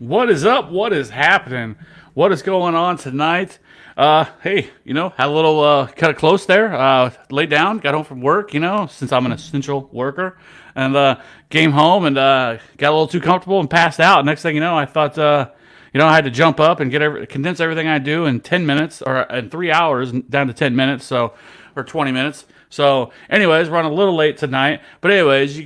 What is up? What is happening? What is going on tonight? Hey, had a little kind of close there. Laid down, got home from work. Since I'm an essential worker, and came home and got a little too comfortable and passed out. Next thing you know, I thought, I had to jump up and condense everything I do in 10 minutes or in 3 hours down to 10 minutes. So, or 20 minutes. So, anyways, run a little late tonight. But anyways,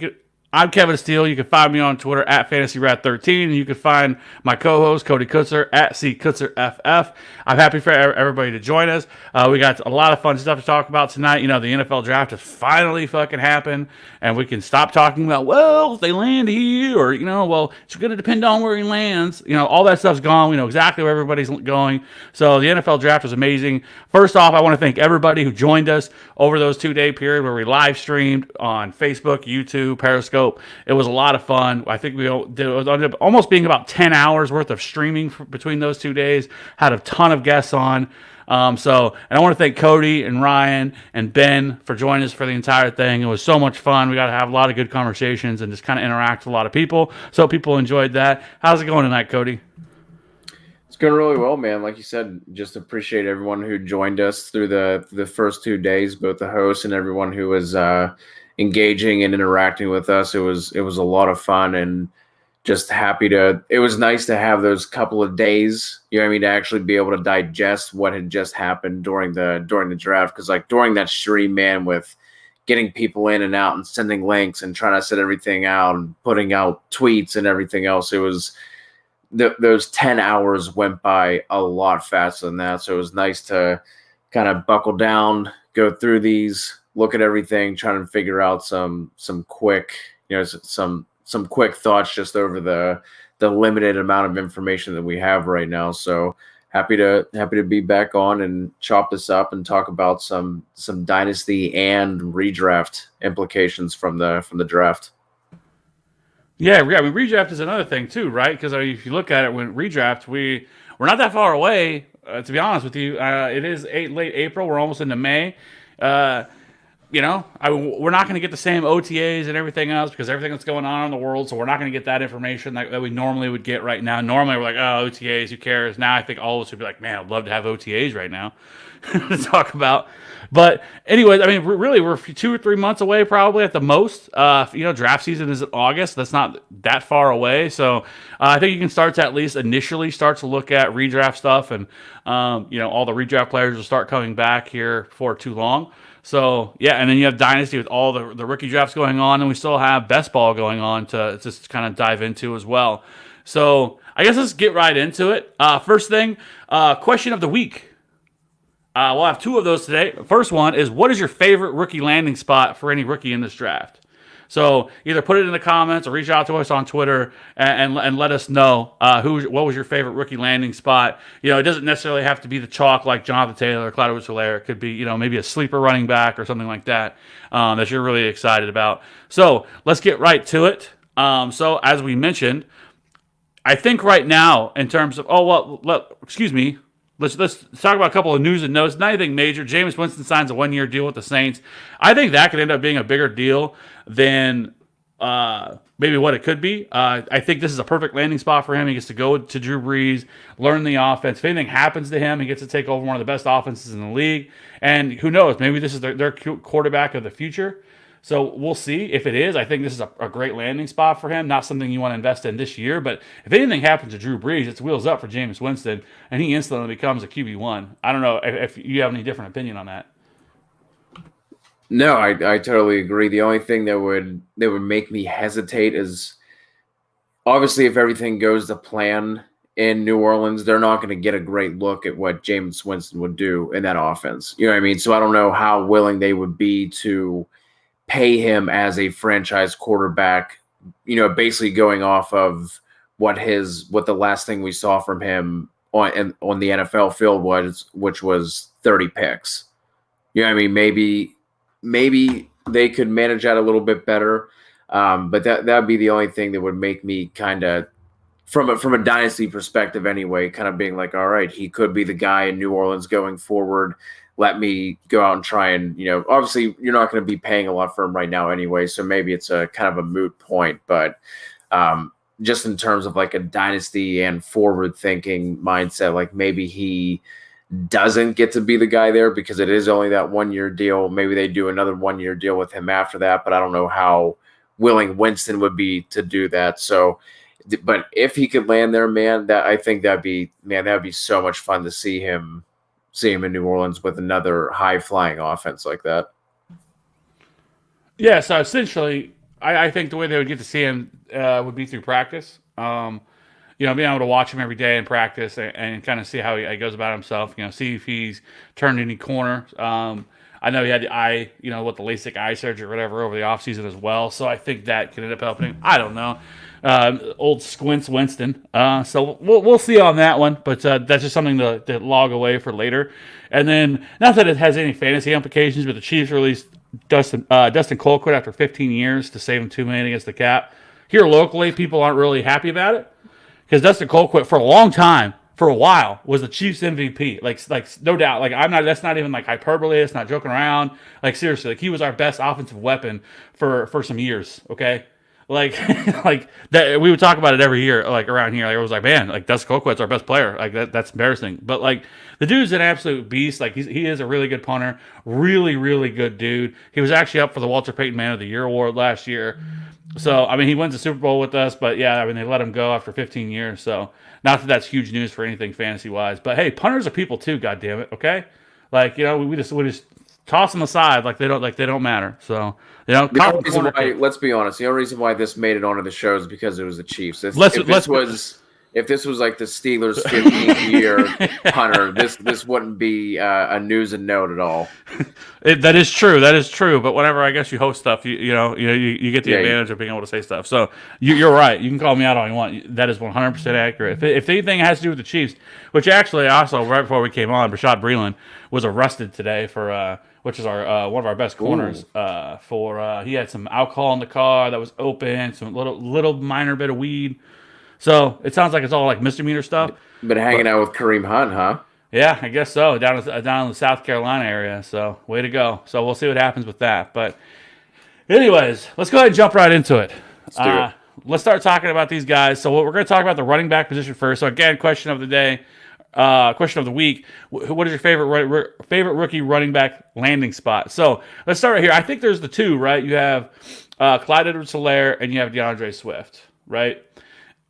I'm Kevin Steele. You can find me on Twitter at FantasyRat13, and you can find my co-host Cody Kutzer at CKutzerFF. I'm happy for everybody to join us. We got a lot of fun stuff to talk about tonight. The NFL draft has finally fucking happened, and we can stop talking about, well, if they land here, or well, it's going to depend on where he lands. All that stuff's gone. We know exactly where everybody's going. So the NFL draft was amazing. First off, I want to thank everybody who joined us over those 2-day period where we live streamed on Facebook, YouTube, Periscope. It was a lot of fun. I think it ended up almost being about 10 hours worth of streaming between those 2 days. Had a ton of guests on. And I want to thank Cody and Ryan and Ben for joining us for the entire thing. It was so much fun. We got to have a lot of good conversations and just kind of interact with a lot of people. So people enjoyed that. How's it going tonight, Cody? It's going really well, man. Like you said, just appreciate everyone who joined us through the first 2 days, both the hosts and everyone who was engaging and interacting with us. It was a lot of fun, and just happy to. It was nice to have those couple of days, to actually be able to digest what had just happened during the draft. Because like during that stream, man, with getting people in and out and sending links and trying to set everything out and putting out tweets and everything else, it was. Those 10 hours went by a lot faster than that. So it was nice to kind of buckle down, go through these, look at everything, trying to figure out some quick, some quick thoughts just over the limited amount of information that we have right now. So happy to be back on and chop this up and talk about some dynasty and redraft implications from the draft. Yeah, redraft is another thing too, right? Because if you look at it, when redraft, we're not that far away. To be honest with you, it is late April. We're almost into May. We're not going to get the same OTAs and everything else because everything that's going on in the world. So we're not going to get that information that we normally would get right now. Normally we're like, oh, OTAs, who cares? Now I think all of us would be like, man, I'd love to have OTAs right now to talk about. But anyways, really, we're 2 or 3 months away probably at the most. Draft season is in August. That's not that far away. So I think you can start to at least initially start to look at redraft stuff. And, all the redraft players will start coming back here before too long. So, yeah, and then you have Dynasty with all the rookie drafts going on. And we still have best ball going on to just kind of dive into as well. So I guess let's get right into it. First thing, question of the week. We'll have 2 of those today. The first one is, what is your favorite rookie landing spot for any rookie in this draft? So either put it in the comments or reach out to us on Twitter and let us know what was your favorite rookie landing spot. It doesn't necessarily have to be the chalk like Jonathan Taylor or Edwards-Helaire. It could be, maybe a sleeper running back or something like that that you're really excited about. So let's get right to it. So as we mentioned, I think right now in terms of, excuse me. Let's talk about a couple of news and notes. Not anything major. Jameis Winston signs a 1-year deal with the Saints. I think that could end up being a bigger deal than maybe what it could be. I think this is a perfect landing spot for him. He gets to go to Drew Brees, learn the offense. If anything happens to him, he gets to take over one of the best offenses in the league. And who knows? Maybe this is their quarterback of the future. So we'll see if it is. I think this is a great landing spot for him. Not something you want to invest in this year, but if anything happens to Drew Brees, it's wheels up for Jameis Winston, and he instantly becomes a QB1. I don't know if you have any different opinion on that. No, I totally agree. The only thing that would make me hesitate is obviously if everything goes to plan in New Orleans, they're not going to get a great look at what Jameis Winston would do in that offense. You know what I mean? So I don't know how willing they would be to pay him as a franchise quarterback, basically going off of what the last thing we saw from him on the NFL field was, which was 30 picks. Maybe they could manage that a little bit better. But that would be the only thing that would make me kind of, from a dynasty perspective anyway, kind of being like, all right, he could be the guy in New Orleans going forward. Let me go out and try and, obviously you're not going to be paying a lot for him right now anyway. So maybe it's a kind of a moot point, but just in terms of like a dynasty and forward thinking mindset, like maybe he doesn't get to be the guy there because it is only that 1 year deal. Maybe they do another 1 year deal with him after that, but I don't know how willing Winston would be to do that. So, but if he could land there, man, I think that'd be so much fun to see him in New Orleans with another high flying offense like that. Yeah, so essentially, I think the way they would get to see him would be through practice. Being able to watch him every day in practice and kind of see how he goes about himself. See if he's turned any corner. I know he had the eye, with the LASIK eye surgery or whatever over the offseason as well. So I think that could end up helping. I don't know. Old Squints Winston. So we'll see on that one. But that's just something to log away for later. And then, not that it has any fantasy implications, but the Chiefs released Dustin Colquitt after 15 years to save him $2 million against the cap. Here locally, people aren't really happy about it because Dustin Colquitt for a long time, for a while, was the Chiefs MVP. Like no doubt. Like that's not even like hyperbole. It's not joking around. Like seriously, like he was our best offensive weapon for some years. Okay. Like, like that, we would talk about it every year, like around here. Like, it was like, man, like Dustin Colquitt's our best player. Like that's embarrassing. But like the dude's an absolute beast. Like he is a really good punter, really, really good dude. He was actually up for the Walter Payton Man of the Year award last year. So I mean, he wins the Super Bowl with us. But yeah, I mean, they let him go after 15 years. So not that that's huge news for anything fantasy wise. But hey, punters are people too. God damn it. Okay, like we just toss them aside like they don't matter. So. The only reason why, let's be honest, the only reason why this made it onto the show is because it was the Chiefs. If this was like the Steelers' 15th year punter, this wouldn't be a news and note at all. That is true. But whenever I guess you host stuff, you get the advantage of being able to say stuff. So you're right. You can call me out all you want. That is 100% accurate. If anything has to do with the Chiefs, which actually also right before we came on, Rashad Breeland was arrested today for. Which is our one of our best corners. He had some alcohol in the car that was open, some little minor bit of weed. So it sounds like it's all like misdemeanor stuff. Been hanging out with Kareem Hunt, huh? Yeah, I guess so. Down in the South Carolina area. So way to go. So we'll see what happens with that. But anyways, let's go ahead and jump right into it. Let's do it. Let's start talking about these guys. So we're going to talk about the running back position first. So again, question of the day. Question of the week: what is your favorite rookie running back landing spot? So let's start right here. I think there's the two, right? You have Clyde Edwards-Helaire and you have DeAndre Swift, right?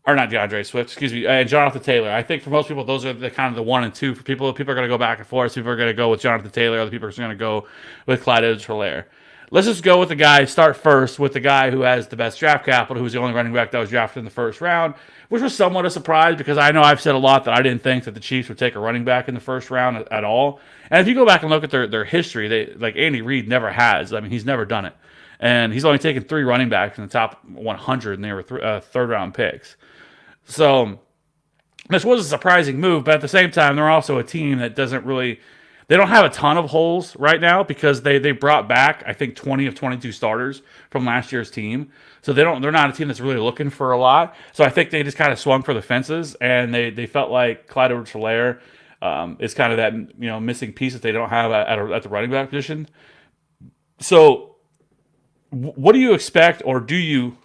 Or not DeAndre Swift, excuse me, and Jonathan Taylor. I think for most people, those are the kind of the 1 and 2. For people are going to go back and forth. People are going to go with Jonathan Taylor. Other people are going to go with Clyde Edwards-Helaire. Let's just go with the guy. Start first with the guy who has the best draft capital, who's the only running back that was drafted in the first round, which was somewhat a surprise because I know I've said a lot that I didn't think that the Chiefs would take a running back in the first round at all. And if you go back and look at their history, Andy Reid never has. I mean, he's never done it. And he's only taken 3 running backs in the top 100, and they were third-round picks. So this was a surprising move, but at the same time, they're also a team that they don't have a ton of holes right now because they brought back, I think, 20 of 22 starters from last year's team. So they're not a team that's really looking for a lot. So I think they just kind of swung for the fences, and they felt like Clyde Edwards-Helaire is kind of that missing piece that they don't have at the running back position. So what do you expect, or do you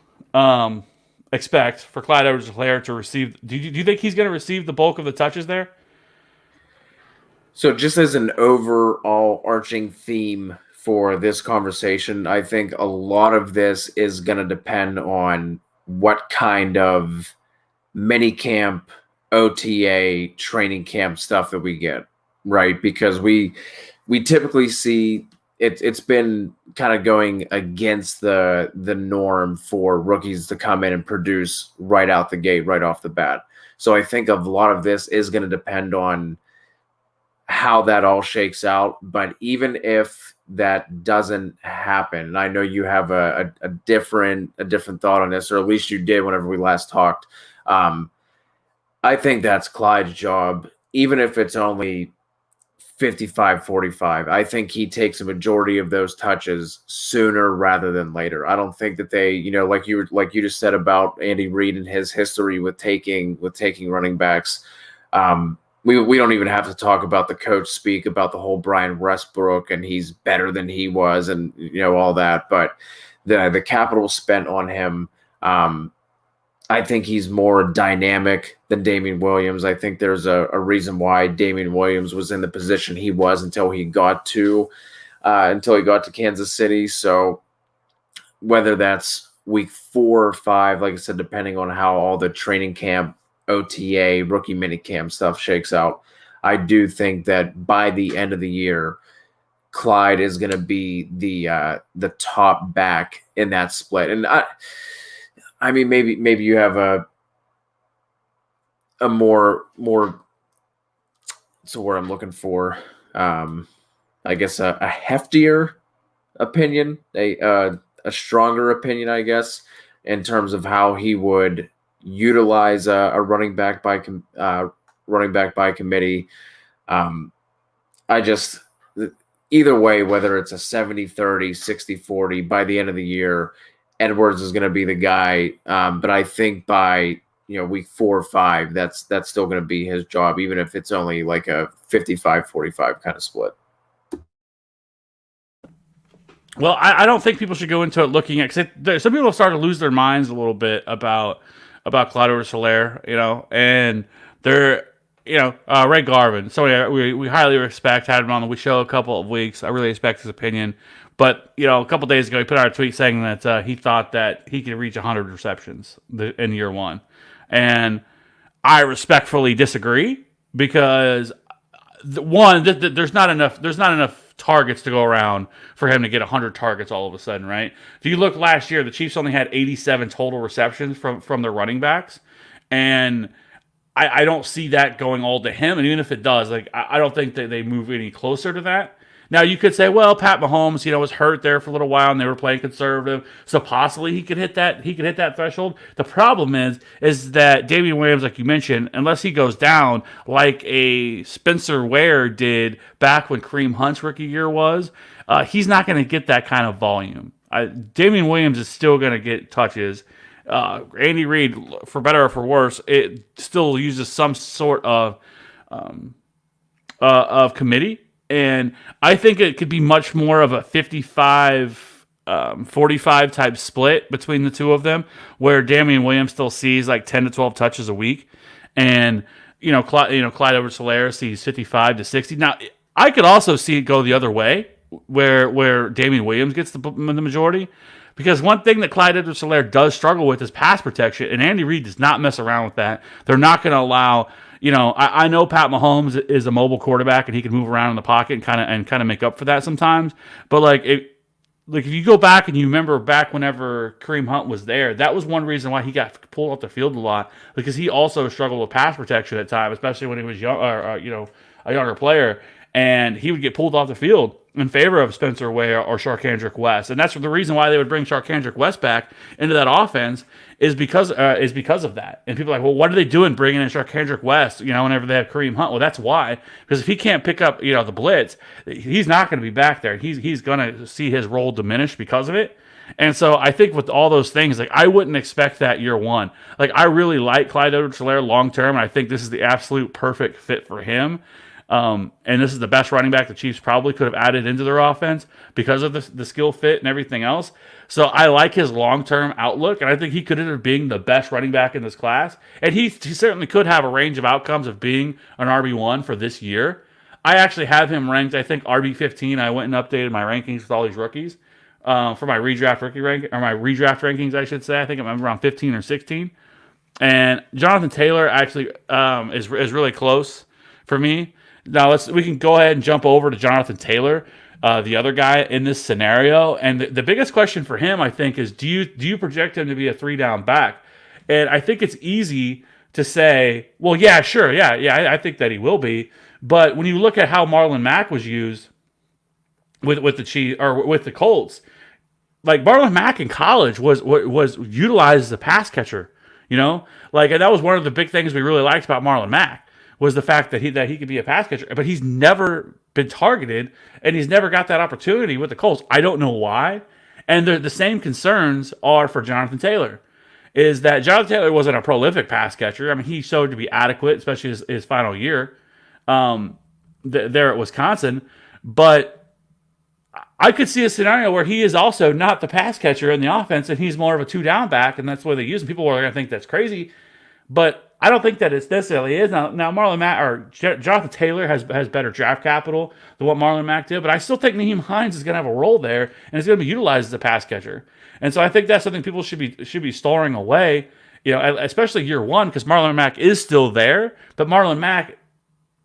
expect for Clyde Edwards-Helaire to receive? Do you think he's going to receive the bulk of the touches there? So just as an overall arching theme for this conversation, I think a lot of this is going to depend on what kind of mini camp, OTA, training camp stuff that we get, right? Because we typically see it's been kind of going against the norm for rookies to come in and produce right out the gate, right off the bat. So I think a lot of this is going to depend on how that all shakes out. But even if that doesn't happen, and I know you have a different thought on this, or at least you did whenever we last talked, I think that's Clyde's job, even if it's only 55-45. I think he takes a majority of those touches sooner rather than later. I don't think that they, like you just said about Andy Reid and his history with taking running backs. We don't even have to talk about the coach speak about the whole Brian Westbrook and he's better than he was and all that. But the capital spent on him, I think he's more dynamic than Damian Williams. I think there's a reason why Damian Williams was in the position he was until he got to Kansas City. So whether that's week 4 or 5, like I said, depending on how all the training camp, OTA, rookie minicamp stuff shakes out, I do think that by the end of the year, Clyde is going to be the top back in that split. And I mean, maybe you have a more what's the word I'm looking for? I guess a heftier opinion, a stronger opinion, I guess, in terms of how he would utilize a running back by committee. I just either way, whether it's a 70-30, 60-40, by the end of the year, Edwards is going to be the guy. But I think by week 4 or 5, that's still going to be his job, even if it's only like a 55-45 kind of split. Well, I don't think people should go into it looking at, because some people have started to lose their minds a little bit about Clyde Edwards-Helaire, and they're, Ray Garvin. So we highly respect, had him on the show a couple of weeks. I really respect his opinion. But, a couple of days ago, he put out a tweet saying that he thought that he could reach 100 receptions in year 1. And I respectfully disagree, because there's not enough targets to go around for him to get 100 targets all of a sudden, right? If you look last year, the Chiefs only had 87 total receptions from their running backs, and I don't see that going all to him. And even if it does, I don't think that they move any closer to that. Now, you could say, well, Pat Mahomes, was hurt there for a little while, and they were playing conservative, so possibly he could hit that threshold. The problem is that Damian Williams, like you mentioned, unless he goes down like a Spencer Ware did back when Kareem Hunt's rookie year was, he's not going to get that kind of volume. Damian Williams is still going to get touches. Andy Reid, for better or for worse, it still uses some sort of committee. And I think it could be much more of a 55-45 type split between the two of them, where Damian Williams still sees like 10 to 12 touches a week, and Clyde Edwards-Helaire sees 55 to 60. Now, I could also see it go the other way, where Damian Williams gets the majority, because one thing that Clyde Edwards-Helaire does struggle with is pass protection, and Andy Reid does not mess around with that. They're not going to allow. I know Pat Mahomes is a mobile quarterback, and he can move around in the pocket and kind of make up for that sometimes. But if you go back and you remember back whenever Kareem Hunt was there, that was one reason why he got pulled off the field a lot, because he also struggled with pass protection at times, especially when he was young, a younger player, and he would get pulled off the field in favor of Spencer Ware or Charkandrick West. And that's the reason why they would bring Charkandrick West back into that offense, is because of that. And people are like, well, what are they doing bringing in Charkandrick West, whenever they have Kareem Hunt? Well, that's why. Because if he can't pick up, the blitz, he's not going to be back there. He's going to see his role diminish because of it. And so I think with all those things, I wouldn't expect that year 1. I really like Clyde Edwards-Helaire long term, and I think this is the absolute perfect fit for him. And this is the best running back the Chiefs probably could have added into their offense because of the skill fit and everything else. So I like his long-term outlook, and I think he could end up being the best running back in this class. And he certainly could have a range of outcomes of being an RB1 for this year. I actually have him ranked, I think, RB15. I went and updated my rankings with all these rookies for my redraft rookie rank, or my redraft rankings, I should say. I think I'm around 15 or 16. And Jonathan Taylor actually is really close for me. Now we can go ahead and jump over to Jonathan Taylor, the other guy in this scenario. And the biggest question for him, I think, is do you project him to be a 3-down back? And I think it's easy to say, well, yeah, sure, yeah, I think that he will be. But when you look at how Marlon Mack was used with the Chiefs or with the Colts, Marlon Mack in college was utilized as a pass catcher, and that was one of the big things we really liked about Marlon Mack, was the fact that he could be a pass catcher, but he's never been targeted, and he's never got that opportunity with the Colts. I don't know why. And the same concerns are for Jonathan Taylor, is that Jonathan Taylor wasn't a prolific pass catcher. I mean, he showed to be adequate, especially his final year there at Wisconsin. But I could see a scenario where he is also not the pass catcher in the offense, and he's more of a 2-down back, and that's where they use him. People are going to think that's crazy, but I don't think that it necessarily is. Now Marlon Mack or Jonathan Taylor has better draft capital than what Marlon Mack did, but I still think Nyheim Hines is going to have a role there, and is going to be utilized as a pass catcher. And so I think that's something people should be storing away, especially year one, because Marlon Mack is still there, but Marlon Mack.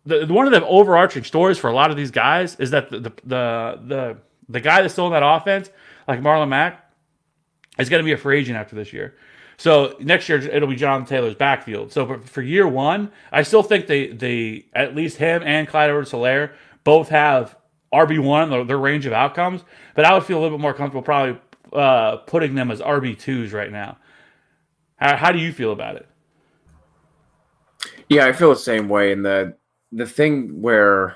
One of the overarching stories for a lot of these guys is that the guy that's still in that offense, like Marlon Mack, is going to be a free agent after this year. So next year it'll be Jonathan Taylor's backfield. So for year one, I still think they at least him and Clyde Edwards-Helaire both have RB1, their range of outcomes. But I would feel a little bit more comfortable probably putting them as RB2s right now. How do you feel about it? Yeah, I feel the same way. And the thing where,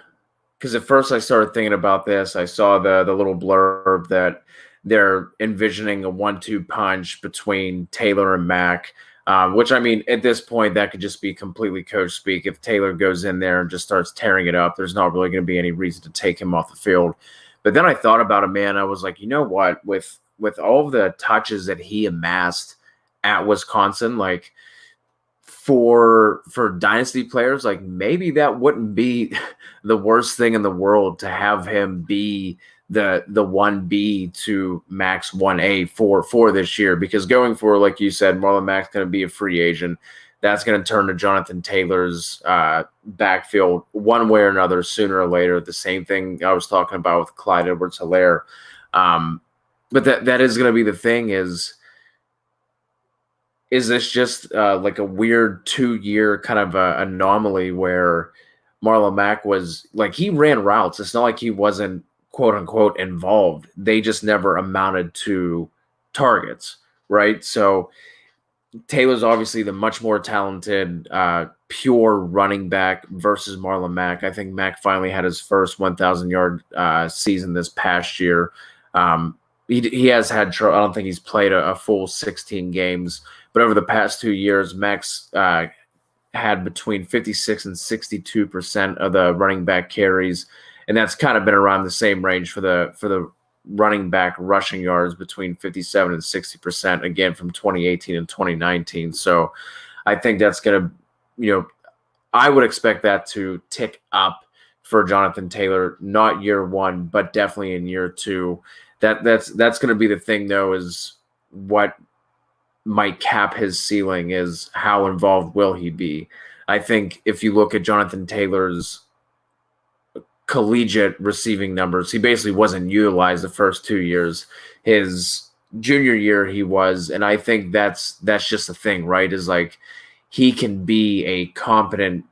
because at first I started thinking about this, I saw the little blurb that they're envisioning a 1-2 punch between Taylor and Mack, which, I mean, at this point, that could just be completely coach speak. If Taylor goes in there and just starts tearing it up, there's not really going to be any reason to take him off the field. But then I thought about it, man. I was like, you know what? With all of the touches that he amassed at Wisconsin, like, for Dynasty players, like, maybe that wouldn't be the worst thing in the world to have him be the 1B to Max 1A for this year, because going forward, like you said, Marlon Mack's going to be a free agent. That's going to turn to Jonathan Taylor's backfield one way or another sooner or later. The same thing I was talking about with Clyde Edwards-Helaire. But that is going to be the thing is this just like a weird 2-year kind of anomaly where Marlon Mack was like, he ran routes. It's not like he wasn't quote unquote involved. They just never amounted to targets, right? So Taylor's obviously the much more talented, pure running back versus Marlon Mack. I think Mack finally had his first 1,000-yard season this past year. He has had trouble. I don't think he's played a full 16 games, but over the past 2 years, Mack's had between 56 and 62% of the running back carries, and that's kind of been around the same range for the running back rushing yards, between 57 and 60%, again from 2018 and 2019. So I think that's going to, I would expect that to tick up for Jonathan Taylor, not year one, but definitely in year two. That's going to be the thing, though, is what might cap his ceiling is how involved will he be. I think if you look at Jonathan Taylor's collegiate receiving numbers, he basically wasn't utilized the first 2 years. His junior year he was, and I think that's just the thing, right? Is like, he can be a competent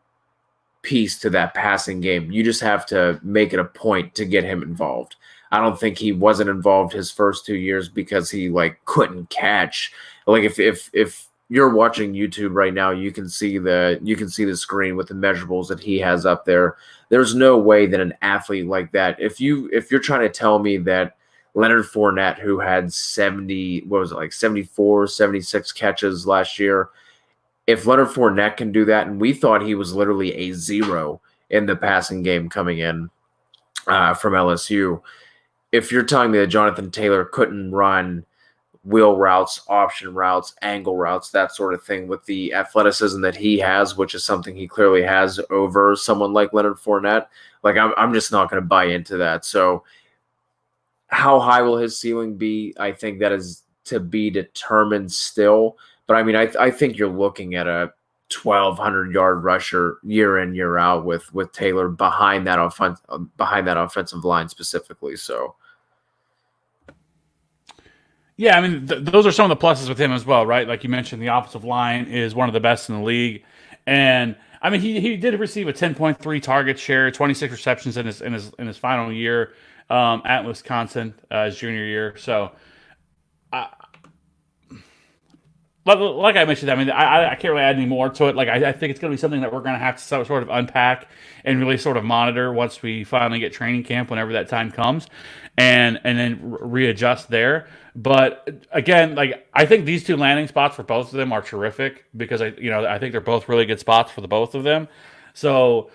piece to that passing game. You just have to make it a point to get him involved. I don't think he wasn't involved his first 2 years because he couldn't catch. Like, if you're watching YouTube right now, you can see the screen with the measurables that he has up there. There's no way that an athlete like that, if you're trying to tell me that Leonard Fournette, who had 74, 76 catches last year, if Leonard Fournette can do that, and we thought he was literally a zero in the passing game coming in from LSU, if you're telling me that Jonathan Taylor couldn't run wheel routes, option routes, angle routes, that sort of thing, with the athleticism that he has, which is something he clearly has over someone like Leonard Fournette, I'm just not going to buy into that. So how high will his ceiling be? I think that is to be determined still. But I mean, I think you're looking at a 1,200-yard rusher year in, year out with Taylor behind that offensive line specifically. So, yeah, I mean, those are some of the pluses with him as well, right? Like you mentioned, the offensive line is one of the best in the league, and I mean, he did receive a 10.3 target share, 26 receptions in his final year at Wisconsin, his junior year. So, like I mentioned, I mean, I can't really add any more to it. Like, I think it's going to be something that we're going to have to sort of unpack and really sort of monitor once we finally get training camp, whenever that time comes, and then readjust there. But again, I think these two landing spots for both of them are terrific, because I think they're both really good spots for the both of them. So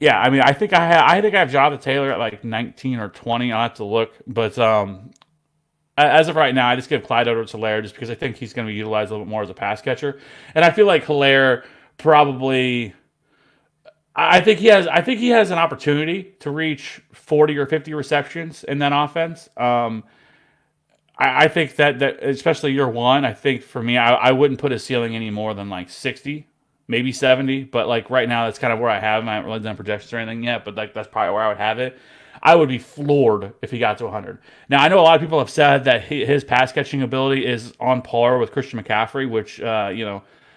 Yeah, I mean, I think I have Jonathan Taylor at like 19 or 20. I'll have to look, but as of right now, I just give Clyde Edwards-Helaire just because I think he's going to be utilized a little bit more as a pass catcher, and I feel like Hilaire probably. I think he has an opportunity to reach 40 or 50 receptions in that offense. I think that especially year one, I think for me, I wouldn't put a ceiling any more than like 60, maybe 70. But like right now, that's kind of where I have him. I haven't really done projections or anything yet, but like that's probably where I would have it. I would be floored if he got to 100. Now I know a lot of people have said that his pass catching ability is on par with Christian McCaffrey, which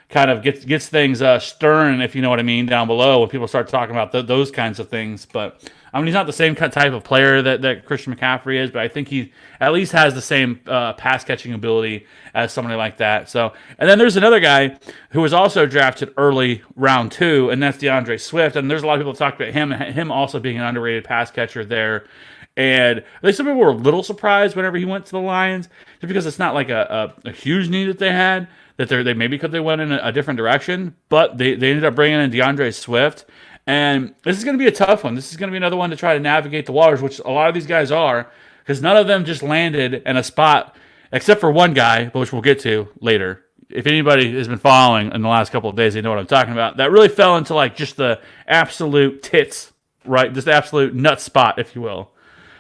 kind of gets things stirring, if you know what I mean, down below when people start talking about those kinds of things. But I mean, he's not the same type of player that Christian McCaffrey is, but I think he at least has the same pass catching ability as somebody like that. So, and then there's another guy who was also drafted early round 2, and that's DeAndre Swift. And there's a lot of people that talked about him also being an underrated pass catcher there. And I think some people were a little surprised whenever he went to the Lions, just because it's not like a huge need that they had. That they maybe could they went in a different direction, but they ended up bringing in DeAndre Swift. And this is going to be a tough one. This is going to be another one to try to navigate the waters, which a lot of these guys are, because none of them just landed in a spot, except for one guy, which we'll get to later. If anybody has been following in the last couple of days, they know what I'm talking about. That really fell into like just the absolute tits, right? Just the absolute nut spot, if you will.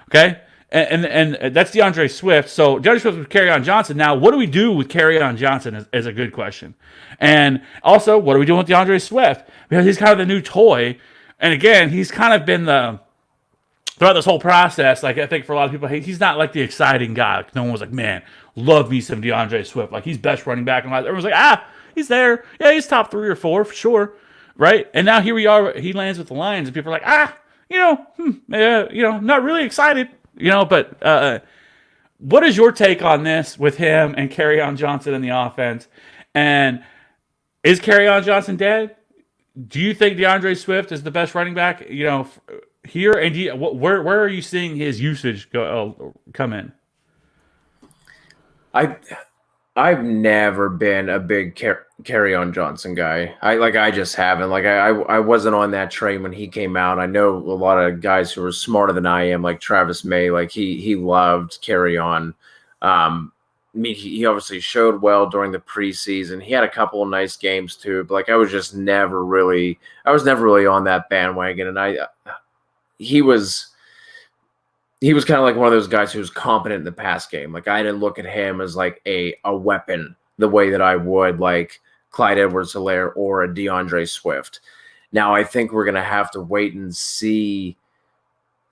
Okay? And that's DeAndre Swift. So DeAndre Swift with Kerryon Johnson. Now, what do we do with Kerryon Johnson is a good question. And also, what are we doing with DeAndre Swift? Because he's kind of the new toy. And again, he's kind of been throughout this whole process, like I think for a lot of people, he's not like the exciting guy. Like, no one was like, man, love me some DeAndre Swift. Like he's best running back. And everyone's like, he's there. Yeah, he's top 3 or 4 for sure. Right? And now here we are. He lands with the Lions and people are like, not really excited. But what is your take on this with him and Kerryon Johnson in the offense? And is Kerryon Johnson dead? Do you think DeAndre Swift is the best running back? Here, and where are you seeing his usage come in? I've never been a big Kerryon Johnson guy. I just haven't. Like I wasn't on that train when he came out. I know a lot of guys who are smarter than I am, like Travis May. Like he loved Kerryon. I mean, he obviously showed well during the preseason. He had a couple of nice games too, but like I was never really on that bandwagon. And he was kind of like one of those guys who was competent in the pass game. Like I didn't look at him as like a weapon the way that I would like Clyde Edwards-Helaire or a DeAndre Swift. Now I think we're gonna have to wait and see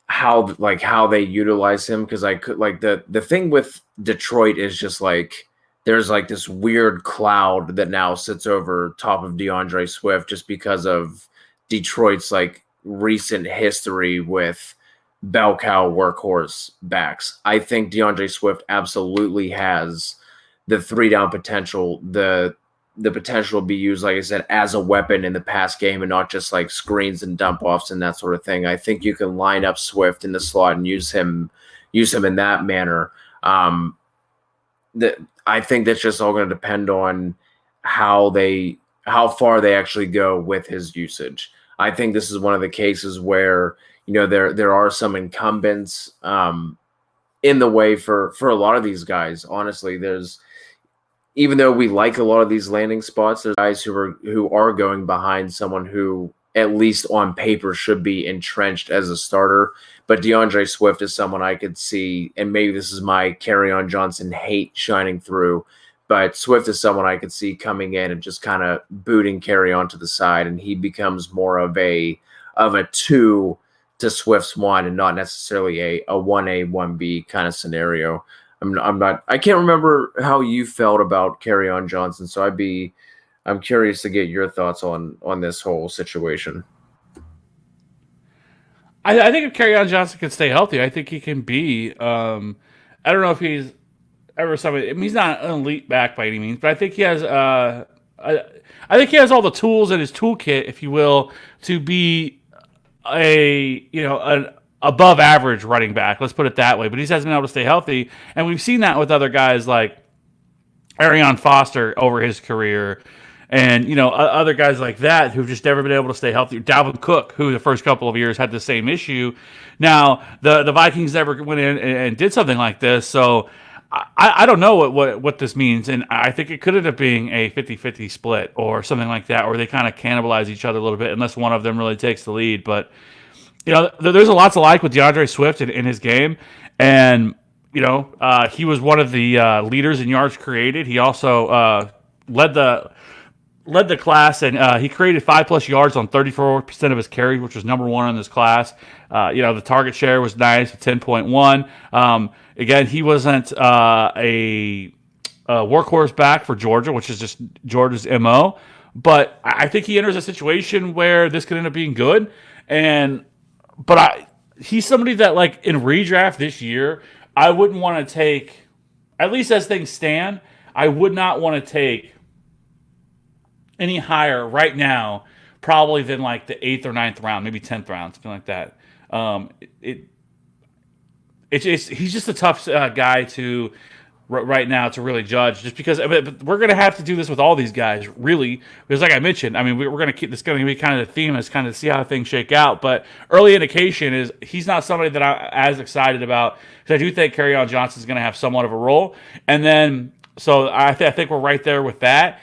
how they utilize him, because I could like the thing with Detroit is just like there's like this weird cloud that now sits over top of DeAndre Swift just because of Detroit's like recent history with bell cow workhorse backs. I think DeAndre Swift absolutely has the 3-down potential, the potential to be used, like I said, as a weapon in the pass game and not just like screens and dump offs and that sort of thing. I think you can line up Swift in the slot and use him in that manner. I think that's just all going to depend on how far they actually go with his usage. I think this is one of the cases where there are some incumbents in the way for a lot of these guys. Honestly, even though we like a lot of these landing spots, there's guys who are going behind someone who at least on paper should be entrenched as a starter. But DeAndre Swift is someone I could see, and maybe this is my Kerryon Johnson hate shining through, but Swift is someone I could see coming in and just kind of booting Kerryon to the side, and he becomes more of a 2 to Swift's 1 and not necessarily a 1A, 1B kind of scenario. I can't remember how you felt about Kerryon Johnson, so I'm curious to get your thoughts on this whole situation. I think if Kerryon Johnson can stay healthy, I think he can be. I don't know if he's ever somebody. I mean, he's not an elite back by any means, but I think he has. I think he has all the tools in his toolkit, if you will, to be an above average running back. Let's put it that way. But he hasn't been able to stay healthy, and we've seen that with other guys like Arion Foster over his career. and other guys like that who've just never been able to stay healthy. Dalvin Cook, who the first couple of years had the same issue. Now the Vikings never went in and did something like this, so I don't know what this means, and I think it could end up being a 50-50 split or something like that, or they kind of cannibalize each other a little bit unless one of them really takes the lead. But there's a lot to like with DeAndre Swift in his game, and he was one of the leaders in yards created. He also led the class, and he created 5+ yards on 34% of his carries, which was number one in this class. The target share was nice at 10.1. Again, he wasn't a workhorse back for Georgia, which is just Georgia's MO. But I think he enters a situation where this could end up being good. But he's somebody that, like, in redraft this year, I wouldn't want to take, at least as things stand, I would not want to take any higher right now, probably than like the 8th or 9th round, maybe 10th round, something like that. He's just a tough guy to right now to really judge, just because but we're going to have to do this with all these guys, really, because like I mentioned, I mean, we're going to keep this going to be kind of the theme, is kind of see how things shake out. But early indication is he's not somebody that I'm as excited about, because I do think Kerryon Johnson is going to have somewhat of a role, and then so I think we're right there with that.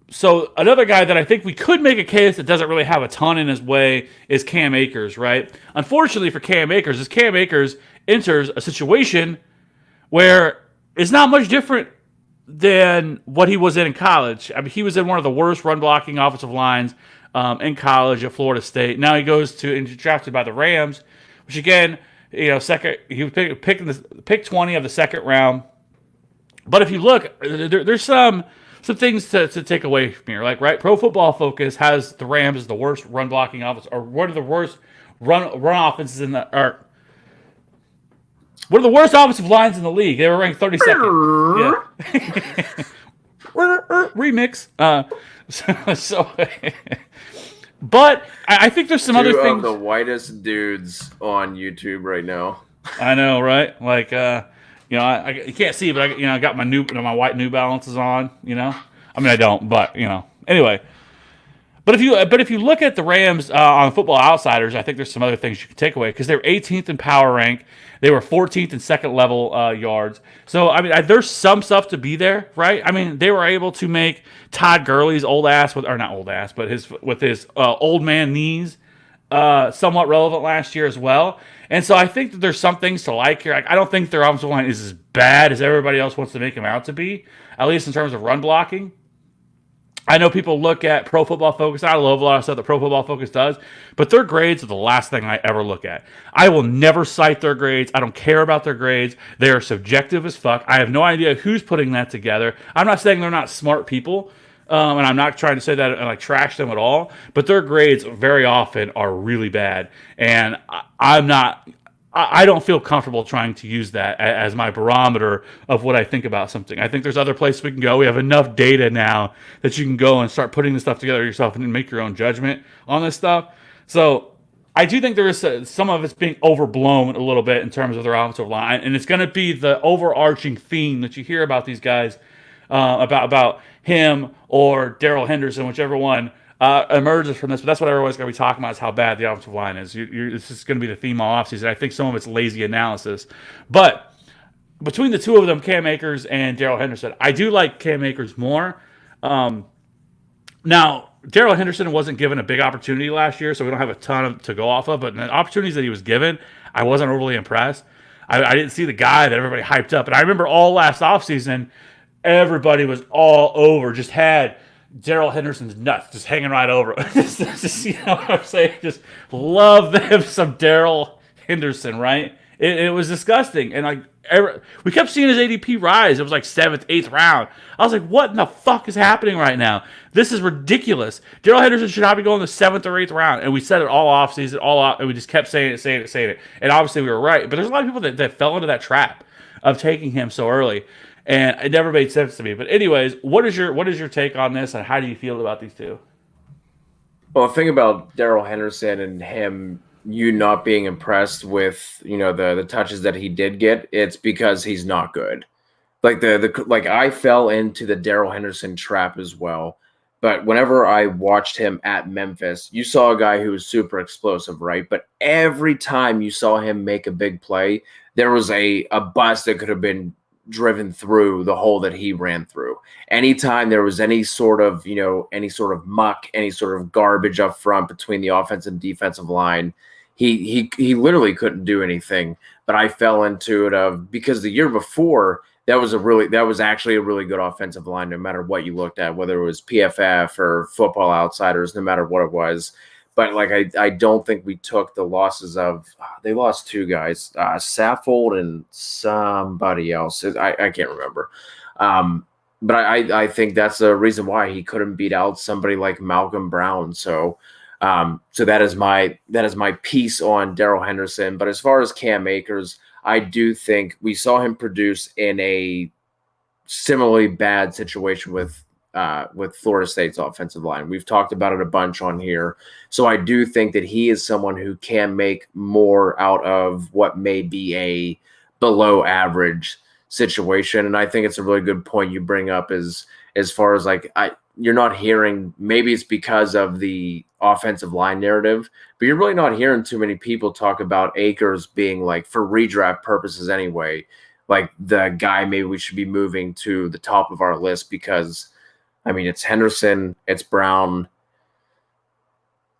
So another guy that I think we could make a case that doesn't really have a ton in his way is Cam Akers, right? Unfortunately for Cam Akers, Cam Akers enters a situation where it's not much different than what he was in college. I mean, he was in one of the worst run-blocking offensive lines in college at Florida State. Now he goes to and drafted by the Rams, which again, second, he was pick 20 of the second round. But if you look, there's some things to take away from here. Like, right, Pro Football Focus has the Rams as the worst run blocking offense, or one of the worst run offenses or one of the worst offensive lines in the league. They were ranked 32nd. Yeah. Remix. But I think there's some other things. Two of the whitest dudes on YouTube right now. I know, right? Like, you can't see, but I got my white New Balances on. I mean, I don't, but anyway. But if you look at the Rams on Football Outsiders, I think there's some other things you can take away, because they were 18th in power rank, they were 14th in second level yards. So I mean, there's some stuff to be there, right? I mean, they were able to make Todd Gurley's with his old man knees somewhat relevant last year as well. And so I think that there's some things to like here. I don't think their offensive line is as bad as everybody else wants to make him out to be, at least in terms of run blocking. I know people look at Pro Football Focus. I love a lot of stuff that Pro Football Focus does, but their grades are the last thing I ever look at. I will never cite their grades. I don't care about their grades. They are subjective as fuck. I have no idea who's putting that together. I'm not saying they're not smart people, and I'm not trying to say that and like trash them at all, but their grades very often are really bad, and I don't feel comfortable trying to use that as my barometer of what I think about something. I think there's other places we can go. We have enough data now that you can go and start putting this stuff together yourself and make your own judgment on this stuff. So I do think there is some of it's being overblown a little bit in terms of their offensive line, and it's going to be the overarching theme that you hear about these guys, about him or Darrell Henderson, whichever one emerges from this. But that's what everyone's going to be talking about, is how bad the offensive line is. This is going to be the theme all offseason. I think some of it's lazy analysis. But between the two of them, Cam Akers and Darrell Henderson, I do like Cam Akers more. Now, Darrell Henderson wasn't given a big opportunity last year, so we don't have a ton to go off of. But the opportunities that he was given, I wasn't overly impressed. I didn't see the guy that everybody hyped up. And I remember all last offseason, everybody was all over, just had Darrell Henderson's nuts just hanging right over. Just, you know what I'm saying? Just love them some Darrell Henderson, right? It was disgusting. And we kept seeing his ADP rise. It was like 7th, 8th round. I was like, what in the fuck is happening right now? This is ridiculous. Darrell Henderson should not be going the 7th or 8th round. And we said it all off season, and we just kept saying it. And obviously we were right. But there's a lot of people that fell into that trap of taking him so early. And it never made sense to me. But anyways, what is your take on this, and how do you feel about these two? Well, the thing about Darrell Henderson and him, you not being impressed with, the touches that he did get, it's because he's not good. like like I fell into the Darrell Henderson trap as well. But whenever I watched him at Memphis, you saw a guy who was super explosive, right? But every time you saw him make a big play, there was a bus that could have been driven through the hole that he ran through. Anytime there was any sort of, any sort of muck, any sort of garbage up front between the offensive and defensive line, he literally couldn't do anything. But I fell into it because the year before that was actually a really good offensive line, no matter what you looked at, whether it was PFF or Football Outsiders, no matter what it was. But like I don't think we took the losses of they lost two guys, Saffold and somebody else. I can't remember. But I think that's the reason why he couldn't beat out somebody like Malcolm Brown. So that is my piece on Darrell Henderson. But as far as Cam Akers, I do think we saw him produce in a similarly bad situation with Florida State's offensive line. We've talked about it a bunch on here. So I do think that he is someone who can make more out of what may be a below average situation. And I think it's a really good point you bring up as far as like you're not hearing, maybe it's because of the offensive line narrative, but you're really not hearing too many people talk about Akers being like, for redraft purposes anyway, like the guy maybe we should be moving to the top of our list because, I mean, it's Henderson, it's Brown.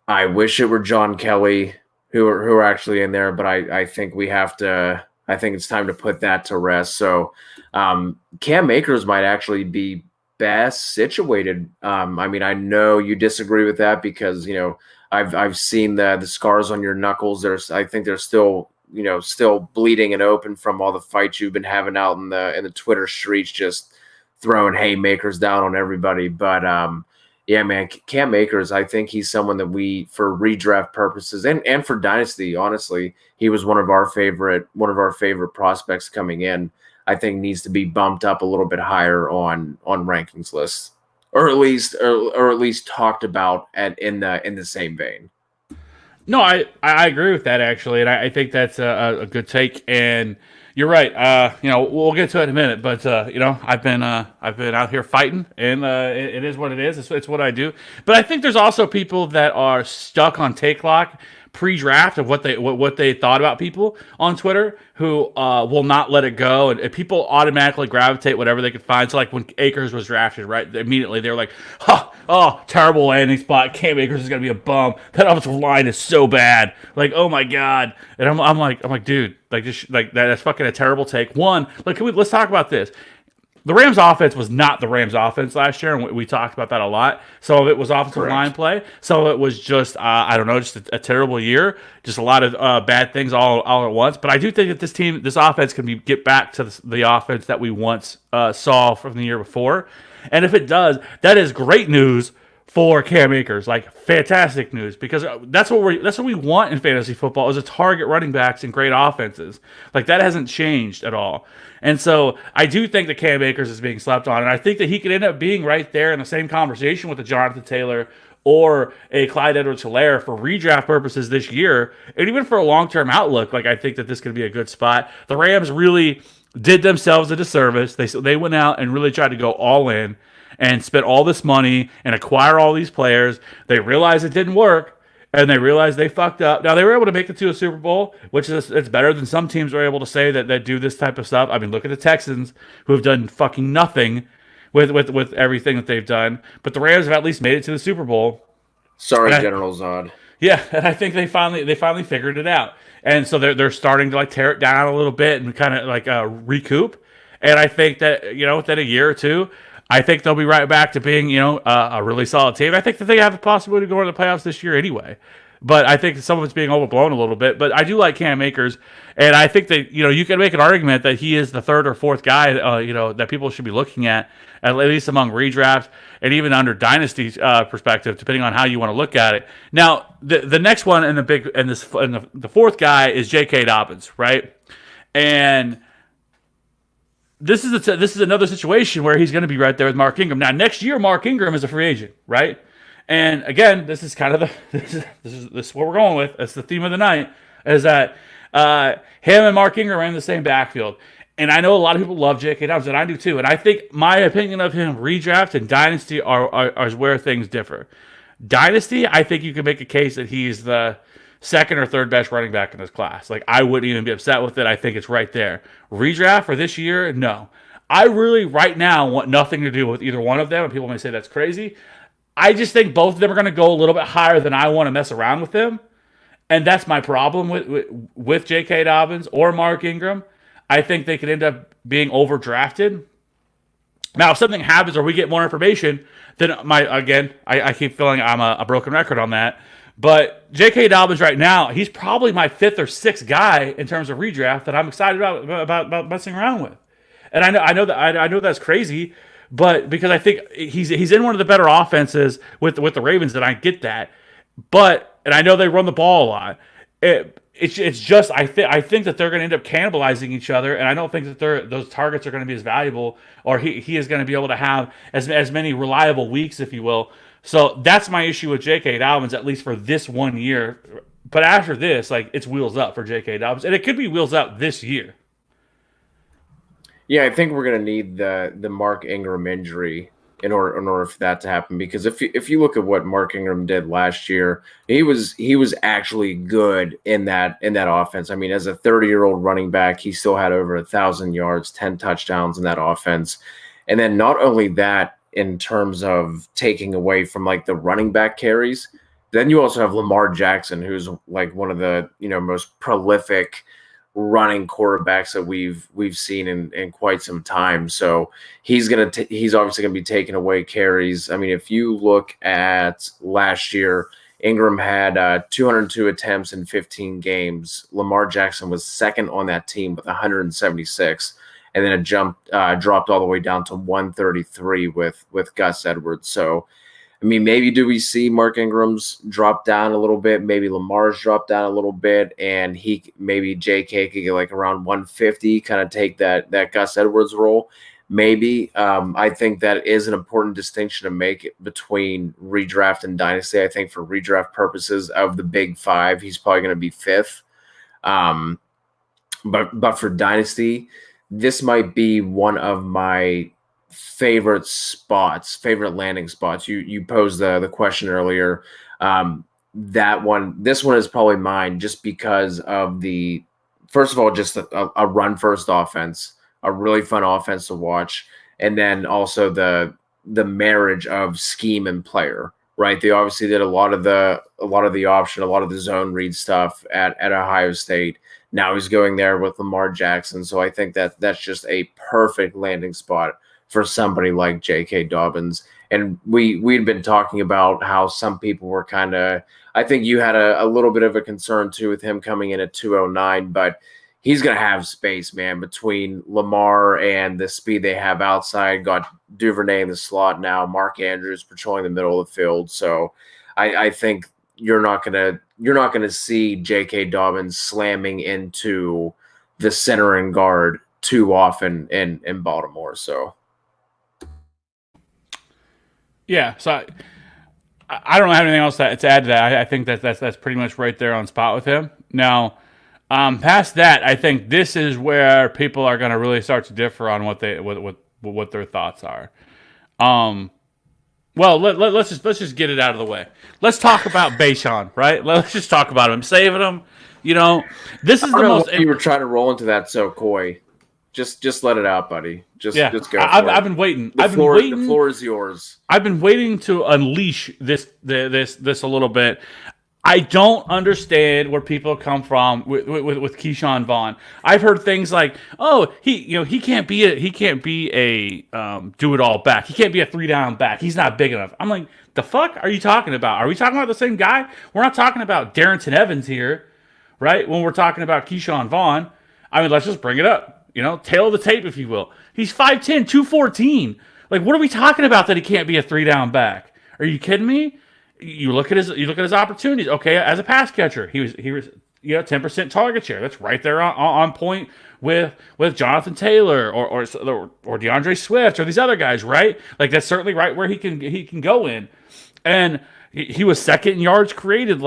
I wish it were John Kelly who are actually in there, but I think I think it's time to put that to rest. So Cam Akers might actually be best situated. I mean, I know you disagree with that because, I've seen the scars on your knuckles. I think they're still bleeding and open from all the fights you've been having out in the Twitter streets, just throwing haymakers down on everybody. But yeah, man, Cam Akers, I think he's someone that we, for redraft purposes and for Dynasty, honestly, he was one of our favorite prospects coming in. I think needs to be bumped up a little bit higher on rankings lists, or at least talked about in the same vein. No, I agree with that actually, and I think that's a good take. And you're right. We'll get to it in a minute, but I've been out here fighting, and it is what it is. It's what I do. But I think there's also people that are stuck on take lock pre-draft of what they thought about people on Twitter who will not let it go, and people automatically gravitate whatever they could find. So like when Akers was drafted, right, immediately they were like, oh, terrible landing spot. Cam Akers is gonna be a bum. That offensive line is so bad. Like, oh my god. And I'm like, dude, like this, like that's fucking a terrible take. One, like, let's talk about this. The Rams offense was not the Rams offense last year, and we talked about that a lot. Some of it was offensive line play. Some of it was just, just a terrible year. Just a lot of bad things all at once. But I do think that this offense can get back to the offense that we once saw from the year before. And if it does, that is great news for Cam Akers, like fantastic news, because that's what we want in fantasy football is a target running backs and great offenses. Like that hasn't changed at all. And so I do think that Cam Akers is being slept on, and I think that he could end up being right there in the same conversation with a Jonathan Taylor or a Clyde Edwards-Helaire for redraft purposes this year, and even for a long-term outlook. Like I think that this could be a good spot. The Rams really did themselves a disservice. They went out and really tried to go all in and spent all this money and acquire all these players. They realized it didn't work, and they realized they fucked up. Now, they were able to make it to a Super Bowl, which is it's better than some teams are able to say that do this type of stuff. I mean, look at the Texans, who have done fucking nothing with everything that they've done. But the Rams have at least made it to the Super Bowl. Sorry, General Zod. Yeah, and I think they finally figured it out. And so they're starting to like tear it down a little bit and kind of like recoup. And I think that, within a year or two, I think they'll be right back to being, a really solid team. I think that they have the possibility to go into the playoffs this year anyway. But I think some of it's being overblown a little bit. But I do like Cam Akers, and I think that, you can make an argument that he is the third or fourth guy, that people should be looking at least among redrafts and even under Dynasty perspective, depending on how you want to look at it. Now, the next one and the fourth guy is J.K. Dobbins, right? And this is another situation where he's going to be right there with Mark Ingram. Now, next year, Mark Ingram is a free agent, right? And again, this is kind of this is what we're going with. That's the theme of the night, is that him and Mark Ingram are in the same backfield. And I know a lot of people love J.K. Dobbins, and I do too. And I think my opinion of him, redraft and dynasty, are where things differ. Dynasty, I think you can make a case that he's the second or third best running back in this class. Like, I wouldn't even be upset with it. I think it's right there. Redraft for this year, no. I really, right now, want nothing to do with either one of them, and people may say that's crazy. I just think both of them are going to go a little bit higher than I want to mess around with them. And that's my problem with J.K. Dobbins or Mark Ingram. I think they could end up being overdrafted. Now, if something happens or we get more information, then I keep feeling I'm a broken record on that. But J.K. Dobbins right now, he's probably my fifth or sixth guy in terms of redraft that I'm excited about messing around with. And I know that's crazy, but because I think he's in one of the better offenses with the Ravens, that I get that. And I know they run the ball a lot. It's just I think that they're going to end up cannibalizing each other, and I don't think that those targets are going to be as valuable, or he is going to be able to have as many reliable weeks, if you will. So that's my issue with J.K. Dobbins, at least for this 1 year. But after this, like, it's wheels up for J.K. Dobbins, and it could be wheels up this year. Yeah, I think we're going to need the Mark Ingram injury in order for that to happen, because if you look at what Mark Ingram did last year, he was actually good in that offense. I mean, as a 30-year-old running back, he still had over 1,000 yards, 10 touchdowns in that offense. And then not only that, in terms of taking away from like the running back carries, then you also have Lamar Jackson, who's like one of the most prolific running quarterbacks that we've seen in quite some time. So he's obviously gonna be taking away carries. I mean, if you look at last year, Ingram had 202 attempts in 15 games. Lamar Jackson was second on that team with 176, and then it dropped all the way down to 133 with Gus Edwards. So I mean, maybe do we see Mark Ingram's drop down a little bit? Maybe Lamar's drop down a little bit, and maybe JK could get like around 150, kind of take that Gus Edwards role. Maybe. I think that is an important distinction to make between redraft and dynasty. I think for redraft purposes of the big five, he's probably going to be fifth. But for dynasty, this might be one of my favorite landing spots. You posed the question earlier. This one is probably mine, just because of first of all, just a run first offense, a really fun offense to watch. And then also the marriage of scheme and player, right? They obviously did a lot of the option, a lot of the zone read stuff at Ohio State. Now he's going there with Lamar Jackson. So I think that's just a perfect landing spot for somebody like J.K. Dobbins. And we'd been talking about how some people were kind of, I think you had a little bit of a concern too with him coming in at 209, but he's going to have space, man, between Lamar and the speed they have outside. Got Duvernay in the slot now, Mark Andrews patrolling the middle of the field. So I think you're not gonna see J.K. Dobbins slamming into the center and guard too often in Baltimore. So yeah, so I don't have anything else to add to that. I think that's pretty much right there on spot with him. Now, past that, I think this is where people are going to really start to differ on what their thoughts are. Well, let's just get it out of the way. Let's talk about Bashan, right? Let's just talk about him, saving him. This is the most. You were trying to roll into that so coy. Just let it out, buddy. Just go. I've been waiting. The floor is yours. I've been waiting to unleash this a little bit. I don't understand where people come from with Keyshawn Vaughn. I've heard things like, "Oh, he can't be a do it all back. He can't be a 3-down back. He's not big enough." I'm like, "The fuck are you talking about? Are we talking about the same guy? We're not talking about Darrington Evans here, right? When we're talking about Keyshawn Vaughn, I mean, let's just bring it up. Tail of the tape, if you will. He's 5'10", 214. Like, what are we talking about that he can't be a 3-down back? Are you kidding me? You look at his opportunities. Okay, as a pass catcher, he was 10% target share. That's right there on point with Jonathan Taylor or DeAndre Swift or these other guys, right? Like, that's certainly right where he can go in. And he was second in yards created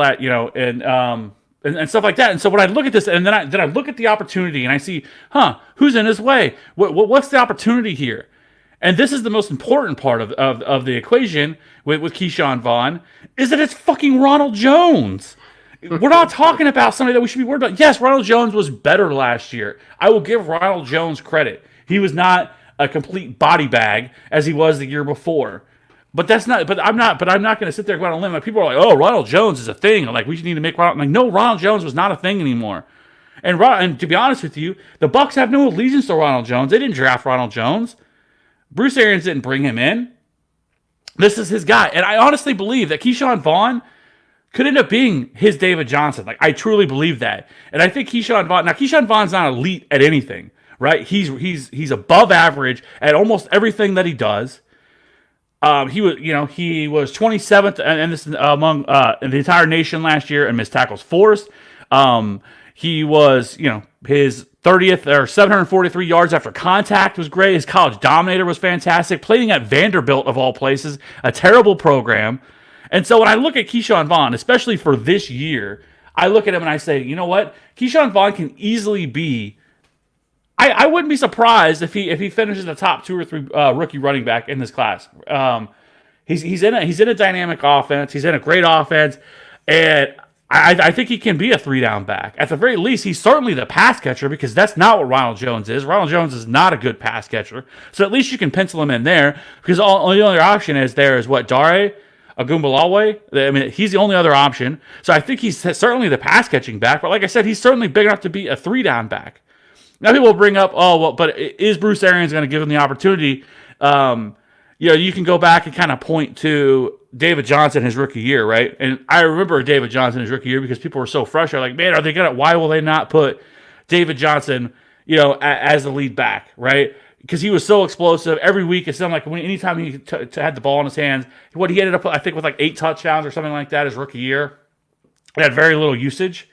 and stuff like that. And so when I look at this, and then I look at the opportunity, and I see, who's in his way? What's the opportunity here? And this is the most important part of the equation with Keyshawn Vaughn, is that it's fucking Ronald Jones. We're not talking about somebody that we should be worried about. Yes, Ronald Jones was better last year. I will give Ronald Jones credit. He was not a complete body bag as he was the year before. But that's not. But I'm not going to sit there and go out on a limb. Like, people are like, "Oh, Ronald Jones is a thing." Like, we need to make Ronald. I'm like, no, Ronald Jones was not a thing anymore. And to be honest with you, the Bucs have no allegiance to Ronald Jones. They didn't draft Ronald Jones. Bruce Arians didn't bring him in. This is his guy, and I honestly believe that Keyshawn Vaughn could end up being his David Johnson. Like, I truly believe that. And I think Keyshawn Vaughn's not elite at anything, right? He's above average at almost everything that he does. He was 27th and this among in the entire nation last year in missed tackles forced. He was, his 30th or 743 yards after contact was great. His college dominator was fantastic. Playing at Vanderbilt of all places, a terrible program. And so when I look at Keyshawn Vaughn, especially for this year, I look at him and I say, you know what? Keyshawn Vaughn can easily be. I wouldn't be surprised if he finishes the top 2 or 3 rookie running back in this class. He's in a dynamic offense. He's in a great offense, and I think he can be a 3-down back. At the very least, he's certainly the pass catcher, because that's not what Ronald Jones is. Ronald Jones is not a good pass catcher. So at least you can pencil him in there, because the only other option is what, Dare Agumbalawe? I mean, he's the only other option. So I think he's certainly the pass catching back. But like I said, he's certainly big enough to be a 3-down back. Now people will bring up, but is Bruce Arians going to give him the opportunity? You can go back and kind of point to David Johnson his rookie year, right? And I remember David Johnson his rookie year because people were so frustrated. Like, man, why will they not put David Johnson, as the lead back, right? Because he was so explosive every week. It sounded like anytime he had the ball in his hands, he ended up, I think, with like 8 touchdowns or something like that his rookie year. He had very little usage,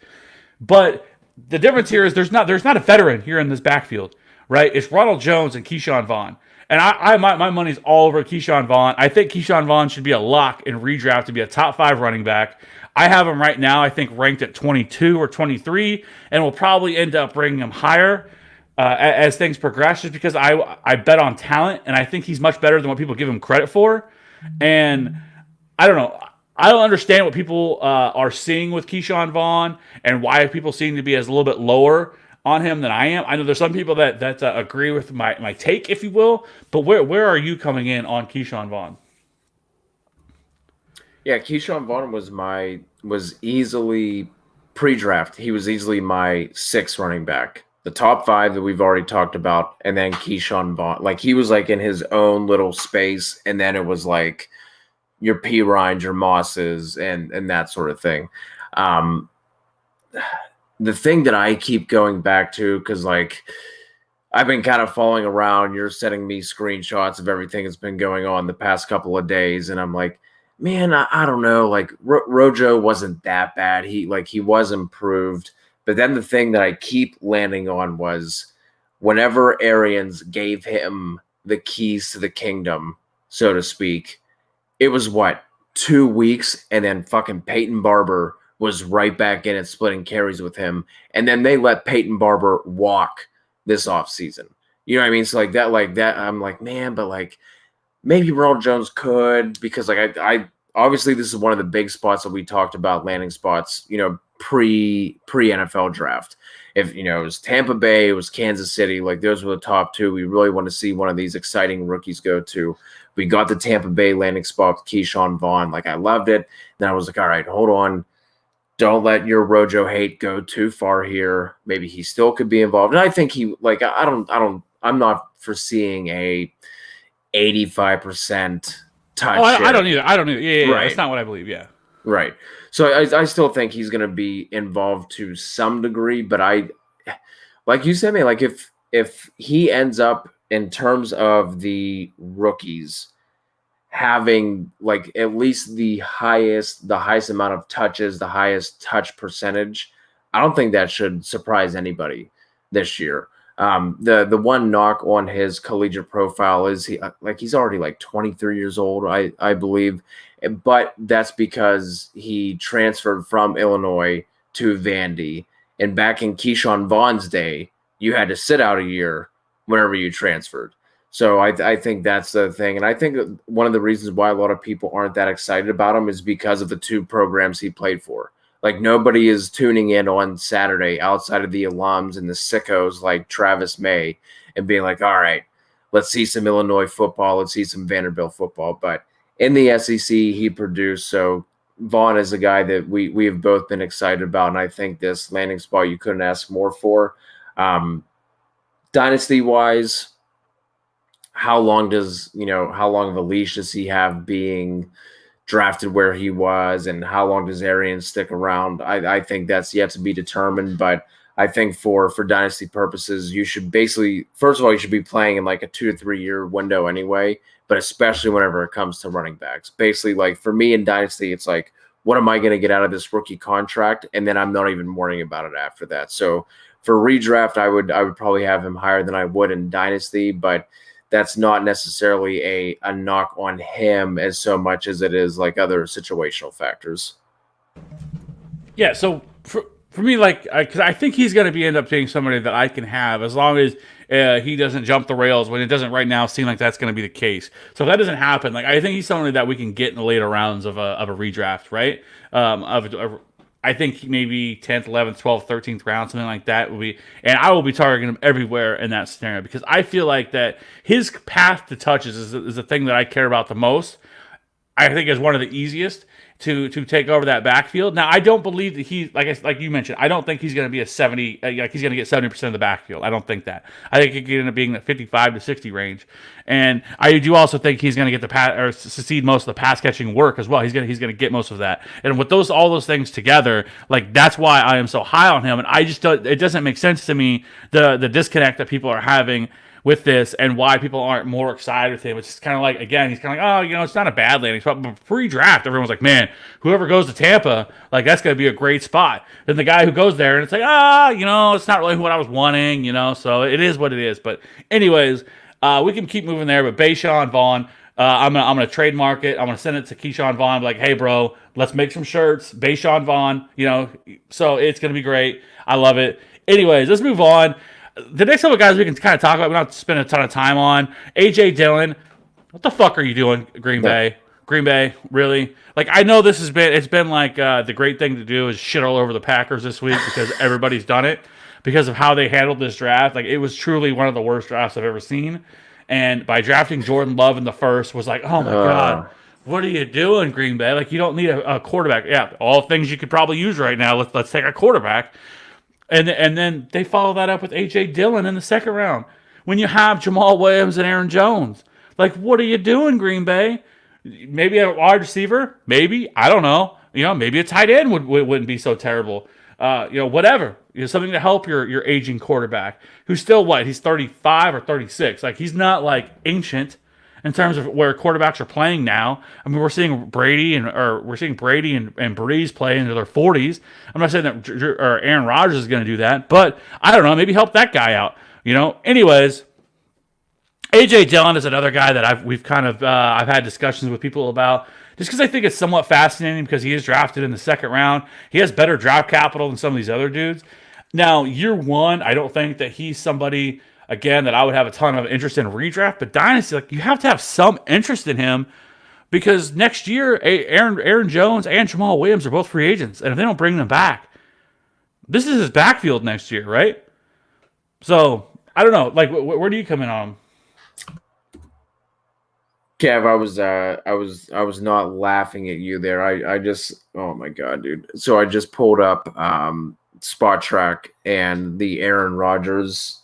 but the difference here is there's not a veteran here in this backfield, right? It's Ronald Jones and Keyshawn Vaughn. And my money's all over Keyshawn Vaughn. I think Keyshawn Vaughn should be a lock in redraft to be a top 5 running back. I have him right now, I think, ranked at 22 or 23, and we'll probably end up bringing him higher as things progress, just because I bet on talent, and I think he's much better than what people give him credit for. And I don't know. I don't understand what people are seeing with Keyshawn Vaughn and why people seem to be as a little bit lower on him than I am. I know there's some people that agree with my take, if you will, but where are you coming in on Keyshawn Vaughn? Yeah, Keyshawn Vaughn was easily pre-draft. He was easily my 6th running back. The top 5 that we've already talked about, and then Keyshawn Vaughn. Like, he was like in his own little space, and then it was like your P. Ryans, your Mosses, and that sort of thing. The thing that I keep going back to, because like I've been kind of following around, you're sending me screenshots of everything that's been going on the past couple of days, and I'm like, man, I don't know. Like, Rojo wasn't that bad. He was improved. But then the thing that I keep landing on was whenever Arians gave him the keys to the kingdom, so to speak, it was 2 weeks, and then fucking Peyton Barber was right back in it, splitting carries with him. And then they let Peyton Barber walk this offseason. You know what I mean? So like that, I'm like, man, but like maybe Ronald Jones could, because like I obviously this is one of the big spots that we talked about, landing spots, pre NFL draft. If it was Tampa Bay, it was Kansas City, like those were the top 2. We really want to see one of these exciting rookies go to. We got the Tampa Bay landing spot with Keyshawn Vaughn. Like, I loved it. Then I was like, all right, hold on. Don't let your Rojo hate go too far here. Maybe he still could be involved. And I think I'm not foreseeing a 85% touch. I don't either. Yeah. Right. That's not what I believe. Yeah. Right. So I still think he's going to be involved to some degree, but like you said, man, like if he ends up in terms of the rookies having like at least the highest amount of touches, the highest touch percentage, I don't think that should surprise anybody this year. The one knock on his collegiate profile is he's already like 23 years old, I believe, but that's because he transferred from Illinois to Vandy. And back in Keyshawn Vaughn's day, you had to sit out a year whenever you transferred. So I think that's the thing. And I think one of the reasons why a lot of people aren't that excited about him is because of the two programs he played for. Like, nobody is tuning in on Saturday outside of the alums and the sickos like Travis May and being like, all right, let's see some Illinois football. Let's see some Vanderbilt football. But in the SEC, he produced. So Vaughn is a guy that we have both been excited about. And I think this landing spot you couldn't ask more for. Dynasty-wise, how long of a leash does he have being drafted where he was, and how long does Arian stick around? I think that's yet to be determined, but I think for dynasty purposes, you should basically, first of all, you should be playing in like a 2 to 3 year window anyway, but especially whenever it comes to running backs. Basically, like for me in dynasty, it's like, what am I going to get out of this rookie contract? And then I'm not even worrying about it after that. So for redraft, I would probably have him higher than I would in dynasty, but that's not necessarily a knock on him as so much as it is like other situational factors. Yeah, so for me, like, because I think he's going to end up being somebody that I can have as long as he doesn't jump the rails, when it doesn't right now seem like that's going to be the case. So if that doesn't happen, like, I think he's somebody that we can get in the later rounds of a redraft, right? I think maybe 10th, 11th, 12th, 13th round, something like that will be, and I will be targeting him everywhere in that scenario because I feel like that his path to touches is the thing that I care about the most. I think is one of the easiest to take over that backfield. Now, I don't believe that he, like you mentioned, I don't think he's going to be a 70, like he's going to get 70% of the backfield. I don't think that. I think he could end up being the 55 to 60 range. And I do also think he's going to get or succeed most of the pass catching work as well. He's going to get most of that. And with all those things together, like that's why I am so high on him. And I just don't, it doesn't make sense to me the disconnect that people are having with this and why people aren't more excited with him. It's just kind of like, again, he's kind of like, oh, it's not a bad landing spot. But pre-draft, everyone's like, man, whoever goes to Tampa, like, that's going to be a great spot. Then the guy who goes there, and it's like, it's not really what I was wanting, so it is what it is. But anyways, we can keep moving there. But Bayshawn Vaughn, I'm gonna trademark it. I'm gonna send it to Keyshawn Vaughn, like, hey, bro, let's make some shirts. Bayshawn Vaughn, so it's gonna be great. I love it. Anyways, let's move on. The next couple of guys we can kind of talk about, we don't have to spend a ton of time on. A.J. Dillon, what the fuck are you doing, Green Bay? Green Bay, really? Like, I know it's been like the great thing to do is shit all over the Packers this week because everybody's done it because of how they handled this draft. Like, it was truly one of the worst drafts I've ever seen. And by drafting Jordan Love in the first was like, oh my God, what are you doing, Green Bay? Like, you don't need a quarterback. Yeah, all things you could probably use right now. Let's take a quarterback. And then they follow that up with A.J. Dillon in the second round. When you have Jamal Williams and Aaron Jones. Like, what are you doing, Green Bay? Maybe a wide receiver? Maybe. I don't know. Maybe a tight end wouldn't be so terrible. Whatever. Something to help your aging quarterback. Who's still what? He's 35 or 36. Like, he's not, like, ancient in terms of where quarterbacks are playing now. I mean, we're seeing Brady and Breeze play into their 40s. I'm not saying that Aaron Rodgers is going to do that, but I don't know. Maybe help that guy out. Anyways, A.J. Dillon is another guy that I've had discussions with people about, just because I think it's somewhat fascinating because he is drafted in the second round. He has better draft capital than some of these other dudes. Now, year one, I don't think that he's somebody, again, that I would have a ton of interest in redraft, but Dynasty, like, you have to have some interest in him because next year, Aaron Jones and Jamal Williams are both free agents, and if they don't bring them back, this is his backfield next year, right? So, I don't know. Like, where do you come in on him? Kev, I was not laughing at you there. I just, oh my God, dude. So I just pulled up Spot Track and the Aaron Rodgers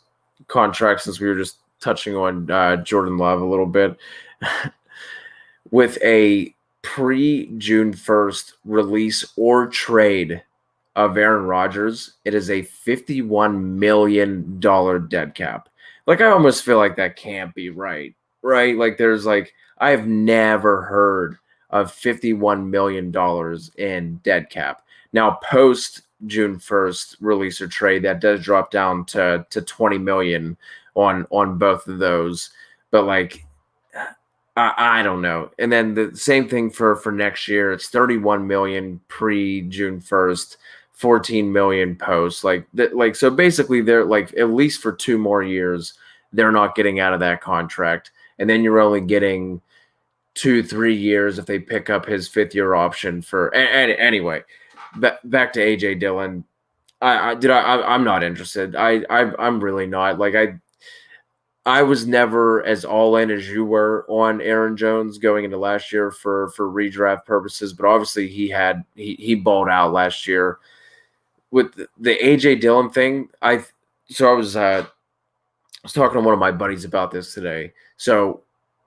contract, since we were just touching on Jordan Love a little bit. With a pre-June 1st release or trade of Aaron Rodgers, it is a $51 million dead cap. Like, I almost feel like that can't be right? Like, there's like, I have never heard of $51 million in dead cap. Now, post June 1st release or trade, that does drop down to $20 million on both of those. But like, I don't know. And then the same thing for next year. It's $31 million pre June 1st, 14 million posts. So basically they're like, at least for 2 more years, they're not getting out of that contract. And then you're only getting 2-3 years if they pick up his 5th-year option for. Anyway, back to AJ Dillon. I'm not interested. I'm really not. Like, I was never as all in as you were on Aaron Jones going into last year for redraft purposes, but obviously he balled out last year. With the AJ Dillon thing, I was talking to one of my buddies about this today. So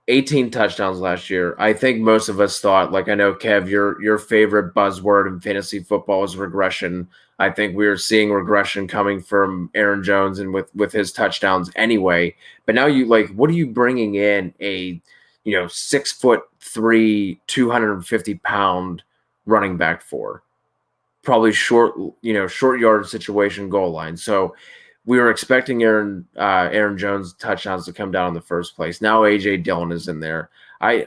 18 touchdowns last year. I think most of us thought, like, I know, Kev, your favorite buzzword in fantasy football is regression. I think we were seeing regression coming from Aaron Jones and with his touchdowns anyway. But now what are you bringing in a 6'3", 250-pound running back for? Probably short yard situation, goal line. So we were expecting Aaron Jones touchdowns to come down in the first place. Now AJ Dillon is in there. I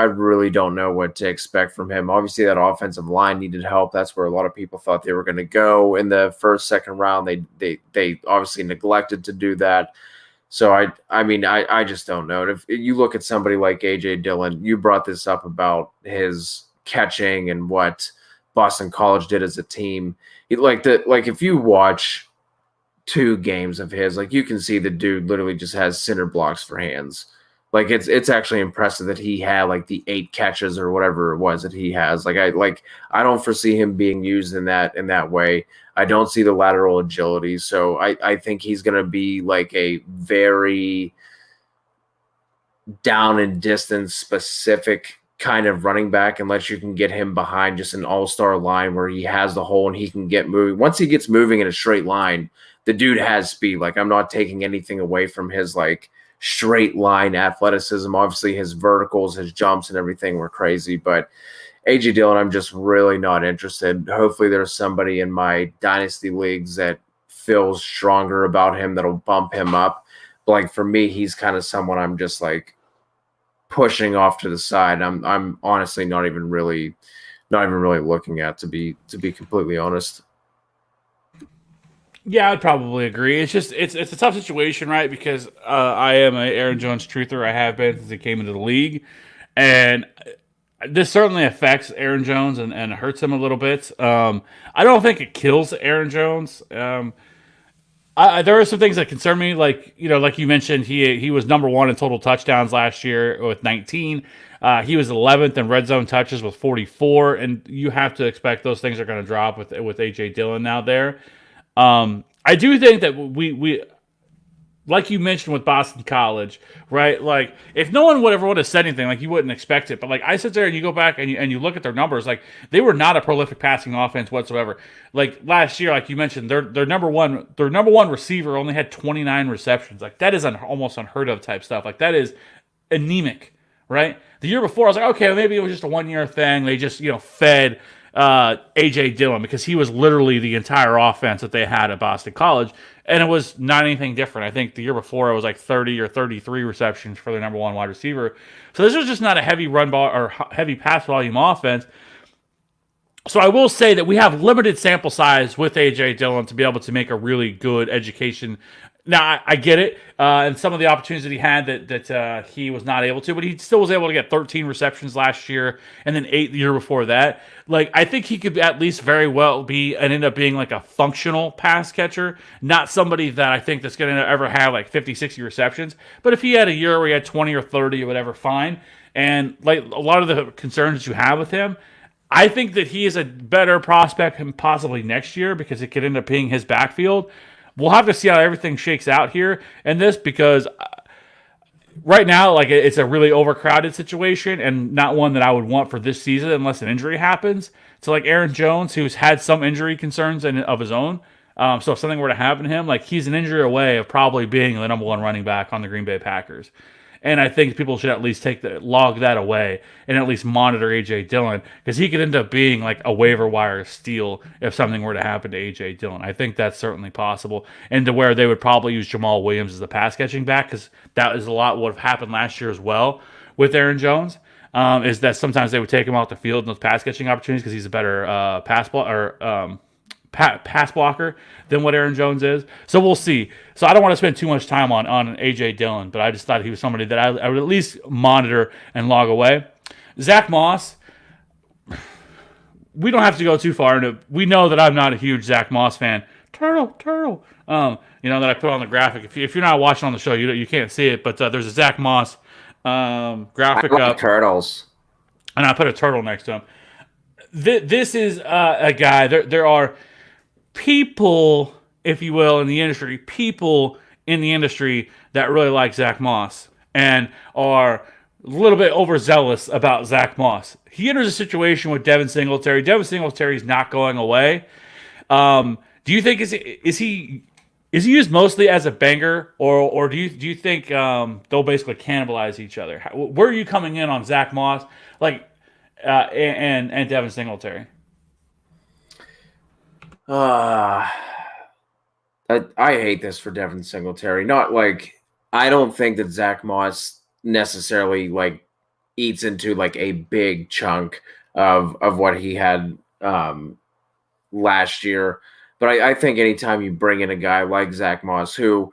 really don't know what to expect from him. Obviously, that offensive line needed help. That's where a lot of people thought they were going to go in the first, second round. They obviously neglected to do that. So I just don't know. And if you look at somebody like AJ Dillon, you brought this up about his catching and what Boston College did as a team. If you watch 2 games of his, like, you can see the dude literally just has center blocks for hands. Like, it's actually impressive that he had like the 8 catches or whatever it was that he has. I don't foresee him being used in that way. I don't see the lateral agility. So I think he's going to be like a very down and distance specific kind of running back, unless you can get him behind just an all-star line where he has the hole and he can get moving. Once he gets moving in a straight line, the dude has speed. Like, I'm not taking anything away from his like straight line athleticism. Obviously his verticals, his jumps and everything were crazy, but AJ Dillon, I'm just really not interested. Hopefully there's somebody in my dynasty leagues that feels stronger about him that'll bump him up. But like, for me, he's kind of someone I'm just like pushing off to the side. I'm honestly not even really looking at, to be completely honest. Yeah, I'd probably agree. It's just it's a tough situation, right? Because I am an Aaron Jones truther. I have been since he came into the league, and this certainly affects Aaron Jones and hurts him a little bit. I don't think it kills Aaron Jones. There are some things that concern me, like you mentioned, he was number 1 in total touchdowns last year with 19. He was 11th in red zone touches with 44, and you have to expect those things are going to drop with AJ Dillon now there. I do think that we like you mentioned with Boston College, right? Like, if no one would have said anything, like, you wouldn't expect it. But like, I sit there and you go back and you look at their numbers, like, they were not a prolific passing offense whatsoever. Like, last year, like you mentioned, their number one receiver only had 29 receptions. Like, that is almost unheard of type stuff. Like, that is anemic, right? The year before, I was like, okay, maybe it was just a 1-year thing. They just fed AJ Dillon, because he was literally the entire offense that they had at Boston College, and it was not anything different. I think the year before it was like 30 or 33 receptions for their number 1 wide receiver. So this was just not a heavy run ball or heavy pass volume offense. So I will say that we have limited sample size with AJ Dillon to be able to make a really good education. Now, I get it, and some of the opportunities that he had that he was not able to, but he still was able to get 13 receptions last year and then 8 the year before that. Like, I think he could at least very well be and end up being like a functional pass catcher, not somebody that I think that's going to ever have like 50, 60 receptions. But if he had a year where he had 20 or 30 or whatever, fine. And like, a lot of the concerns that you have with him, I think that he is a better prospect than possibly next year, because it could end up being his backfield. We'll have to see how everything shakes out here in this, because right now, like, it's a really overcrowded situation and not one that I would want for this season unless an injury happens. So like Aaron Jones, who's had some injury concerns of his own. So if something were to happen to him, like, he's an injury away of probably being the number 1 running back on the Green Bay Packers. And I think people should at least log that away and at least monitor AJ Dillon, because he could end up being like a waiver wire steal if something were to happen to AJ Dillon. I think that's certainly possible, and to where they would probably use Jamal Williams as the pass catching back, because that is a lot what happened last year as well with Aaron Jones. Is that sometimes they would take him off the field in those pass catching opportunities because he's a better pass pass blocker than what Aaron Jones is. So we'll see. So I don't want to spend too much time on A.J. Dillon, but I just thought he was somebody that I would at least monitor and log away. Zach Moss, we don't have to go too far into. We know that I'm not a huge Zach Moss fan. Turtle. That I put on the graphic. If you're not watching on the show, you can't see it, but there's a Zach Moss graphic up. Turtles. And I put a turtle next to him. This is a guy. There are people, if you will, in the industry, that really like Zach Moss and are a little bit overzealous about Zach Moss. He enters a situation with Devin Singletary. Devin Singletary's not going away. Do you think is he used mostly as a banger, or do you think they'll basically cannibalize each other? Where are you coming in on Zach Moss, and Devin Singletary? I hate this for Devin Singletary. Not like I don't think that Zach Moss necessarily eats into a big chunk of what he had last year. But I think anytime you bring in a guy like Zach Moss, who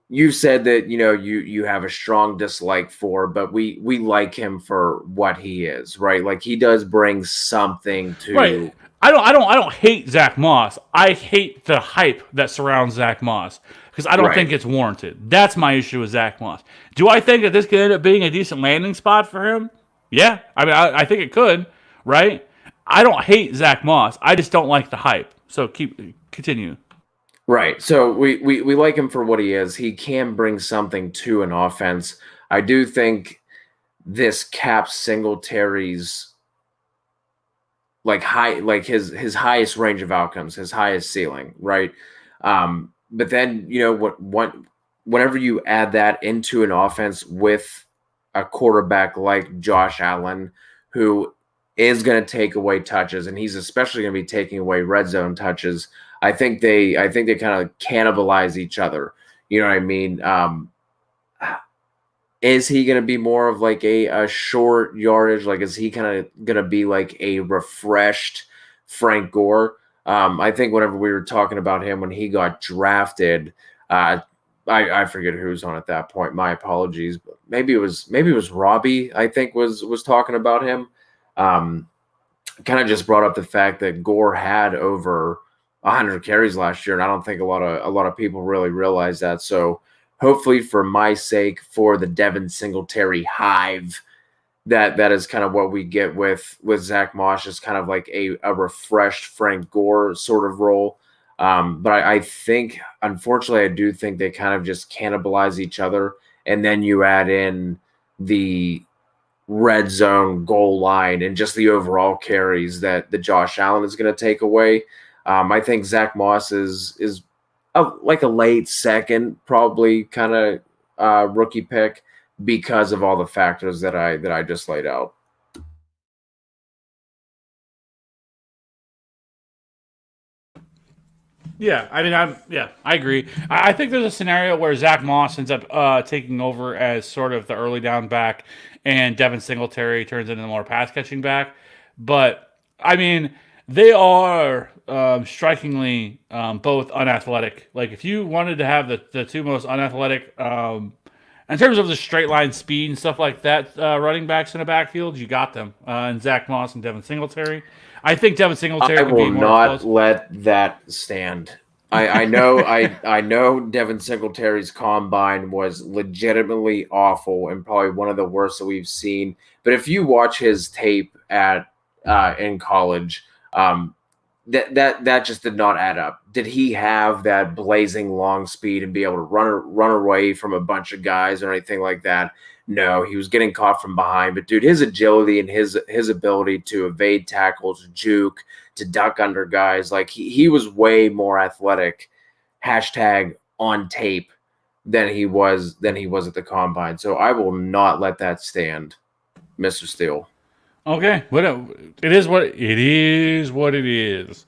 you said that you have a strong dislike for, but we like him for what he is, right? He does bring something to. Right. I don't hate Zach Moss. I hate the hype that surrounds Zach Moss because I don't think it's warranted. That's my issue with Zach Moss. Do I think that this could end up being a decent landing spot for him? Yeah, I think it could. Right. I don't hate Zach Moss. I just don't like the hype. So continue. Right. So we like him for what he is. He can bring something to an offense. I do think this caps Singletary's his highest range of outcomes, his highest ceiling, right? But then whenever you add that into an offense with a quarterback like Josh Allen, who is going to take away touches, and he's especially going to be taking away red zone touches. I think they kind of cannibalize each other. You know what I mean? Is he going to be more of a short yardage? Is he kind of going to be a refreshed Frank Gore? I think whenever we were talking about him when he got drafted, I forget who was on at that point. My apologies, but maybe it was Robbie. I think was talking about him. Kind of just brought up the fact that Gore had over 100 carries last year, and I don't think a lot of people really realize that. So hopefully, for my sake, for the Devin Singletary hive, that is kind of what we get with Zach Moss, just kind of a refreshed Frank Gore sort of role. But I think, unfortunately, I do think they kind of just cannibalize each other, and then you add in the red zone goal line and just the overall carries that the Josh Allen is going to take away. I think Zach Moss is a late second, probably kind of rookie pick because of all the factors that I just laid out. Yeah, I agree. I think there's a scenario where Zach Moss ends up taking over as sort of the early down back, and Devin Singletary turns into the more pass catching back. But they are strikingly both unathletic. If you wanted to have the two most unathletic, in terms of the straight line speed and stuff like that, running backs in the backfield, you got them in Zach Moss and Devin Singletary. I think Devin Singletary I could be will more not explosive. let that stand. I know I know Devin Singletary's combine was legitimately awful and probably one of the worst that we've seen. But if you watch his tape in college, that just did not add up. Did he have that blazing long speed and be able to run away from a bunch of guys or anything like that? No, he was getting caught from behind. But dude, his agility and his ability to evade tackles, juke, to duck under guys, he was way more athletic, on tape, than he was at the combine. So I will not let that stand, Mr. Steele. Okay, it is what it is.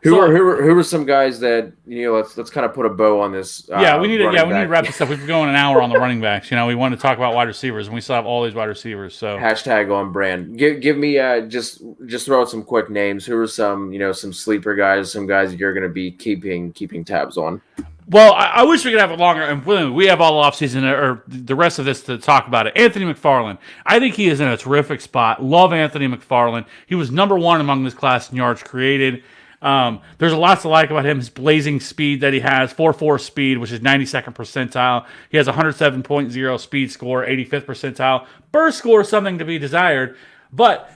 Who are some guys that let's kind of put a bow on this? We need to wrap this up. We've been going an hour on the running backs. We want to talk about wide receivers, and we still have all these wide receivers. So hashtag on brand. Give me just throw out some quick names. Who are some some sleeper guys, some guys that you're going to be keeping tabs on? Well, I wish we could have it longer, and we have all offseason or the rest of this to talk about it. Anthony McFarland. I think he is in a terrific spot. Love Anthony McFarland. He was number one among this class in yards created. There's a lot to like about him. His blazing speed that he has, 4.4 speed, which is 92nd percentile. He has 107.0 speed score, 85th percentile. Burst score is something to be desired, but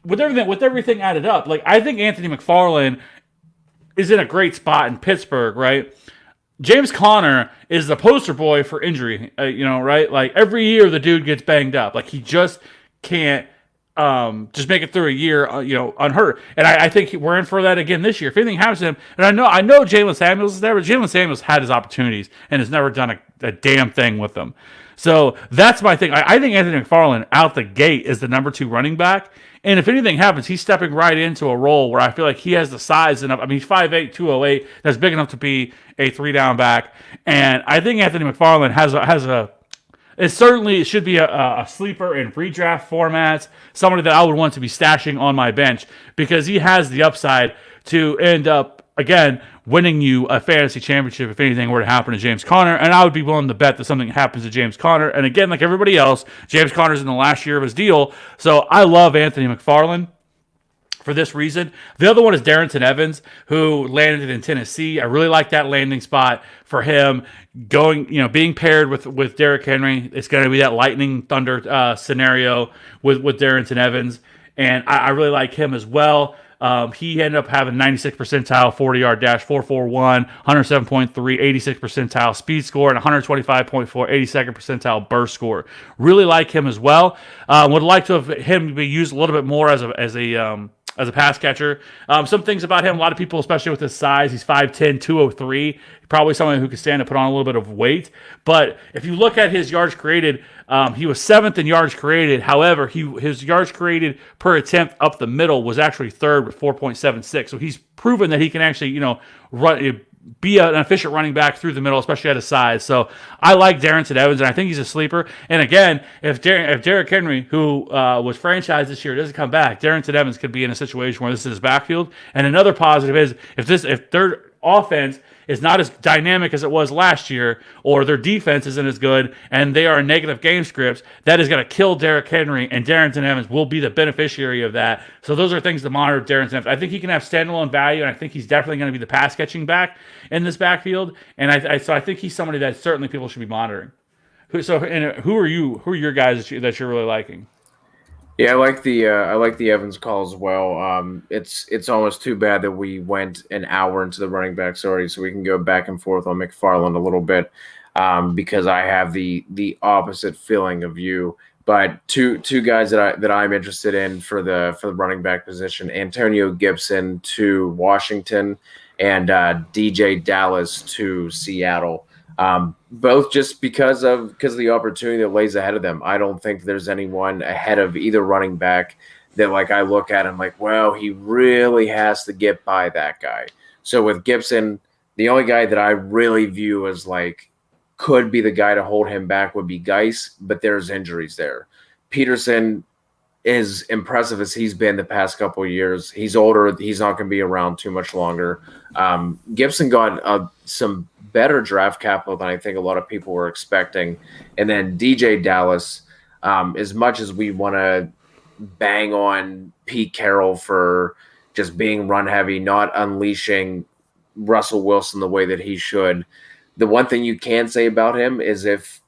with everything added up, I think Anthony McFarland is in a great spot in Pittsburgh, right? James Conner is the poster boy for injury, right? Every year the dude gets banged up. He just can't just make it through a year, unhurt. And I think we're in for that again this year. If anything happens to him, and I know Jalen Samuels is there, but Jalen Samuels had his opportunities and has never done a damn thing with them. So that's my thing. I think Anthony McFarland out the gate is the number 2 running back. And if anything happens, he's stepping right into a role where I feel like he has the size enough. I mean, he's 5'8", 208. That's big enough to be a 3-down back. And I think Anthony McFarland it certainly should be a sleeper in redraft formats, somebody that I would want to be stashing on my bench because he has the upside to end up, again, winning you a fantasy championship if anything were to happen to James Conner. And I would be willing to bet that something happens to James Conner. And again, like everybody else, James Conner's in the last year of his deal. So I love Anthony McFarland for this reason. The other one is Darrington Evans, who landed in Tennessee. I really like that landing spot for him. Being paired with Derrick Henry, it's going to be that lightning thunder scenario with Darrington Evans. And I really like him as well. He ended up having 96th percentile 40-yard dash, 4.41, 107.3, 86th percentile speed score, and 125.4, 82nd percentile burst score. Really like him as well. Would like to have him be used a little bit more as a pass catcher. Some things about him, a lot of people, especially with his size, he's 5'10", 203, probably someone who could stand to put on a little bit of weight. But if you look at his yards created, he was 7th in yards created. However, his yards created per attempt up the middle was actually 3rd with 4.76. So he's proven that he can actually, be an efficient running back through the middle, especially at his size. So I like Darrington Evans, and I think he's a sleeper. And again, if Derrick Henry, who was franchised this year, doesn't come back, Darrington Evans could be in a situation where this is his backfield. And another positive is if their offense is not as dynamic as it was last year, or their defense isn't as good, and they are negative game scripts, that is going to kill Derrick Henry, and Darrington Evans will be the beneficiary of that. So those are things to monitor Darrington Evans. I think he can have standalone value, and I think he's definitely going to be the pass-catching back in this backfield. And so I think he's somebody that certainly people should be monitoring. Who are your guys that you're really liking? Yeah, I like the Evans call as well. It's almost too bad that we went an hour into the running backs already, so we can go back and forth on McFarland a little bit because I have the opposite feeling of you. But two guys that I'm interested in for the running back position: Antonio Gibson to Washington and DJ Dallas to Seattle. Both just because of the opportunity that lays ahead of them. I don't think there's anyone ahead of either running back that I look at and well, he really has to get by that guy. So with Gibson, the only guy that I really view as could be the guy to hold him back would be Geis, but there's injuries there. Peterson, as impressive as he's been the past couple of years, he's older. He's not going to be around too much longer. Gibson got some better draft capital than I think a lot of people were expecting. And then DJ Dallas, as much as we want to bang on Pete Carroll for just being run heavy, not unleashing Russell Wilson the way that he should, the one thing you can say about him is if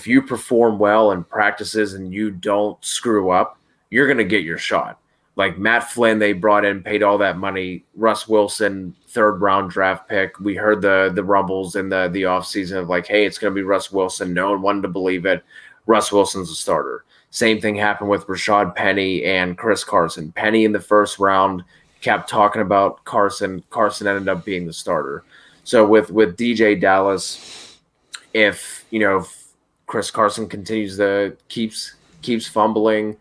you perform well in practices and you don't screw up, you're going to get your shot. Like Matt Flynn, they brought in, paid all that money. Russ Wilson, 3rd round draft pick. We heard the rumbles in the offseason of hey, it's going to be Russ Wilson. No one wanted to believe it. Russ Wilson's a starter. Same thing happened with Rashad Penny and Chris Carson. Penny in the 1st round kept talking about Carson. Carson ended up being the starter. So with DJ Dallas, if Chris Carson continues to keeps fumbling,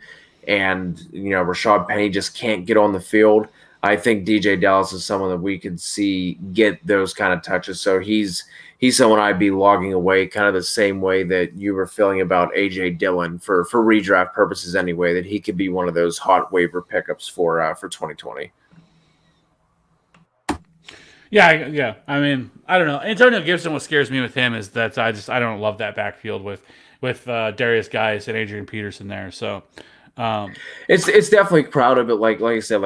and Rashad Penny just can't get on the field, I think DJ Dallas is someone that we could see get those kind of touches. So he's someone I'd be logging away kind of the same way that you were feeling about AJ Dillon for redraft purposes anyway, that he could be one of those hot waiver pickups for 2020. Yeah. I mean, I don't know. Antonio Gibson, what scares me with him is that I don't love that backfield with Darius Guice and Adrian Peterson there. So it's definitely crowded, but like I said,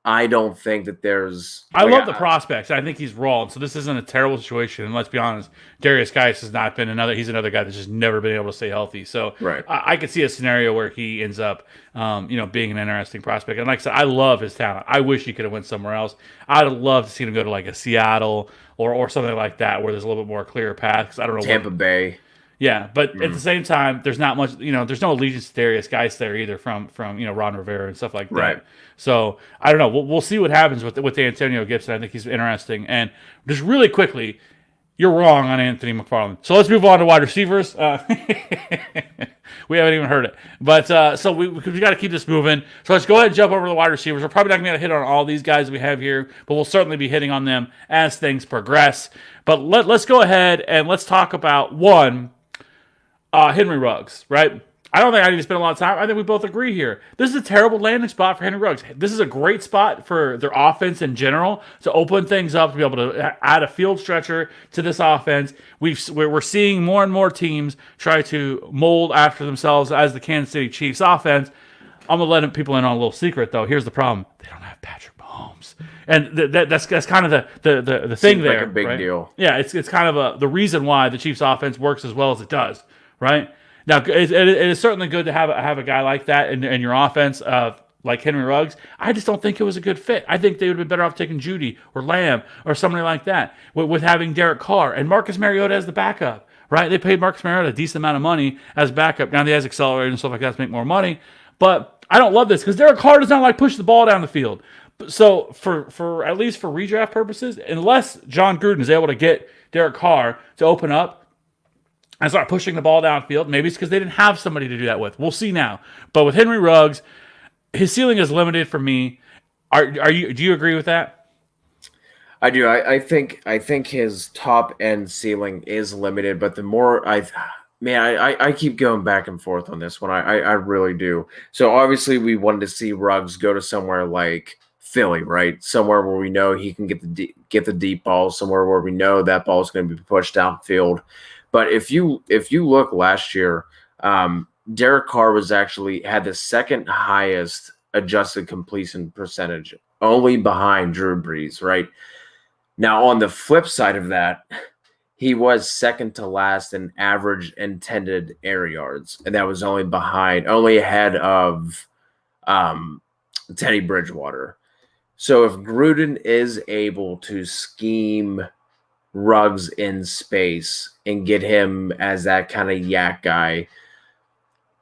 I don't think that there's. I love the prospects. I think he's raw, so this isn't a terrible situation. And let's be honest, Darius Guice has not been he's another guy that's just never been able to stay healthy. So right. I could see a scenario where he ends up, being an interesting prospect. And like I said, I love his talent. I wish he could have went somewhere else. I'd love to see him go to like a Seattle or something like that where there's a little bit more clear path. Because I don't know Tampa Bay. Yeah, but at the same time, there's not much. There's no allegiance to Darius Guice there either from Ron Rivera and stuff like that. Right. So I don't know. We'll see what happens with Antonio Gibson. I think he's interesting. And just really quickly, you're wrong on Anthony McFarland. So let's move on to wide receivers. We haven't even heard it, but so we got to keep this moving. So let's go ahead and jump over to the wide receivers. We're probably not going to hit on all these guys we have here, but we'll certainly be hitting on them as things progress. But let's go ahead and let's talk about one. Henry Ruggs, right? I don't think I need to spend a lot of time. I think we both agree here. This is a terrible landing spot for Henry Ruggs. This is a great spot for their offense in general to open things up, to be able to add a field stretcher to this offense. We're seeing more and more teams try to mold after themselves as the Kansas City Chiefs offense. I'm going to let people in on a little secret, though. Here's the problem. They don't have Patrick Mahomes. And that's kind of the thing there. Like a big right? deal. Yeah, it's kind of the reason why the Chiefs offense works as well as it does. Right now, it is certainly good to have a guy like that in your offense, like Henry Ruggs. I just don't think it was a good fit. I think they would have been better off taking Judy or Lamb or somebody like that with having Derek Carr and Marcus Mariota as the backup. Right? They paid Marcus Mariota a decent amount of money as backup. Now he has accelerated and stuff like that to make more money. But I don't love this because Derek Carr does not like push the ball down the field. So for at least for redraft purposes, unless John Gruden is able to get Derek Carr to open up and start pushing the ball downfield. Maybe it's because they didn't have somebody to do that with. We'll see now. But with Henry Ruggs, his ceiling is limited for me. Do you agree with that? I do. I think his top end ceiling is limited, but the more I keep going back and forth on this one. I really do. So obviously we wanted to see Ruggs go to somewhere like Philly, right? Somewhere where we know he can get the deep ball, somewhere where we know that ball is going to be pushed downfield. But if you look last year, Derek Carr had the second highest adjusted completion percentage, only behind Drew Brees, right? Now, on the flip side of that, he was second to last in average intended air yards, and that was only ahead of Teddy Bridgewater. So if Gruden is able to scheme Ruggs in space and get him as that kind of yak guy,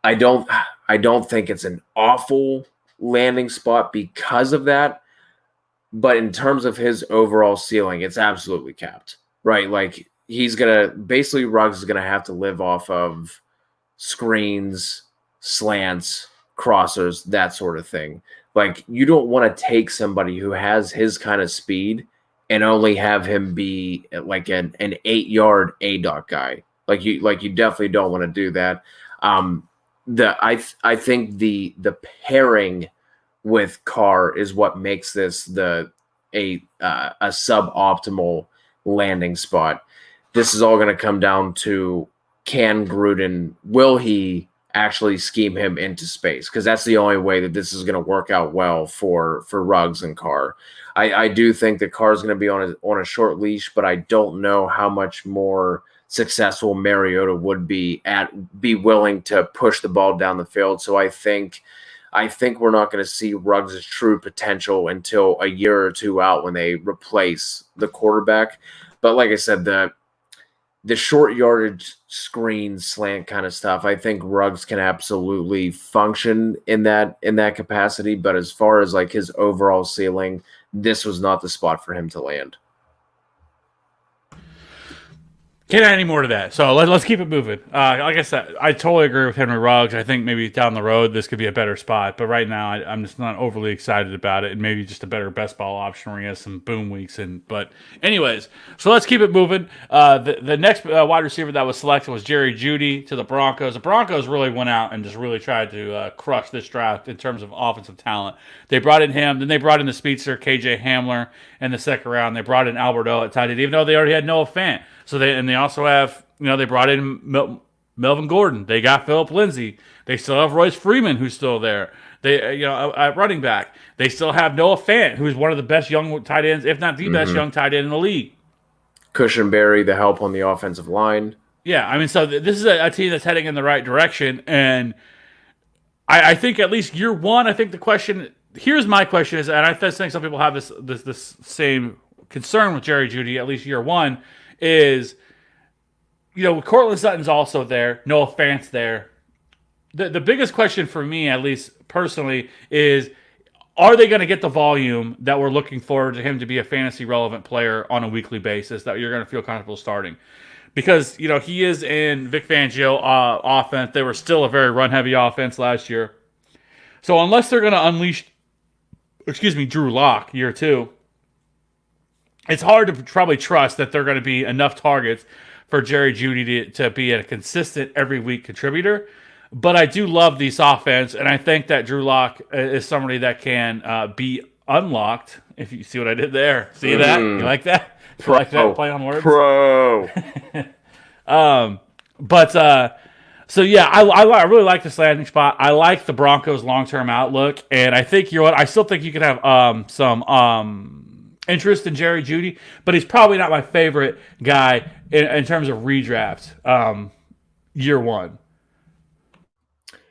I don't think it's an awful landing spot because of that. But in terms of his overall ceiling, it's absolutely capped, right? Like Ruggs is gonna have to live off of screens, slants, crossers, that sort of thing. Like, you don't want to take somebody who has his kind of speed and only have him be like an 8-yard A-dot guy. Like you definitely don't want to do that. I think the pairing with Carr is what makes this a suboptimal landing spot. This is all going to come down to, will he actually scheme him into space? Because that's the only way that this is going to work out well for Ruggs and Carr. I do think that Carr is going to be on a short leash, but I don't know how much more successful Mariota would be willing to push the ball down the field. So I think we're not going to see Ruggs' true potential until a year or two out when they replace the quarterback. But like I said, the short yardage screen slant kind of stuff, I think Ruggs can absolutely function in that capacity. But as far as like his overall ceiling, this was not the spot for him to land. Can't add any more to that. So let's keep it moving. Like I said, I totally agree with Henry Ruggs. I think maybe down the road this could be a better spot, but right now I'm just not overly excited about it, and maybe just a better best ball option where he has some boom weeks. But anyways, so let's keep it moving. The next wide receiver that was selected was Jerry Jeudy to the Broncos. The Broncos really went out and just really tried to crush this draft in terms of offensive talent. They brought in him, then they brought in the speedster KJ Hamler in the second round. They brought in Albert O at tight end, even though they already had Noah Fant. So they also have, they brought in Melvin Gordon. They got Philip Lindsay. They still have Royce Freeman, who's still there. They at running back, they still have Noah Fant, who's one of the best young tight ends, if not the best young tight end in the league. Cushenberry, the help on the offensive line. Yeah, I mean, so this is a team that's heading in the right direction, and I think at least year one, I think the question here's my question is, and I think some people have this same concern with Jerry Jeudy, at least year one. Is, Cortland Sutton's also there. Noah Fant's there. The biggest question for me, at least personally, is are they going to get the volume that we're looking for to him to be a fantasy relevant player on a weekly basis that you're going to feel comfortable starting? Because, he is in Vic Fangio offense. They were still a very run-heavy offense last year. So unless they're going to unleash, Drew Lock year two, it's hard to probably trust that they're going to be enough targets for Jerry Jeudy to be a consistent every week contributor. But I do love this offense, and I think that Drew Lock is somebody that can be unlocked. If you see what I did there. See that? You like that? You like that play on words? Pro. So yeah, I really like this landing spot. I like the Broncos' long-term outlook, and I think I still think you could have some interest in Jerry Jeudy, but he's probably not my favorite guy in terms of redraft year one.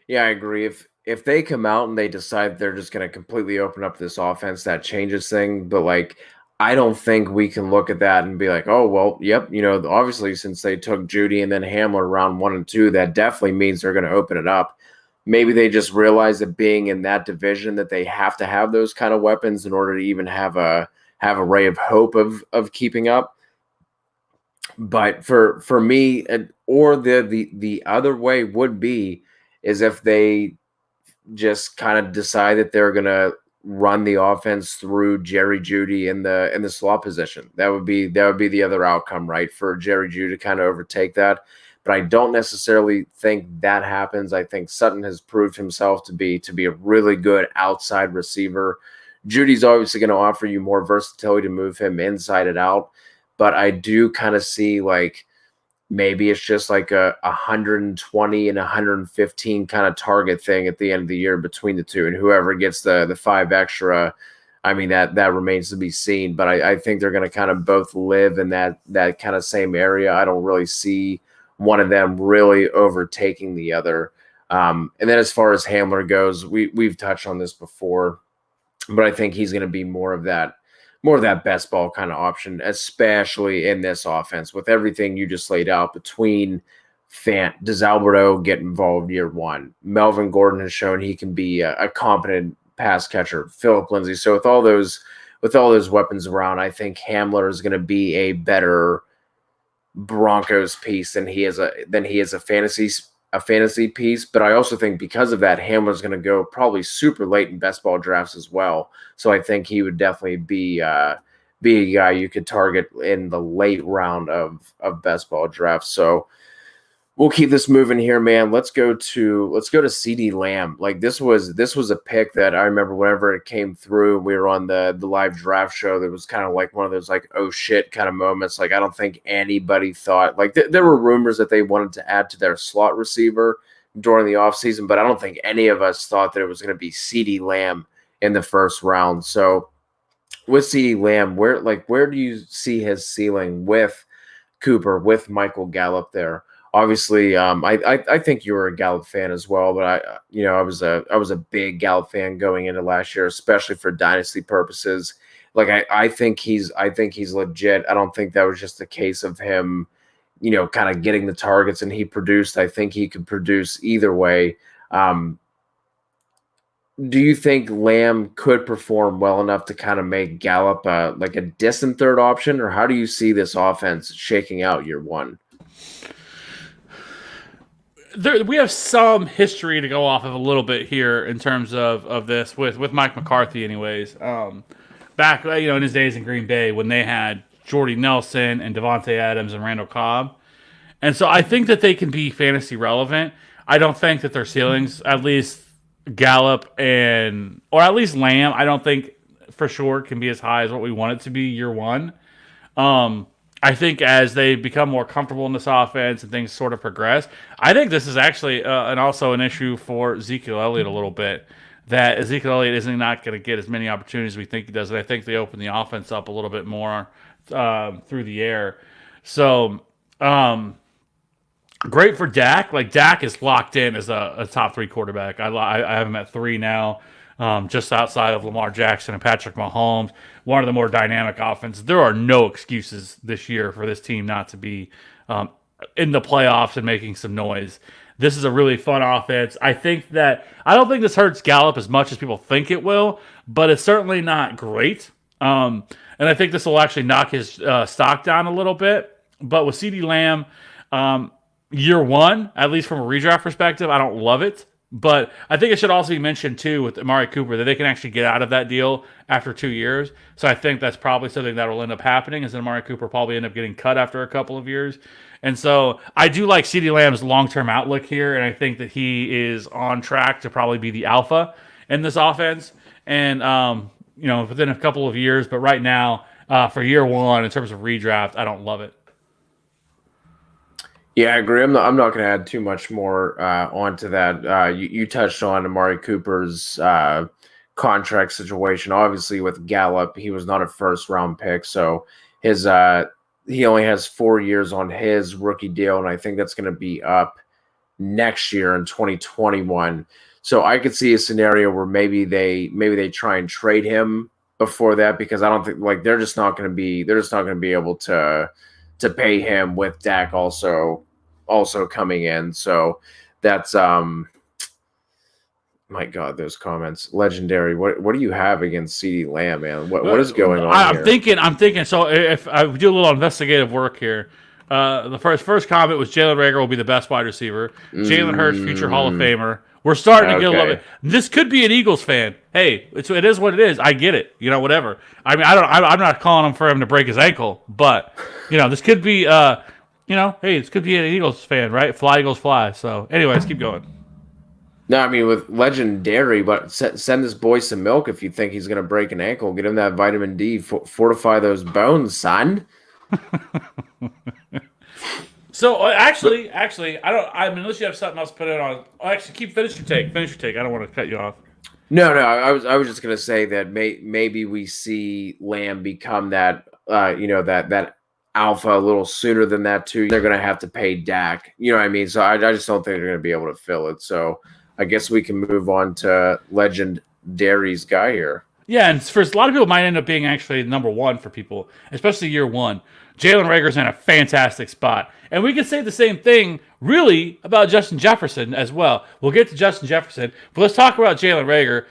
Yeah, I agree. If they come out and they decide they're just going to completely open up this offense, that changes things. But I don't think we can look at that and be like, oh, well, yep, obviously since they took Jeudy and then Hamler round 1 and 2, that definitely means they're going to open it up. Maybe they just realize that being in that division that they have to have those kind of weapons in order to even have a ray of hope of keeping up. But for me, or the other way would be is if they just kind of decide that they're going to run the offense through Jerry Jeudy in the slot position. That would be the other outcome, right? For Jerry Jeudy to kind of overtake that. But I don't necessarily think that happens. I think Sutton has proved himself to be a really good outside receiver. Judy's obviously going to offer you more versatility to move him inside and out, but I do kind of see maybe it's just like a 120 and 115 kind of target thing at the end of the year between the two, and whoever gets the 5 extra, I mean that remains to be seen. But I think they're going to kind of both live in that kind of same area. I don't really see one of them really overtaking the other. And then as far as Hamler goes, we've touched on this before. But I think he's going to be more of that best ball kind of option, especially in this offense with everything you just laid out between Fant. Does Alberto get involved year one? Melvin Gordon has shown he can be a competent pass catcher. Philip Lindsay. So with all those weapons around, I think Hamler is going to be a better Broncos piece than he is a fantasy piece. But I also think because of that, Hamler's going to go probably super late in best ball drafts as well. So I think he would definitely be a guy you could target in the late round of best ball drafts. So we'll keep this moving here, man. Let's go to CeeDee Lamb. This was a pick that I remember whenever it came through, we were on the live draft show. That was kind of like one of those oh shit kind of moments. I don't think anybody thought there were rumors that they wanted to add to their slot receiver during the offseason, but I don't think any of us thought that it was going to be CeeDee Lamb in the first round. So with CeeDee Lamb, where do you see his ceiling with Cooper, with Michael Gallup there? Obviously, I think you were a Gallup fan as well, but I was a big Gallup fan going into last year, especially for dynasty purposes. I think he's legit. I don't think that was just a case of him, kind of getting the targets and he produced. I think he could produce either way. Do you think Lamb could perform well enough to kind of make Gallup a distant third option, or how do you see this offense shaking out year one? We have some history to go off of a little bit here in terms of this with Mike McCarthy, anyways. Back in his days in Green Bay when they had Jordy Nelson and Devontae Adams and Randall Cobb, and so I think that they can be fantasy relevant. I don't think that their ceilings, at least Gallup or at least Lamb, I don't think for sure can be as high as what we want it to be year one. I think as they become more comfortable in this offense and things sort of progress, I think this is actually also an issue for Ezekiel Elliott a little bit. That Ezekiel Elliott isn't not going to get as many opportunities as we think he does. And I think they open the offense up a little bit more through the air. So, great for Dak. Like, Dak is locked in as a top 3 quarterback. I have him at 3 now, just outside of Lamar Jackson and Patrick Mahomes. One of the more dynamic offenses. There are no excuses this year for this team not to be in the playoffs and making some noise. This is a really fun offense. I don't think this hurts Gallup as much as people think it will, but it's certainly not great. And I think this will actually knock his stock down a little bit. But with CeeDee Lamb, year one, at least from a redraft perspective, I don't love it. But I think it should also be mentioned, too, with Amari Cooper, that they can actually get out of that deal after 2 years. So I think that's probably something that will end up happening, is that Amari Cooper probably end up getting cut after a couple of years. And so I do like CeeDee Lamb's long-term outlook here, and I think that he is on track to probably be the alpha in this offense. And, within a couple of years. But right now, for year one, in terms of redraft, I don't love it. Yeah, I agree. I'm not going to add too much more onto that. You touched on Amari Cooper's contract situation. Obviously, with Gallup, he was not a first-round pick, so he only has 4 years on his rookie deal, and I think that's going to be up next year in 2021. So I could see a scenario where maybe they try and trade him before that, because I don't think they're just not going to be able to pay him with Dak also coming in. So that's my God, those comments, legendary. What do you have against CeeDee Lamb, man? What is going on I'm here? thinking. So if I do a little investigative work here, the first comment was Jalen Reagor will be the best wide receiver. Jalen Hurts, future Hall of Famer. We're starting to get a little bit. This could be an Eagles fan. Hey, it is what it is. I get it. Whatever. I mean, I'm not calling him for him to break his ankle, but this could be. Hey, this could be an Eagles fan, right? Fly Eagles fly. So, anyways, keep going. No, I mean, with legendary, but send this boy some milk if you think he's going to break an ankle. Get him that vitamin D, fortify those bones, son. So actually, I mean, unless you have something else to put it on. Actually, finish your take. I don't want to cut you off. No, I was just going to say that maybe we see Lamb become that, that alpha a little sooner than that too. They're going to have to pay Dak. You know what I mean? So I just don't think they're going to be able to fill it. So I guess we can move on to legendary's guy here. Yeah, and for a lot of people, it might end up being actually number one for people, especially year one. Jalen Reagor's in a fantastic spot. And we could say the same thing, really, about Justin Jefferson as well. We'll get to Justin Jefferson, but let's talk about Jalen Reagor.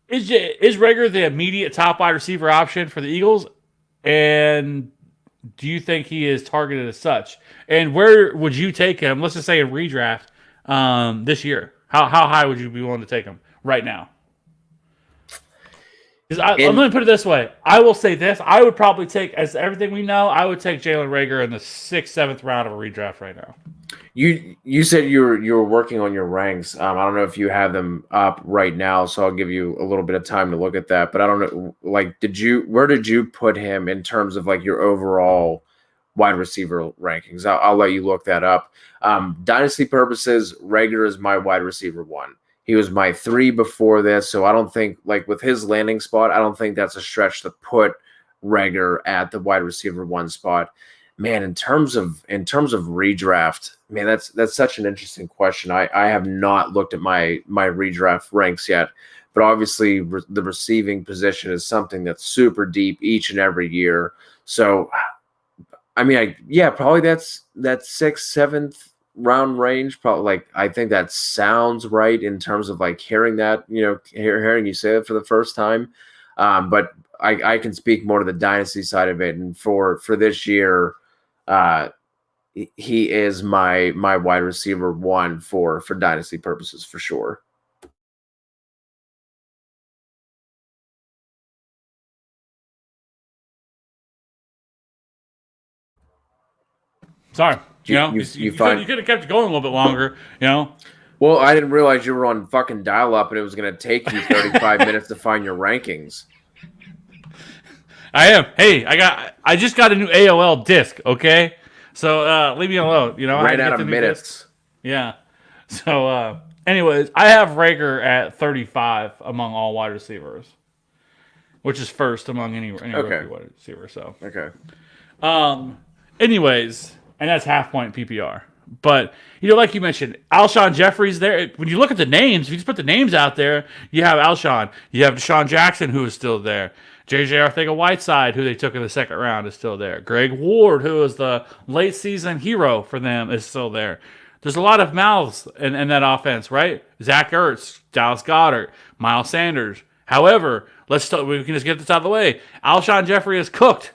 Is Reagor the immediate top wide receiver option for the Eagles? And do you think he is targeted as such? And where would you take him, let's just say in redraft, this year? How high would you be willing to take him right now? I'm going to put it this way. I will say this. I would probably take, as everything we know, I would take Jalen Reagor in the 6th, 7th round of a redraft right now. You said you were working on your ranks. I don't know if you have them up right now, so I'll give you a little bit of time to look at that. But I don't know, where did you put him in terms of your overall wide receiver rankings? I'll let you look that up. Dynasty purposes, Reagor is my wide receiver 1. He was my 3 before this, so I don't think, with his landing spot, I don't think that's a stretch to put Reagor at the wide receiver 1 spot. Man, in terms of redraft, man, that's such an interesting question. I have not looked at my redraft ranks yet, but obviously the receiving position is something that's super deep each and every year. So, I mean, probably that's that 6th, 7th round range. Probably, I think that sounds right in terms of hearing that, hearing you say it for the first time. But I can speak more to the dynasty side of it, and for this year, he is my wide receiver 1 for dynasty purposes for sure. Sorry, You you find could have kept it going a little bit longer, Well, I didn't realize you were on fucking dial-up and it was going to take you 35 minutes to find your rankings. I am. Hey, I just got a new AOL disc, okay? So leave me alone. Ran out of minutes. Discs. Yeah. So anyways, I have Rager at 35 among all wide receivers, which is first among any rookie wide receiver. So okay. Anyways, and that's half point PPR. But, like you mentioned, Alshon Jeffrey's there. When you look at the names, if you just put the names out there, you have Alshon. You have Deshaun Jackson, who is still there. J.J. Arcega-Whiteside, who they took in the second round, is still there. Greg Ward, who is the late season hero for them, is still there. There's a lot of mouths in that offense, right? Zach Ertz, Dallas Goedert, Miles Sanders. However, we can just get this out of the way. Alshon Jeffrey is cooked.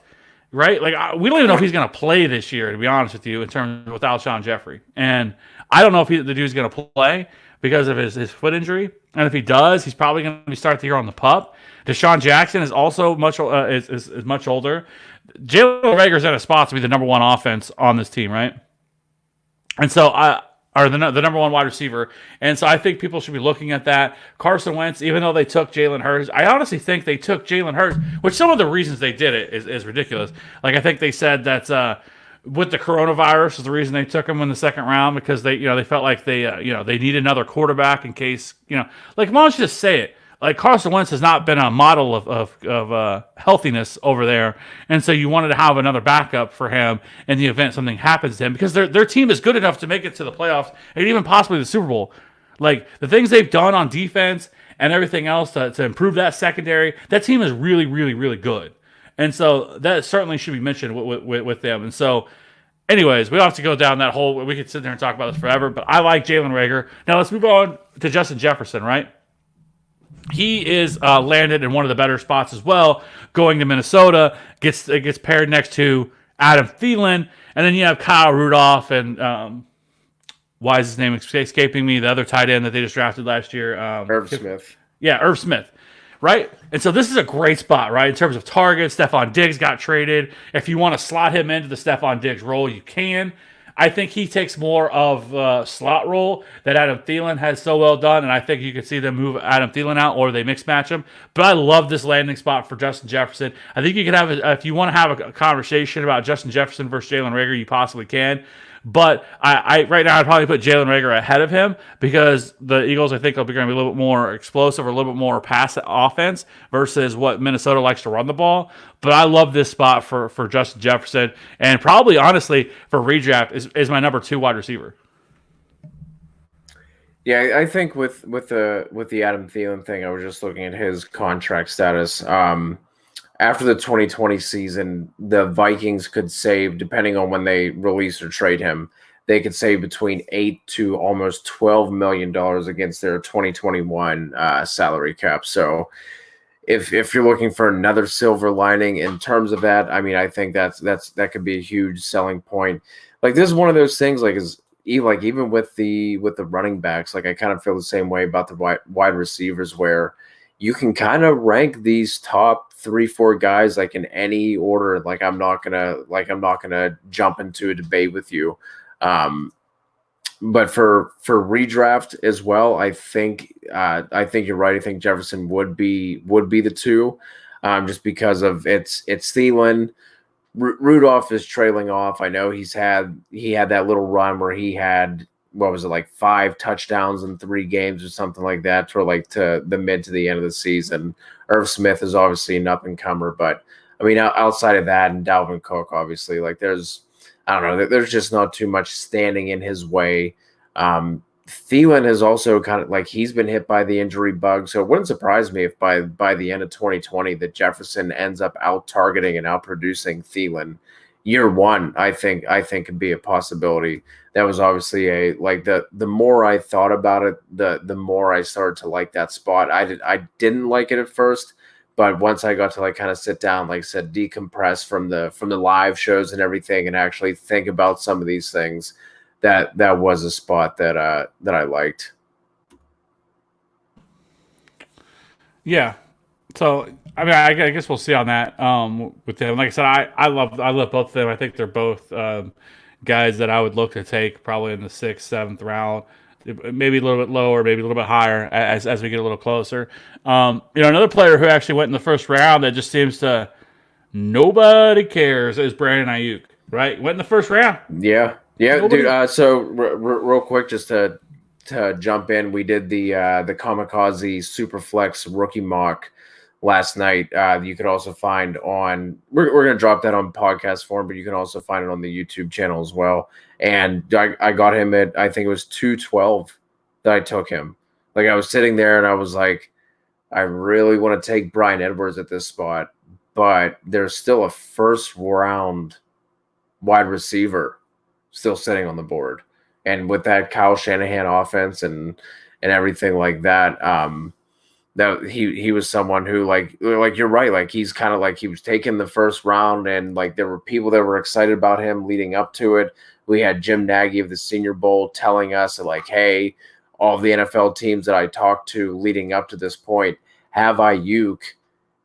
Right? Like, we don't even know if he's going to play this year, to be honest with you, in terms with Alshon Jeffrey. And I don't know if the dude's going to play because of his foot injury. And if he does, he's probably going to start the year on the pup. Deshaun Jackson is also much older. Jalen Reagor's in a spot to be the number one offense on this team, right? And so the number one wide receiver. And so I think people should be looking at that. Carson Wentz, even though they took Jalen Hurts, I honestly think they took Jalen Hurts, which some of the reasons they did it is ridiculous. Like, I think they said that with the coronavirus is the reason they took him in the second round, because they felt like they need another quarterback in case, like, why don't you just say it? Like, Carson Wentz has not been a model of healthiness over there, and so you wanted to have another backup for him in the event something happens to him, because their team is good enough to make it to the playoffs and even possibly the Super Bowl. Like, the things they've done on defense and everything else to improve that secondary, that team is really, really, really good. And so that certainly should be mentioned with them. And so, anyways, we don't have to go down that whole. We could sit there and talk about this forever, but I like Jalen Reagor. Now let's move on to Justin Jefferson, right? He is landed in one of the better spots as well, going to Minnesota. Gets paired next to Adam Thielen, and then you have Kyle Rudolph and why is his name escaping me? The other tight end that they just drafted last year, Irv Smith. Yeah, Irv Smith, right? And so this is a great spot, right, in terms of targets. Stephon Diggs got traded. If you want to slot him into the Stephon Diggs role, you can. I think he takes more of a slot role that Adam Thielen has so well done, and I think you could see them move Adam Thielen out or they mix match him. But I love this landing spot for Justin Jefferson. I think you could have, if you want to have a conversation about Justin Jefferson versus Jalen Reagor, you possibly can. But I right now I'd probably put Jalen Reagor ahead of him, because the Eagles, I think, are going to be a little bit more explosive or a little bit more pass offense versus what Minnesota likes to run the ball. But I love this spot for Justin Jefferson, and probably, honestly, for redraft is my number 2 wide receiver. Yeah, I think with the Adam Thielen thing, I was just looking at his contract status. After the 2020 season, the Vikings could save, depending on when they release or trade him, they could save between $8 to almost $12 million against their 2021 salary cap. So if you're looking for another silver lining in terms of that, I mean, I think that could be a huge selling point. Like, this is one of those things, even with the running backs, like, I kind of feel the same way about the wide receivers, where you can kind of rank these top 3-4 guys like in any order. Like, I'm not gonna jump into a debate with you. But for redraft as well, I think you're right. I think Jefferson would be the 2, just because of it's Thielen. Rudolph is trailing off. I know he had that little run where he had, what was it, like 5 touchdowns in 3 games or something like that, to the mid to the end of the season. Irv Smith is obviously an up and comer, but I mean, outside of that, and Dalvin Cook, obviously, like, there's just not too much standing in his way. Thielen has also kind of, like, he's been hit by the injury bug, so it wouldn't surprise me if by the end of 2020 that Jefferson ends up out targeting and out producing Thielen. Year 1, I think could be a possibility. That was obviously the more I thought about it, the more I started to like that spot. I didn't like it at first, But once I got to like kind of sit down, like I said, decompress from the live shows and everything, and actually think about some of these things, that was a spot that I liked. Yeah. So I mean, I guess we'll see on that with them. Like I said, I love both of them. I think they're both guys that I would look to take probably in the 6th, 7th round, maybe a little bit lower, maybe a little bit higher as we get a little closer. Another player who actually went in the first round that just seems to nobody cares is Brandon Ayuk. Right, went in the first round. Yeah, dude. So real quick, just to jump in, we did the Kamikaze Superflex rookie mock last night. You could also find on we're gonna drop that on podcast form, but you can also find it on the YouTube channel as well. And I got him at, I think it was 212 that I took him. Like, I was sitting there and I was like, I really want to take Bryan Edwards at this spot, but there's still a first round wide receiver still sitting on the board. And with that Kyle Shanahan offense and everything like that, that he was someone who like you're right, like he's kind of like he was taken the first round, and like there were people that were excited about him leading up to it. We had Jim Nagy of the Senior Bowl telling us that, like, hey, all the NFL teams that I talked to leading up to this point have Ayuk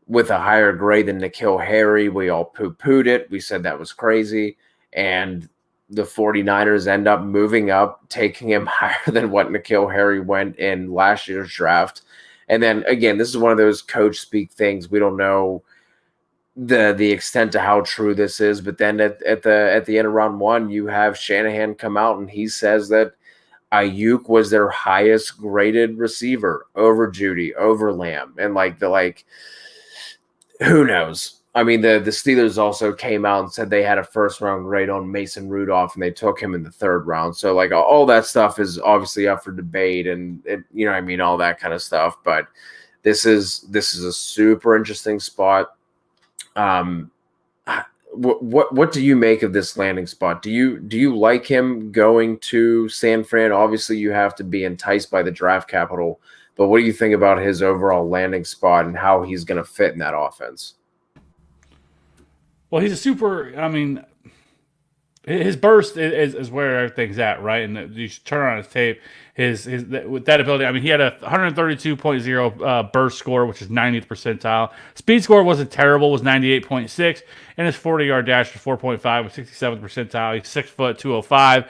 with a higher grade than N'Keal Harry. We all poo-pooed it. We said that was crazy. And the 49ers end up moving up, taking him higher than what N'Keal Harry went in last year's draft. And then, again, this is one of those coach speak things. We don't know the extent to how true this is. But then at the end of round one, you have Shanahan come out and he says that Ayuk was their highest graded receiver over Judy, over Lamb. And who knows? I mean, the Steelers also came out and said they had a first round grade on Mason Rudolph, and they took him in the 3rd round. So like all that stuff is obviously up for debate, and you know what I mean, all that kind of stuff. But this is a super interesting spot. What do you make of this landing spot? Do you like him going to San Fran? Obviously, you have to be enticed by the draft capital, but what do you think about his overall landing spot and how he's going to fit in that offense? Well, he's a super. I mean, his burst is where everything's at, right? And you should turn on his tape. With that ability, I mean, he had a 132.0 burst score, which is 90th percentile. Speed score wasn't terrible, was 98.6, and his 40-yard dash was 4.5, was 67th percentile. He's 6 foot 205.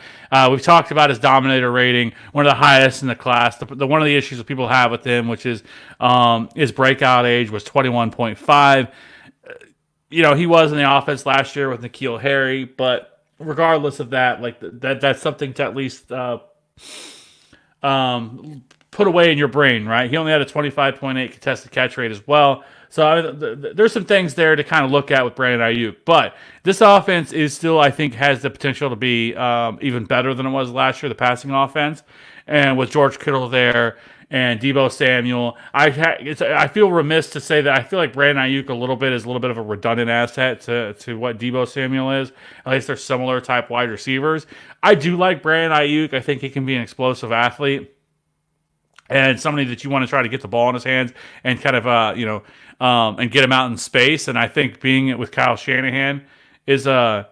We've talked about his dominator rating, one of the highest in the class. The one of the issues that people have with him, which is his breakout age, was 21.5. He was in the offense last year with N'Keal Harry, but regardless of that, like that's something to at least put away in your brain, right? He only had a 25.8 contested catch rate as well. So there's some things there to kind of look at with Brandon Ayuk. But this offense is still, I think, has the potential to be even better than it was last year, the passing offense. And with George Kittle there and Deebo Samuel, I feel remiss to say that I feel like Brandon Ayuk is a little bit of a redundant asset to what Deebo Samuel is. At least they're similar type wide receivers. I do like Brandon Ayuk. I think he can be an explosive athlete and somebody that you want to try to get the ball in his hands and kind of and get him out in space. And I think being with Kyle Shanahan is I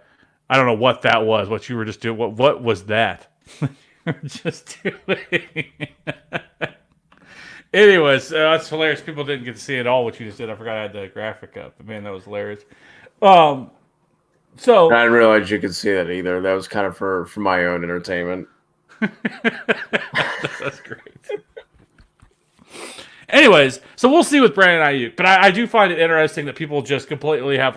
don't know what that was. What you were just doing. What was that? You were just doing. Anyways, that's hilarious. People didn't get to see it all what you just did. I forgot I had the graphic up. But man, that was hilarious. So I didn't realize you could see that either. That was kind of for my own entertainment. That's great. Anyways, so we'll see with Brandon Ayuk. But I do find it interesting that people just completely have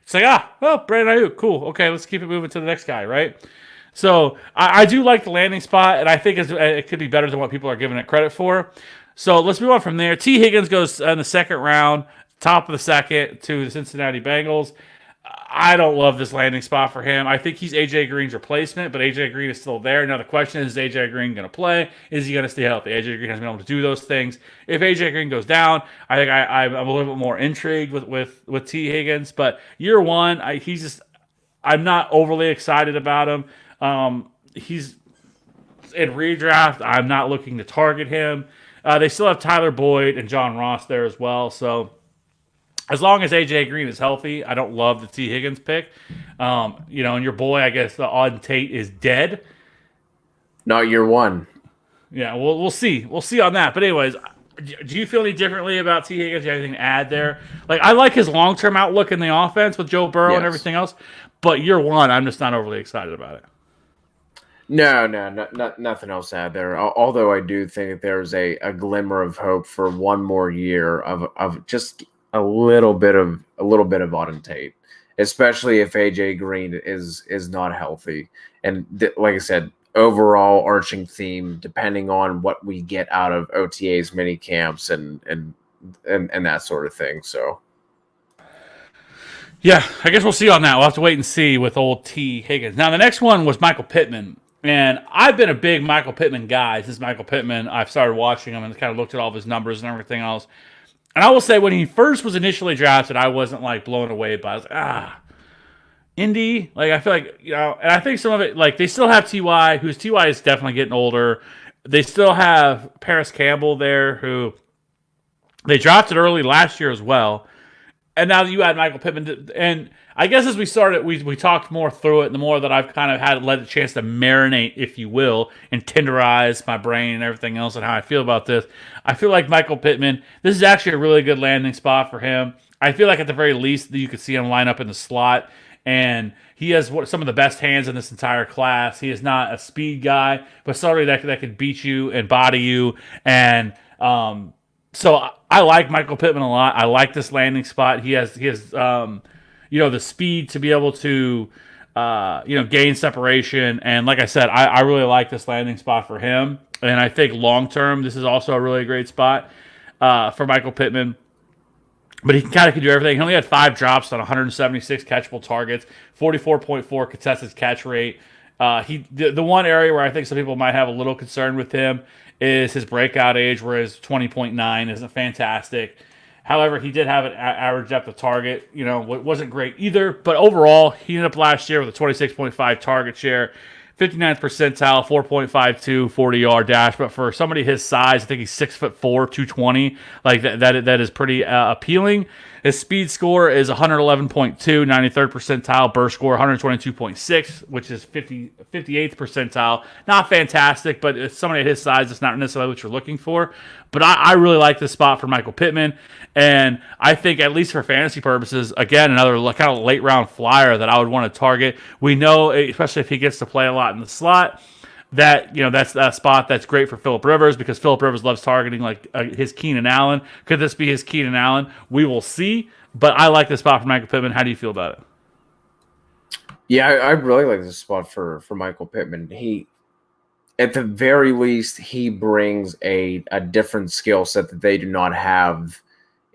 say, Brandon Ayuk, cool. Okay, let's keep it moving to the next guy, right? So I do like the landing spot, and I think it could be better than what people are giving it credit for. So let's move on from there. T. Higgins goes in the 2nd round, top of the 2nd, to the Cincinnati Bengals. I don't love this landing spot for him. I think he's A.J. Green's replacement, but A.J. Green is still there. Now the question is A.J. Green going to play? Is he going to stay healthy? A.J. Green has been able to do those things. If A.J. Green goes down, I think I'm a little bit more intrigued with T. Higgins. But year one, I'm not overly excited about him. He's in redraft. I'm not looking to target him. They still have Tyler Boyd and John Ross there as well. So as long as AJ Green is healthy, I don't love the T Higgins pick. You know, and your boy, I guess, the Auden Tate is dead. Not year one. Yeah, we'll see. We'll see on that. But anyways, do you feel any differently about T Higgins? Do you have anything to add there? Like, I like his long term outlook in the offense with Joe Burrow and Yes. everything else. But year one, I'm just not overly excited about it. No, nothing else out there. Although I do think that there's a glimmer of hope for one more year of just a little bit of Auden Tate, especially if AJ Green is not healthy. And like I said, overall arching theme, depending on what we get out of OTAs, mini camps, and that sort of thing. So. Yeah, I guess we'll see on that. We'll have to wait and see with old T Higgins. Now, the next one was Michael Pittman. And I've been a big Michael Pittman guy since Michael Pittman. I've started watching him and kind of looked at all of his numbers and everything else. And I will say, when he first was initially drafted, I wasn't like blown away by it. I was like, Indy. Like, I feel like, you know, and I think some of it, like, they still have Ty, who's Ty is definitely getting older. They still have Paris Campbell there, who they drafted early last year as well. And now you add Michael Pittman, and I guess as we started, we talked more through it, and the more that I've kind of had a chance to marinate, if you will, and tenderize my brain and everything else and how I feel about this, I feel like Michael Pittman, this is actually a really good landing spot for him. I feel like at the very least that you could see him line up in the slot, and he has some of the best hands in this entire class. He is not a speed guy, but somebody that could beat you and body you, and so I like Michael Pittman a lot. I like this landing spot. He has you know, the speed to be able to you know, gain separation. And like I said, I really like this landing spot for him. And I think long term, this is also a really great spot for Michael Pittman. But he kind of can do everything. He only had 5 drops on 176 catchable targets, 44.4 contested catch rate. The one area where I think some people might have a little concern with him is his breakout age, where his 20.9 isn't fantastic. However, he did have an average depth of target. You know, wasn't great either. But overall, he ended up last year with a 26.5 target share, 59th percentile, 4.52 40-yard dash. But for somebody his size, I think he's 6'4", 220. Like that is pretty appealing. His speed score is 111.2, 93rd percentile. Burst score 122.6, which is 58th percentile. Not fantastic, but it's somebody at his size, it's not necessarily what you're looking for. But I really like this spot for Michael Pittman. And I think, at least for fantasy purposes, again, another kind of late round flyer that I would want to target. We know, especially if he gets to play a lot in the slot, that, you know, that's a spot that's great for Phillip Rivers, because Phillip Rivers loves targeting like his Keenan Allen. Could this be his Keenan Allen? We will see. But I like this spot for Michael Pittman. How do you feel about it? Yeah, I really like this spot for Michael Pittman. At the very least, he brings a different skill set that they do not have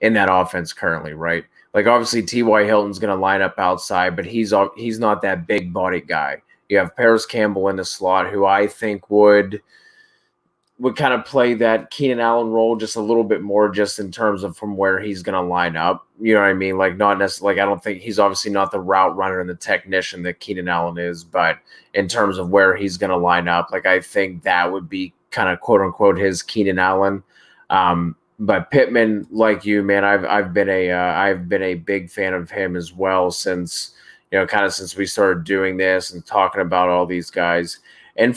in that offense currently, right? Like, obviously, T.Y. Hilton's going to line up outside, but he's not that big-bodied guy. You have Paris Campbell in the slot, who I think would kind of play that Keenan Allen role just a little bit more, just in terms of from where he's going to line up. You know what I mean? Like, not necessarily, like, I don't think he's obviously not the route runner and the technician that Keenan Allen is, but in terms of where he's going to line up, like, I think that would be kind of quote unquote his Keenan Allen. But Pittman, like you, man, I've been a big fan of him as well since, you know, kind of since we started doing this and talking about all these guys. And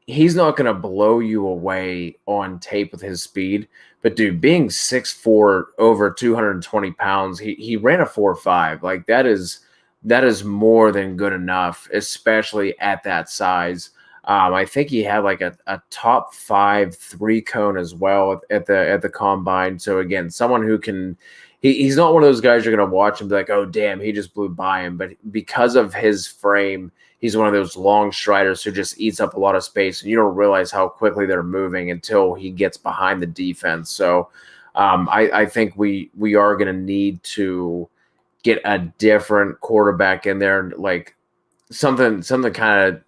he's not going to blow you away on tape with his speed, but dude, being 6'4", over 220 pounds, he ran a 4.5. Like, that is more than good enough, especially at that size. I think he had like a top 5 3-cone as well at the combine. So again, someone who can, he's not one of those guys you're going to watch and be like, oh damn, he just blew by him. But because of his frame, he's one of those long striders who just eats up a lot of space, and you don't realize how quickly they're moving until he gets behind the defense. So I think we are going to need to get a different quarterback in there, like something kind of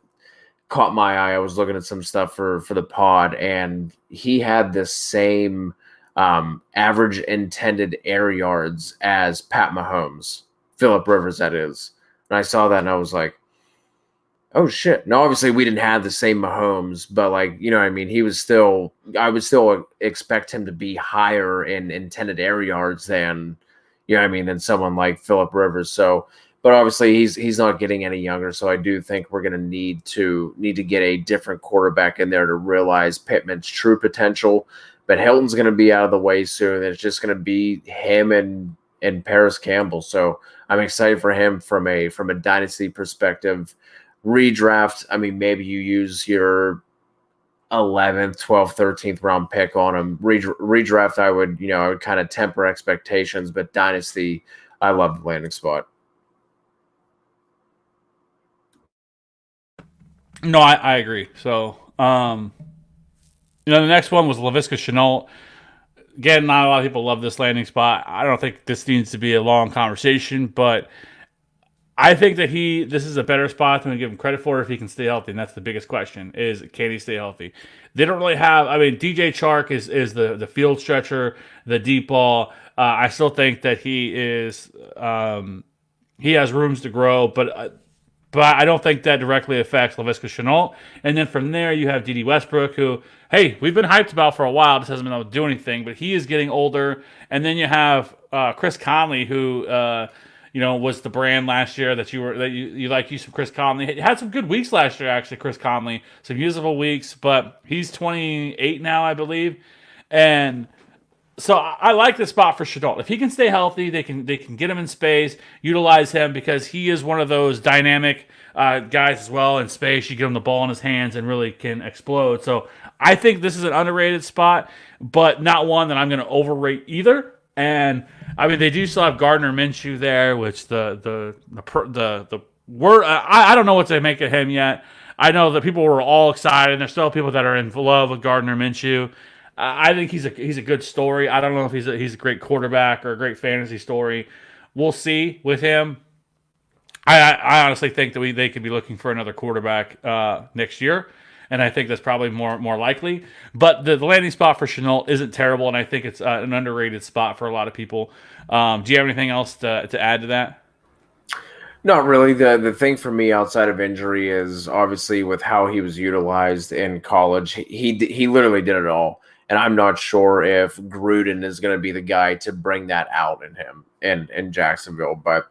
caught my eye. I was looking at some stuff for the pod, and he had the same average intended air yards as Pat Mahomes, Phillip Rivers, that is. And I saw that and I was like, Oh shit! No, obviously we didn't have the same Mahomes, but like you know, what I mean, he was still. I would still expect him to be higher in intended air yards than, you know, what I mean, than someone like Phillip Rivers. So, but obviously he's not getting any younger. So I do think we're going to need to get a different quarterback in there to realize Pittman's true potential. But Hilton's going to be out of the way soon. It's just going to be him and Paris Campbell. So I'm excited for him from a dynasty perspective. Redraft, I mean, maybe you use your 11th, 12th, 13th round pick on him. Redraft, I would kind of temper expectations, but dynasty, I love the landing spot. No, I agree. So, the next one was Laviska Shenault. Again, not a lot of people love this landing spot. I don't think this needs to be a long conversation, but I think that this is a better spot than we give him credit for if he can stay healthy, and that's the biggest question: is can he stay healthy? They don't really have. I mean, DJ Chark is the field stretcher, the deep ball. I still think that he has rooms to grow, but I don't think that directly affects Laviska Shenault. And then from there, you have D.D. Westbrook, who, hey, we've been hyped about for a while. Just hasn't been able to do anything, but he is getting older. And then you have Chris Conley, who was the brand last year that you like use some Chris Conley. He had some good weeks last year, actually, Chris Conley. Some usable weeks, but he's 28 now, I believe. And so I like the spot for Shenault. If he can stay healthy, they can get him in space, utilize him because he is one of those dynamic guys as well in space. You give him the ball in his hands and really can explode. So I think this is an underrated spot, but not one that I'm going to overrate either. And I mean, they do still have Gardner Minshew there, which the word I don't know what to make of him yet. I know that people were all excited, and there's still people that are in love with Gardner Minshew. I think he's a good story. I don't know if he's a great quarterback or a great fantasy story. We'll see with him. I honestly think that they could be looking for another quarterback next year, and I think that's probably more likely. But the landing spot for Shenault isn't terrible, and I think it's an underrated spot for a lot of people. Do you have anything else to add to that? Not really. The thing for me outside of injury is obviously with how he was utilized in college. He literally did it all. And I'm not sure if Gruden is going to be the guy to bring that out in him in Jacksonville. But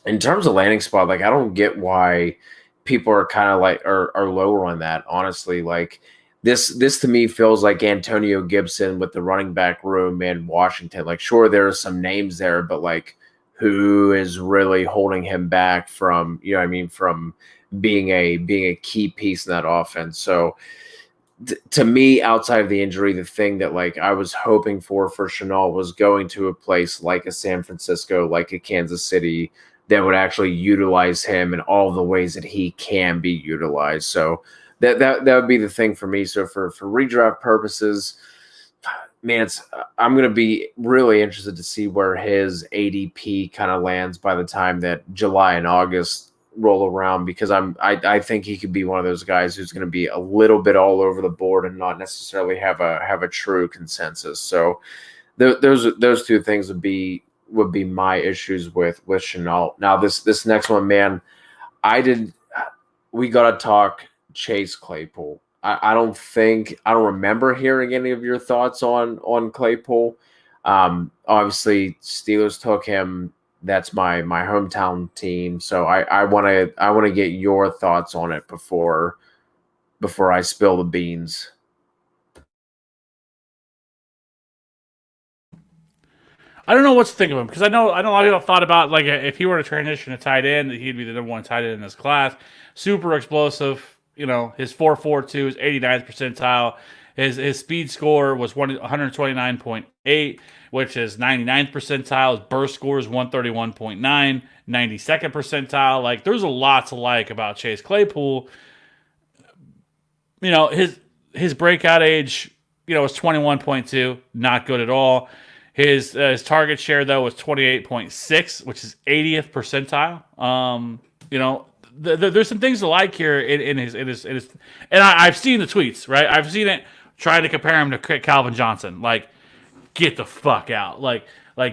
in terms of landing spot, like I don't get why people are kind of like are lower on that. Honestly, like this to me feels like Antonio Gibson with the running back room in Washington. Like sure, there are some names there, but like who is really holding him back from from being a key piece in that offense? So. To me, outside of the injury, the thing that like I was hoping for Shenault was going to a place like a San Francisco, like a Kansas City, that would actually utilize him in all the ways that he can be utilized. So that would be the thing for me. So for redraft purposes, man, I'm going to be really interested to see where his ADP kind of lands by the time that July and August roll around, because I think he could be one of those guys who's going to be a little bit all over the board and not necessarily have a true consensus. So those two things would be my issues with Shenault. Now this next one, man, we got to talk Chase Claypool. I don't remember hearing any of your thoughts on Claypool. Obviously Steelers took him. That's my hometown team. So I want to get your thoughts on it before I spill the beans. I don't know what to think of him because I know a lot of people thought about like if he were to transition to tight end, that he'd be the number one tight end in this class. Super explosive. His 4.42 is 89th percentile. His speed score was 129.8, which is 99th percentile. His burst score is 131.9, 92nd percentile. Like, there's a lot to like about Chase Claypool. His breakout age, was 21.2, not good at all. His target share though was 28.6, which is 80th percentile. There's some things to like here in his and I've seen the tweets, right? I've seen it trying to compare him to Calvin Johnson. Like, get the fuck out. Like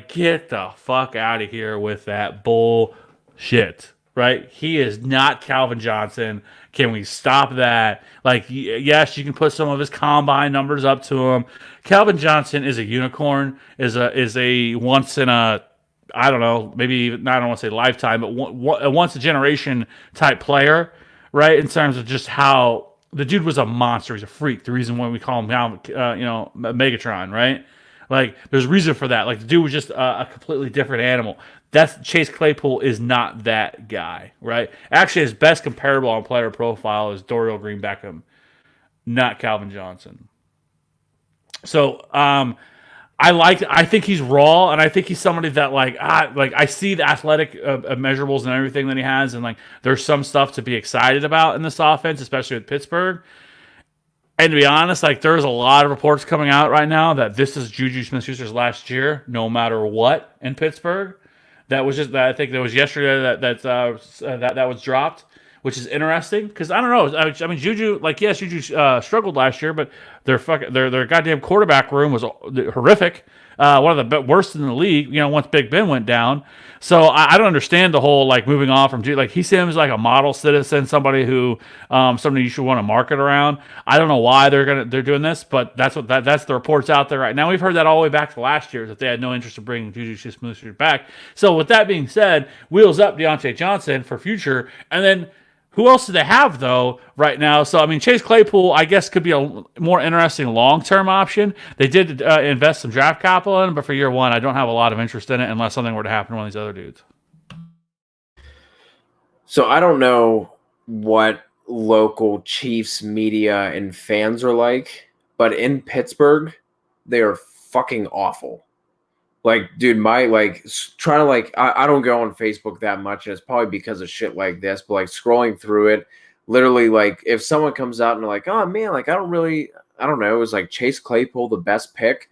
get the fuck out of here with that bullshit. right? He is not Calvin Johnson. Can we stop that? Like, yes, you can put some of his combine numbers up to him. Calvin Johnson is a unicorn. Is a once in a, I don't know, maybe even, I don't want to say lifetime, but a once a generation type player, right? In terms of just how the dude was a monster. He's a freak. The reason why we call him now, Megatron, right? Like, there's reason for that. Like, the dude was just a completely different animal. That's Chase Claypool is not that guy, right? Actually, his best comparable on player profile is Dorial Green Beckham, not Calvin Johnson. So, I think he's raw, and I think he's somebody that like I see the athletic measurables and everything that he has, and like there's some stuff to be excited about in this offense, especially with Pittsburgh. And to be honest, like there's a lot of reports coming out right now that this is Juju Smith-Schuster's last year, no matter what in Pittsburgh. That was just that I think that was yesterday that was dropped, which is interesting because I don't know. I mean, Juju, like yes, Juju struggled last year, but their goddamn quarterback room was horrific. One of the worst in the league. Once Big Ben went down, so I don't understand the whole like moving off from Juju. Like he seems like a model citizen, somebody who somebody you should want to market around. I don't know why they're doing this, but that's the reports out there right now. We've heard that all the way back to last year that they had no interest in bringing Juju Smith-Schuster back. So with that being said, wheels up Deontay Johnson for future, and then. Who else do they have, though, right now? So, I mean, Chase Claypool, I guess, could be a more interesting long-term option. They did invest some draft capital in, but for year one, I don't have a lot of interest in it unless something were to happen to one of these other dudes. So, I don't know what local Chiefs media and fans are like, but in Pittsburgh, they are fucking awful. Like, dude, trying to I don't go on Facebook that much, and it's probably because of shit like this, but like scrolling through it, literally, like if someone comes out and they're like, oh man, like I don't know, it was like Chase Claypool, the best pick,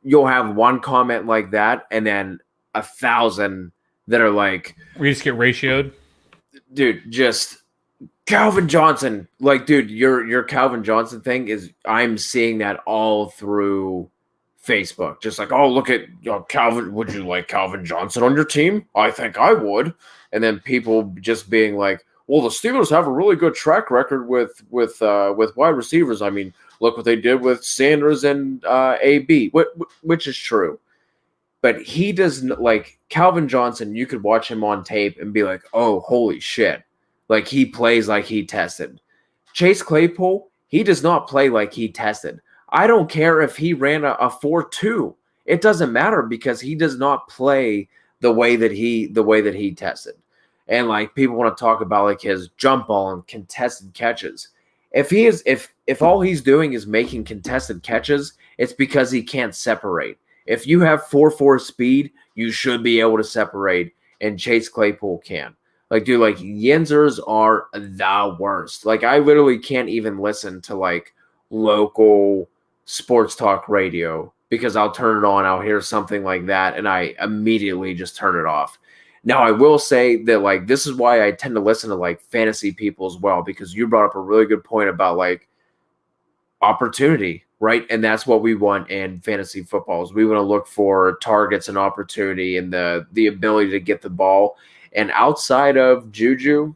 you'll have one comment like that, and then 1,000 that are like, we just get ratioed. Dude, just Calvin Johnson. Like, dude, your Calvin Johnson thing is, I'm seeing that all through Facebook, just like, oh, look at Calvin. Would you like Calvin Johnson on your team? I think I would. And then people just being like, well, the Steelers have a really good track record with wide receivers. I mean, look what they did with Sanders and AB, which is true. But he doesn't like Calvin Johnson. You could watch him on tape and be like, oh, holy shit. Like he plays like he tested. Chase Claypool, he does not play like he tested. I don't care if he ran a 4.2. It doesn't matter because he does not play the way that he tested. And like people want to talk about like his jump ball and contested catches. If all he's doing is making contested catches, it's because he can't separate. If you have 4.4 speed, you should be able to separate, and Chase Claypool can. Like, dude, like Yinzers are the worst. Like, I literally can't even listen to like local sports talk radio because I'll turn it on, I'll hear something like that, and I immediately just turn it off. Now, I will say that like this is why I tend to listen to like fantasy people as well, because you brought up a really good point about like opportunity, right? And that's what we want in fantasy football is we want to look for targets and opportunity and the ability to get the ball. And outside of Juju,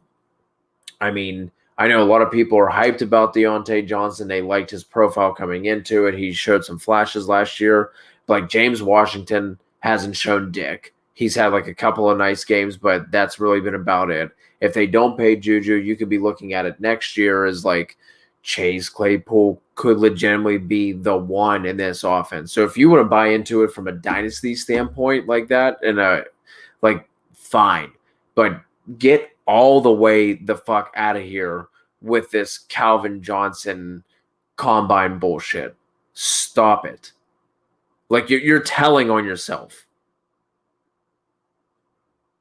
I mean, I know a lot of people are hyped about Deontay Johnson. They liked his profile coming into it. He showed some flashes last year. But like James Washington hasn't shown dick. He's had like a couple of nice games, but that's really been about it. If they don't pay Juju, you could be looking at it next year as like Chase Claypool could legitimately be the one in this offense. So if you want to buy into it from a dynasty standpoint like that, and like fine, but get all the way the fuck out of here with this Calvin Johnson combine bullshit. Stop it. Like you're telling on yourself.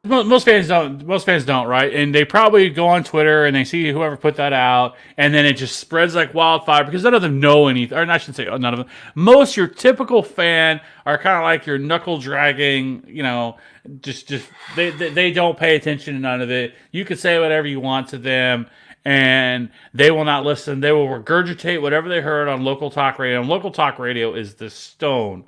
Most fans don't, right? And they probably go on Twitter and they see whoever put that out, and then it just spreads like wildfire because none of them know anything. Or I shouldn't say none of them. Most your typical fan are kind of like your knuckle dragging, just they don't pay attention to none of it. You can say whatever you want to them, and they will not listen. They will regurgitate whatever they heard on local talk radio. And local talk radio is the stone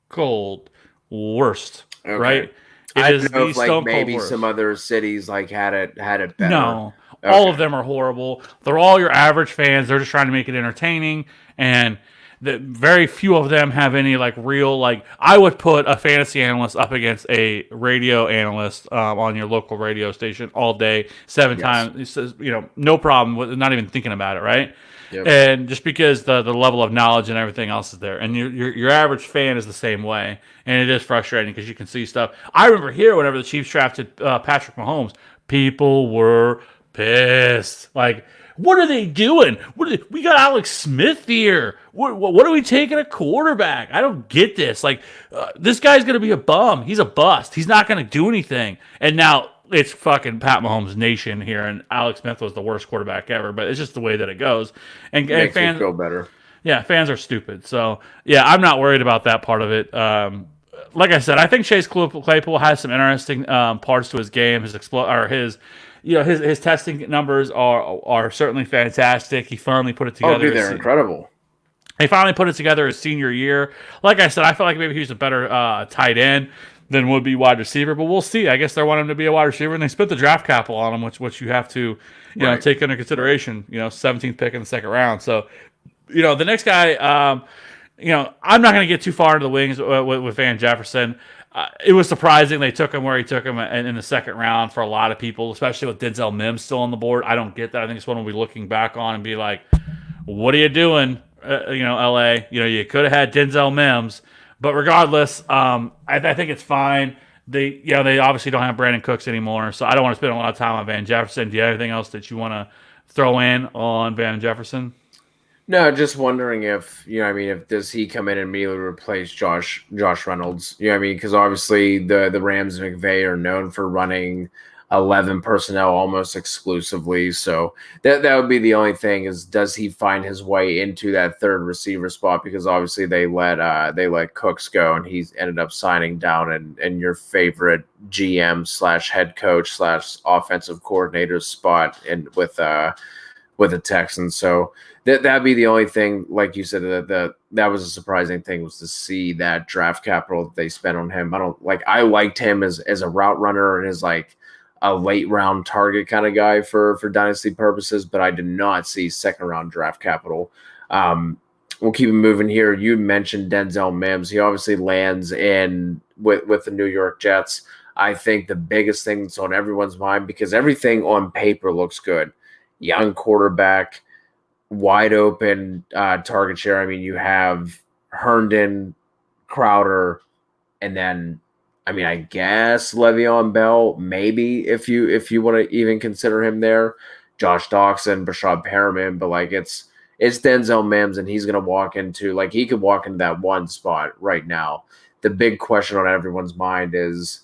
cold worst, okay. Right? It I is don't know the if like stone cold maybe worst. some other cities like had it better. No, all of Okay. them are horrible. They're all your average fans. They're just trying to make it entertaining, and very few of them have any like real like. I would put a fantasy analyst up against a radio analyst on your local radio station all day, seven Yes. times. It says, no problem with not even thinking about it, right? Yep. And just because the level of knowledge and everything else is there, and your average fan is the same way, and it is frustrating because you can see stuff. I remember here whenever the Chiefs drafted Patrick Mahomes, people were pissed. Like, what are they doing? We got Alex Smith here. What are we taking a quarterback? I don't get this. Like, this guy's gonna be a bum. He's a bust. He's not gonna do anything. And now it's fucking Pat Mahomes nation here, and Alex Smith was the worst quarterback ever. But it's just the way that it goes. And Makes me fans, feel better. yeah, fans are stupid. So yeah, I'm not worried about that part of it. Like I said, I think Chase Claypool has some interesting parts to his game. His testing numbers are certainly fantastic. He finally put it together. Oh, dude, they're incredible. He finally put it together his senior year. Like I said, I feel like maybe he's a better tight end than would be wide receiver, but we'll see. I guess they want him to be a wide receiver, and they spent the draft capital on him, which you have to take into consideration. 17th pick in the second round. So, the next guy, I'm not going to get too far into the wings with Van Jefferson. It was surprising they took him where he took him in the second round for a lot of people, especially with Denzel Mims still on the board. I don't get that. I think it's one we'll be looking back on and be like, what are you doing, LA? You could have had Denzel Mims. But regardless, I think it's fine. They obviously don't have Brandon Cooks anymore, so I don't want to spend a lot of time on Van Jefferson. Do you have anything else that you want to throw in on Van Jefferson? No, just wondering if if does he come in and immediately replace Josh Reynolds? Because obviously the Rams and McVay are known for running 11 personnel almost exclusively. So that would be the only thing is does he find his way into that third receiver spot? Because obviously they let Cooks go and he's ended up signing down in your favorite GM / head coach / offensive coordinator spot and with the Texans. So that'd be the only thing, like you said, that was a surprising thing was to see that draft capital that they spent on him. I liked him as a route runner and as like a late round target kind of guy for dynasty purposes, but I did not see second round draft capital. We'll keep it moving here. You mentioned Denzel Mims. He obviously lands in with the New York Jets. I think the biggest thing that's on everyone's mind because everything on paper looks good. Young quarterback, wide open target share. You have Herndon, Crowder, and then I guess Le'Veon Bell, maybe if you want to even consider him there. Josh Doxson, Brashad Perriman, but it's Denzel Mims, and he's gonna he could walk into that one spot right now. The big question on everyone's mind is,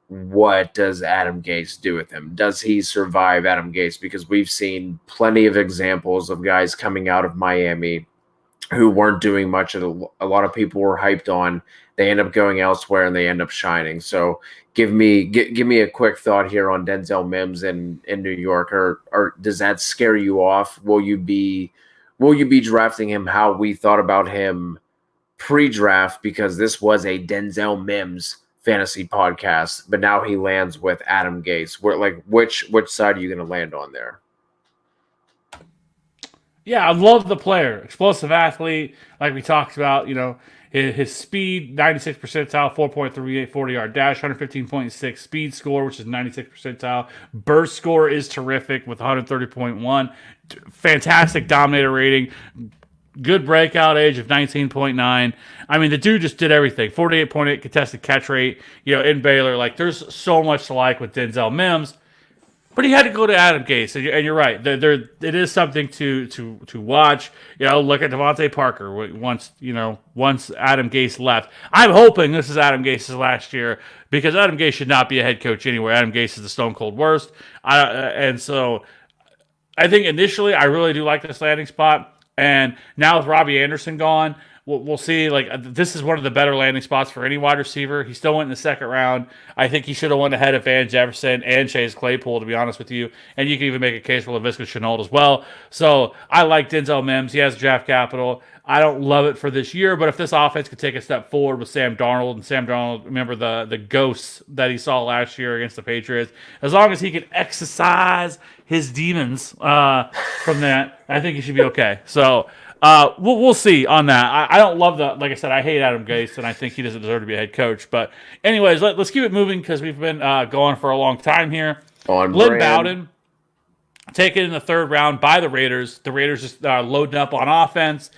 what does Adam Gase do with him? Does he survive Adam Gase? Because we've seen plenty of examples of guys coming out of Miami who weren't doing much. A lot of people were hyped on. They end up going elsewhere and they end up shining. So give me a quick thought here on Denzel Mims in New York, or does that scare you off? Will you be drafting him how we thought about him pre-draft? Because this was a Denzel Mims fantasy podcast, but now he lands with Adam Gase. Which side are you going to land on there? Yeah, I love the player. Explosive athlete, like we talked about, his speed, 96 percentile, 4.38 40-yard dash, 115.6 speed score, which is 96 percentile. Burst score is terrific with 130.1. Fantastic dominator rating. Good breakout age of 19.9. The dude just did everything. 48.8 contested catch rate, in Baylor. There's so much to like with Denzel Mims. But he had to go to Adam Gase, and you're right. It is something to watch. Look at Devontae Parker. Once Adam Gase left, I'm hoping this is Adam Gase's last year because Adam Gase should not be a head coach anywhere. Adam Gase is the stone cold worst, and so I think initially I really do like this landing spot. And now with Robbie Anderson gone, we'll see. Like this is one of the better landing spots for any wide receiver. He still went in the second round. I think he should have won ahead of Van Jefferson and Chase Claypool, to be honest with you. And you can even make a case for Laviska Shenault as well. So I like Denzel Mims. He has draft capital. I don't love it for this year, but if this offense could take a step forward with Sam Darnold, and Sam Darnold, remember the ghosts that he saw last year against the Patriots, as long as he can exercise his demons from that, I think he should be okay. So we'll see on that. I don't love like I said, I hate Adam Gase, and I think he doesn't deserve to be a head coach. But anyways, let's keep it moving because we've been going for a long time here. Lynn Bowden, taken in the third round by the Raiders. The Raiders just loading up on offense.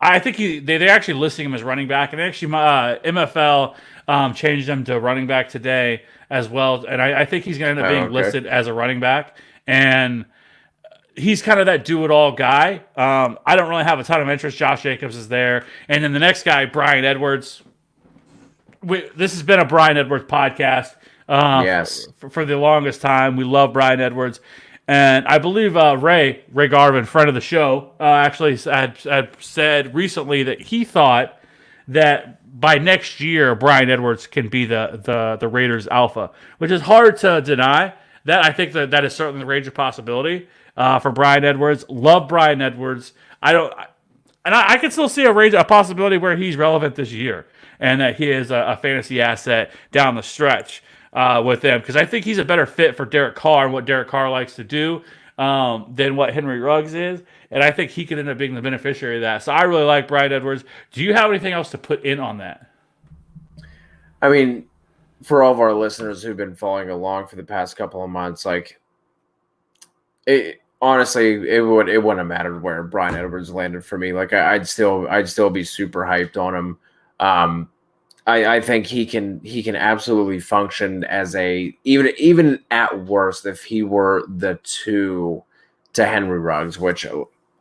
I think they're actually listing him as running back, and actually MFL changed him to running back today as well. And I think he's going to end up being listed as a running back, and he's kind of that do-it-all guy. I don't really have a ton of interest. Josh Jacobs is there, and then the next guy, Brian Edwards. This has been a Brian Edwards podcast. Yes, for the longest time, we love Brian Edwards. And I believe Ray Garvin, friend of the show, actually had said recently that he thought that by next year, Brian Edwards can be the Raiders' alpha, which is hard to deny. That I think that is certainly the range of possibility for Brian Edwards. Love Brian Edwards. I can still see a possibility where he's relevant this year and that he is a fantasy asset down the stretch. With them, because I think he's a better fit for Derek Carr and what Derek Carr likes to do than what Henry Ruggs is, and I think he could end up being the beneficiary of that. So I really like Brian Edwards. Do you have anything else to put in on that? I mean, for all of our listeners who've been following along for the past couple of months, like honestly, it wouldn't have mattered where Brian Edwards landed for me. Like I'd still be super hyped on him. I think he can absolutely function as even at worst if he were the 2 to Henry Ruggs, which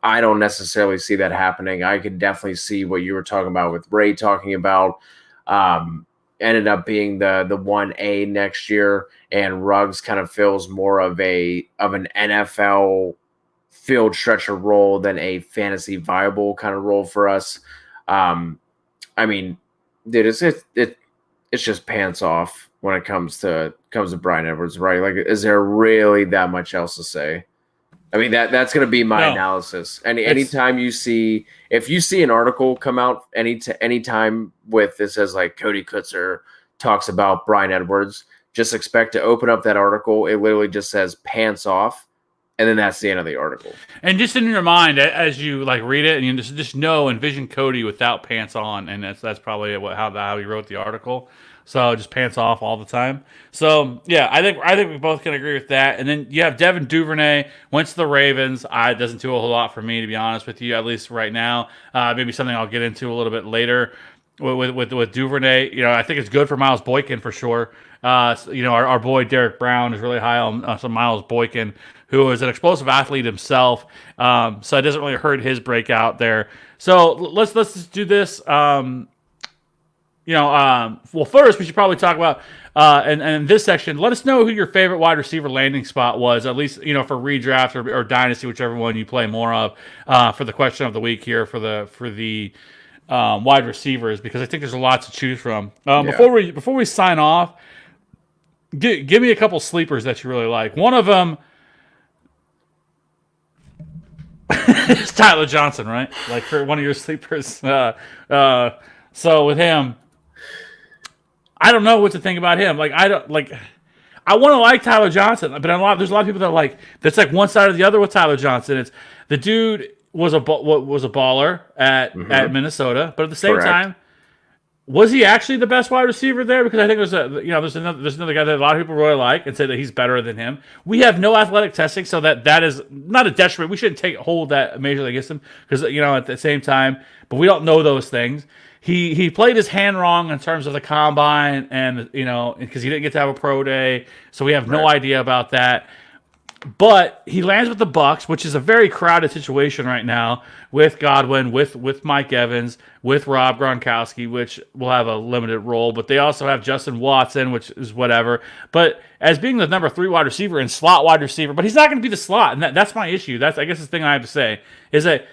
I don't necessarily see that happening. I could definitely see what you were talking about with Ray talking about. Ended up being the 1A next year, and Ruggs kind of fills more of an NFL field stretcher role than a fantasy viable kind of role for us. I mean, dude, it's just pants off when it comes to Brian Edwards, right? Like, is there really that much else to say? I mean, that's going to be my analysis. Anytime if you see an article come out anytime with this as like Cody Kutzer talks about Brian Edwards, just expect to open up that article. It literally just says pants off. And then that's the end of the article. And just in your mind, as you like read it, and you just envision Cody without pants on, and that's probably how he wrote the article. So just pants off all the time. So yeah, I think we both can agree with that. And then you have Devin Duvernay went to the Ravens. It doesn't do a whole lot for me, to be honest with you, at least right now. Maybe something I'll get into a little bit later with Duvernay. I think it's good for Miles Boykin for sure. Our boy Derek Brown is really high on some Miles Boykin, who is an explosive athlete himself. So it doesn't really hurt his breakout there. So let's just do this. Well, first we should probably talk about and in this section, let us know who your favorite wide receiver landing spot was, at least for redraft or dynasty, whichever one you play more of. For the question of the week here for the wide receivers, because I think there's a lot to choose from. Before we sign off, give me a couple sleepers that you really like. One of them. It's Tyler Johnson, right? Like for one of your sleepers. So with him, I don't know what to think about him. I want to like Tyler Johnson, but there's a lot of people that like that's like one side or the other with Tyler Johnson. It's the dude was a baller at Minnesota, but at the same time, was he actually the best wide receiver there? Because I think there's another guy that a lot of people really like and say that he's better than him. We have no athletic testing, so that is not a detriment. We shouldn't hold that majorly against him because at the same time, but we don't know those things. He played his hand wrong in terms of the combine, and because he didn't get to have a pro day, so we have no idea about that. But he lands with the Bucs, which is a very crowded situation right now with Godwin, with Mike Evans, with Rob Gronkowski, which will have a limited role. But they also have Justin Watson, which is whatever. But as being the number 3 wide receiver and slot wide receiver, but he's not going to be the slot, and that's my issue. That's, I guess, the thing I have to say is that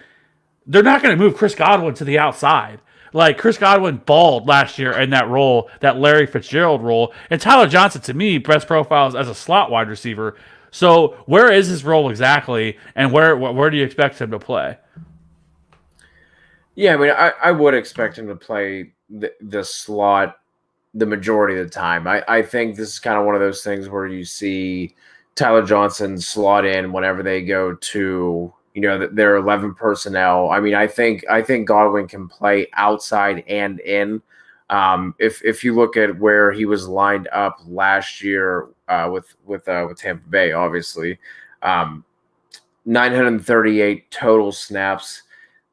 they're not going to move Chris Godwin to the outside. Like Chris Godwin balled last year in that role, that Larry Fitzgerald role, and Tyler Johnson to me best profiles as a slot wide receiver. So where is his role exactly, and where do you expect him to play? Yeah, I mean, I would expect him to play the slot the majority of the time. I think this is kind of one of those things where you see Tyler Johnson slot in whenever they go to their 11 personnel. I mean, I think Godwin can play outside and in. If you look at where he was lined up last year with Tampa Bay, obviously, 938 total snaps.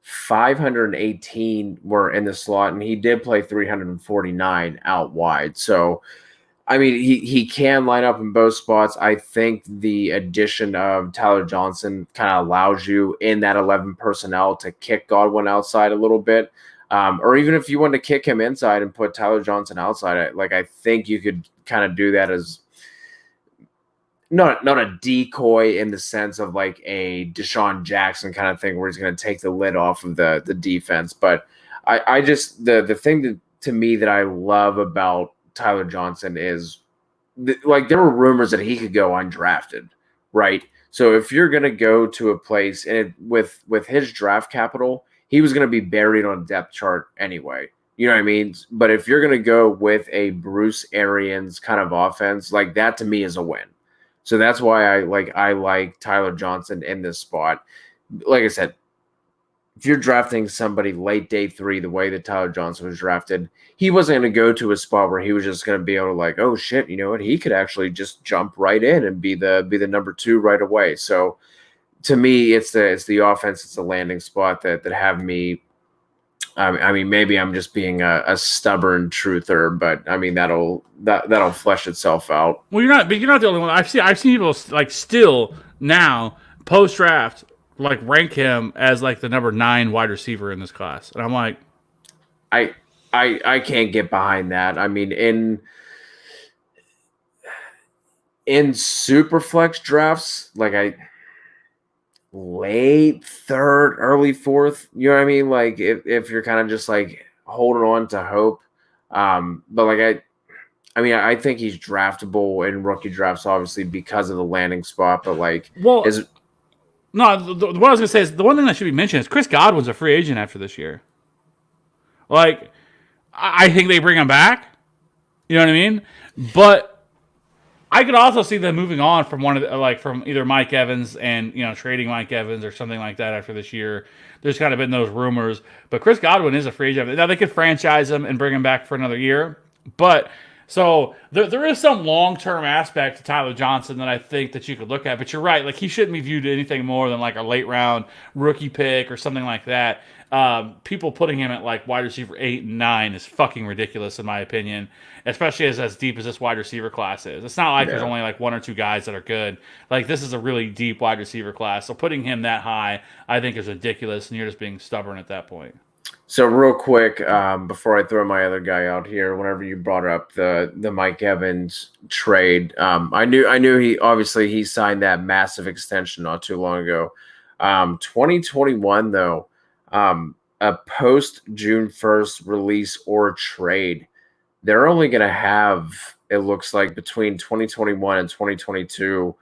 518 were in the slot, and he did play 349 out wide. So, I mean, he can line up in both spots. I think the addition of Tyler Johnson kind of allows you in that 11 personnel to kick Godwin outside a little bit. Or even if you want to kick him inside and put Tyler Johnson outside, I think you could kind of do that as not a decoy in the sense of like a Deshaun Jackson kind of thing where he's going to take the lid off of the defense. But I just the thing to me that I love about Tyler Johnson is there were rumors that he could go undrafted, right? So if you're going to go to a place and with his draft capital, he was going to be buried on a depth chart anyway. You know what I mean? But if you're going to go with a Bruce Arians kind of offense, like that to me is a win. So that's why I like Tyler Johnson in this spot. Like I said, if you're drafting somebody late day 3, the way that Tyler Johnson was drafted, he wasn't going to go to a spot where he was just going to be able to oh shit, you know what? He could actually just jump right in and be the number 2 right away. So to me, it's the offense, it's the landing spot that have me. I mean, maybe I'm just being a stubborn truther, but I mean that'll flesh itself out. Well, you're not the only one. I've seen people still now post draft rank him as the number 9 wide receiver in this class, and I'm like, I can't get behind that. I mean, in super flex drafts, late 3rd, early 4th, you know what I mean? If you're kind of just holding on to hope. But I think he's draftable in rookie drafts, obviously, because of the landing spot. But what I was gonna say is the one thing that should be mentioned is Chris Godwin's a free agent after this year. I think they bring him back. You know what I mean? But I could also see them moving on from from either Mike Evans and trading Mike Evans or something like that after this year. There's kind of been those rumors, but Chris Godwin is a free agent. Now they could franchise him and bring him back for another year, but so there is some long-term aspect to Tyler Johnson that I think that you could look at. But you're right, he shouldn't be viewed anything more than a late round rookie pick or something like that. People putting him at wide receiver 8 and 9 is fucking ridiculous in my opinion, especially as deep as this wide receiver class is. It's not there's only 1 or 2 guys that are good. This is a really deep wide receiver class. So putting him that high, I think is ridiculous, and you're just being stubborn at that point. So real quick, before I throw my other guy out here, whenever you brought up the Mike Evans trade, I knew he signed that massive extension not too long ago. 2021 though, a post June 1st release or trade, they're only going to have, it looks like, between 2021 and 2022,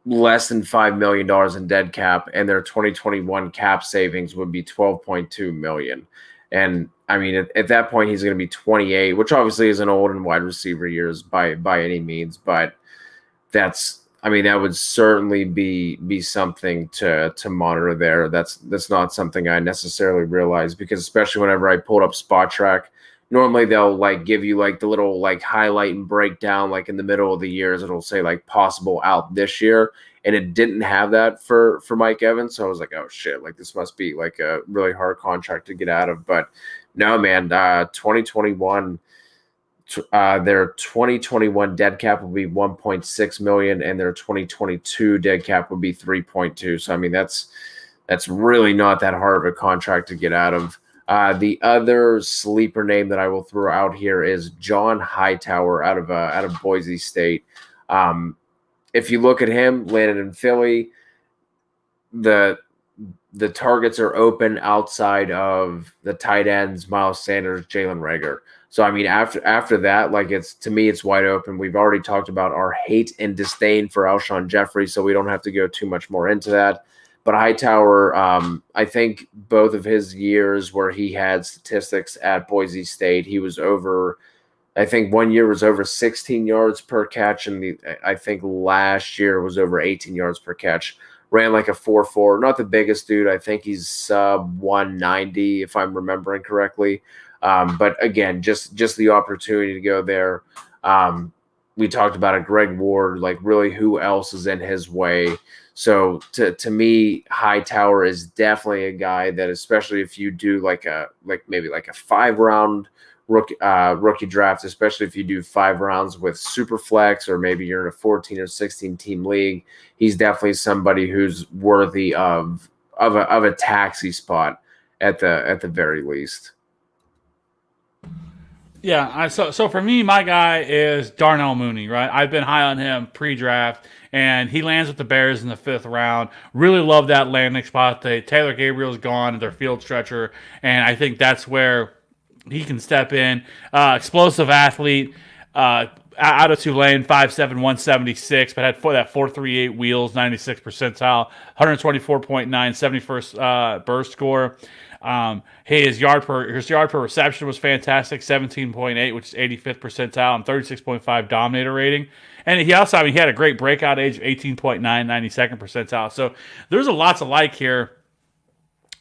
less than $5 million in dead cap, and their 2021 cap savings would be $12.2 million. And I mean, at that point, he's going to be 28, which obviously isn't old in wide receiver years by any means, but that would certainly be something to monitor there. That's not something I necessarily realized, because especially whenever I pulled up Spot Track, normally they'll give you the little highlight and breakdown in the middle of the years. It'll say possible out this year, and it didn't have that for Mike Evans. So I was like, oh shit, this must be a really hard contract to get out of. But no, man, 2021. Their 2021 dead cap will be 1.6 million, and their 2022 dead cap will be 3.2. So I mean, that's really not that hard of a contract to get out of. The other sleeper name that I will throw out here is John Hightower out of Boise State. If you look at him, landed in Philly, the the targets are open outside of the tight ends, Miles Sanders, Jalen Reagor. So I mean, after that, like to me, it's wide open. We've already talked about our hate and disdain for Alshon Jeffrey, so we don't have to go too much more into that. But Hightower, I think both of his years where he had statistics at Boise State, he was over. I think one year was over 16 yards per catch, and I think last year was over 18 yards per catch. Ran like a 4.4. Not the biggest dude. I think he's sub 190 if I'm remembering correctly. But again, just the opportunity to go there. We talked about it, Greg Ward, like really who else is in his way. So to me, Hightower is definitely a guy that, especially if you do maybe a 5-round rookie draft, especially if you do 5 rounds with super flex, or maybe you're in a 14 or 16 team league, he's definitely somebody who's worthy of a taxi spot at the very least. Yeah, so for me, my guy is Darnell Mooney, right? I've been high on him pre-draft, and he lands with the Bears in the 5th round. Really love that landing spot. Taylor Gabriel's gone, their field stretcher, and I think that's where he can step in. Explosive athlete, out of Tulane, 5'7", 176, but had that 4.38 wheels, 96th percentile, 124.9, 71st burst score. His yard per reception was fantastic, 17.8, which is 85th percentile, and 36.5 dominator rating. And he also, he had a great breakout age of 18.9, 92nd percentile. So there's a lot to like here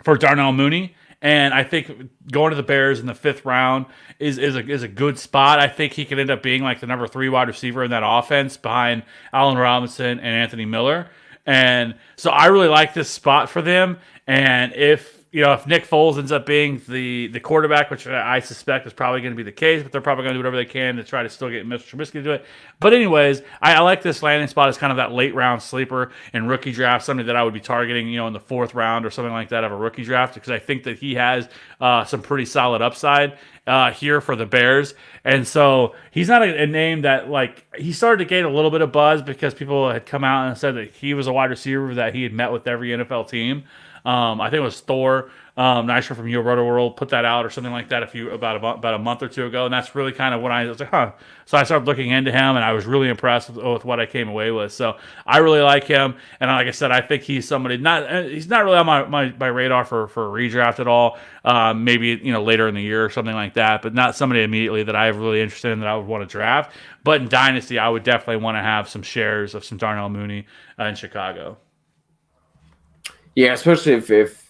for Darnell Mooney. And I think going to the Bears in the 5th round is a good spot. I think he could end up being like the number 3 wide receiver in that offense behind Allen Robinson and Anthony Miller. And so I really like this spot for them. And if Nick Foles ends up being the quarterback, which I suspect is probably going to be the case, but they're probably going to do whatever they can to try to still get Mr. Trubisky to do it. But anyways, I like this landing spot as kind of that late round sleeper in rookie draft, something that I would be targeting, in the 4th round or something like that of a rookie draft, because I think that he has some pretty solid upside here for the Bears. And so he's not a name that, he started to gain a little bit of buzz because people had come out and said that he was a wide receiver that he had met with every NFL team. I think it was Thor Nystrom from Your Roto World put that out or something like that about a month or two ago, and that's really kind of when I was like, huh. So I started looking into him, and I was really impressed with what I came away with. So I really like him, and like I said, I think he's somebody he's not really on my radar for a redraft at all. Maybe later in the year or something like that, but not somebody immediately that I'm really interested in that I would want to draft. But in Dynasty, I would definitely want to have some shares of some Darnell Mooney in Chicago. Yeah, especially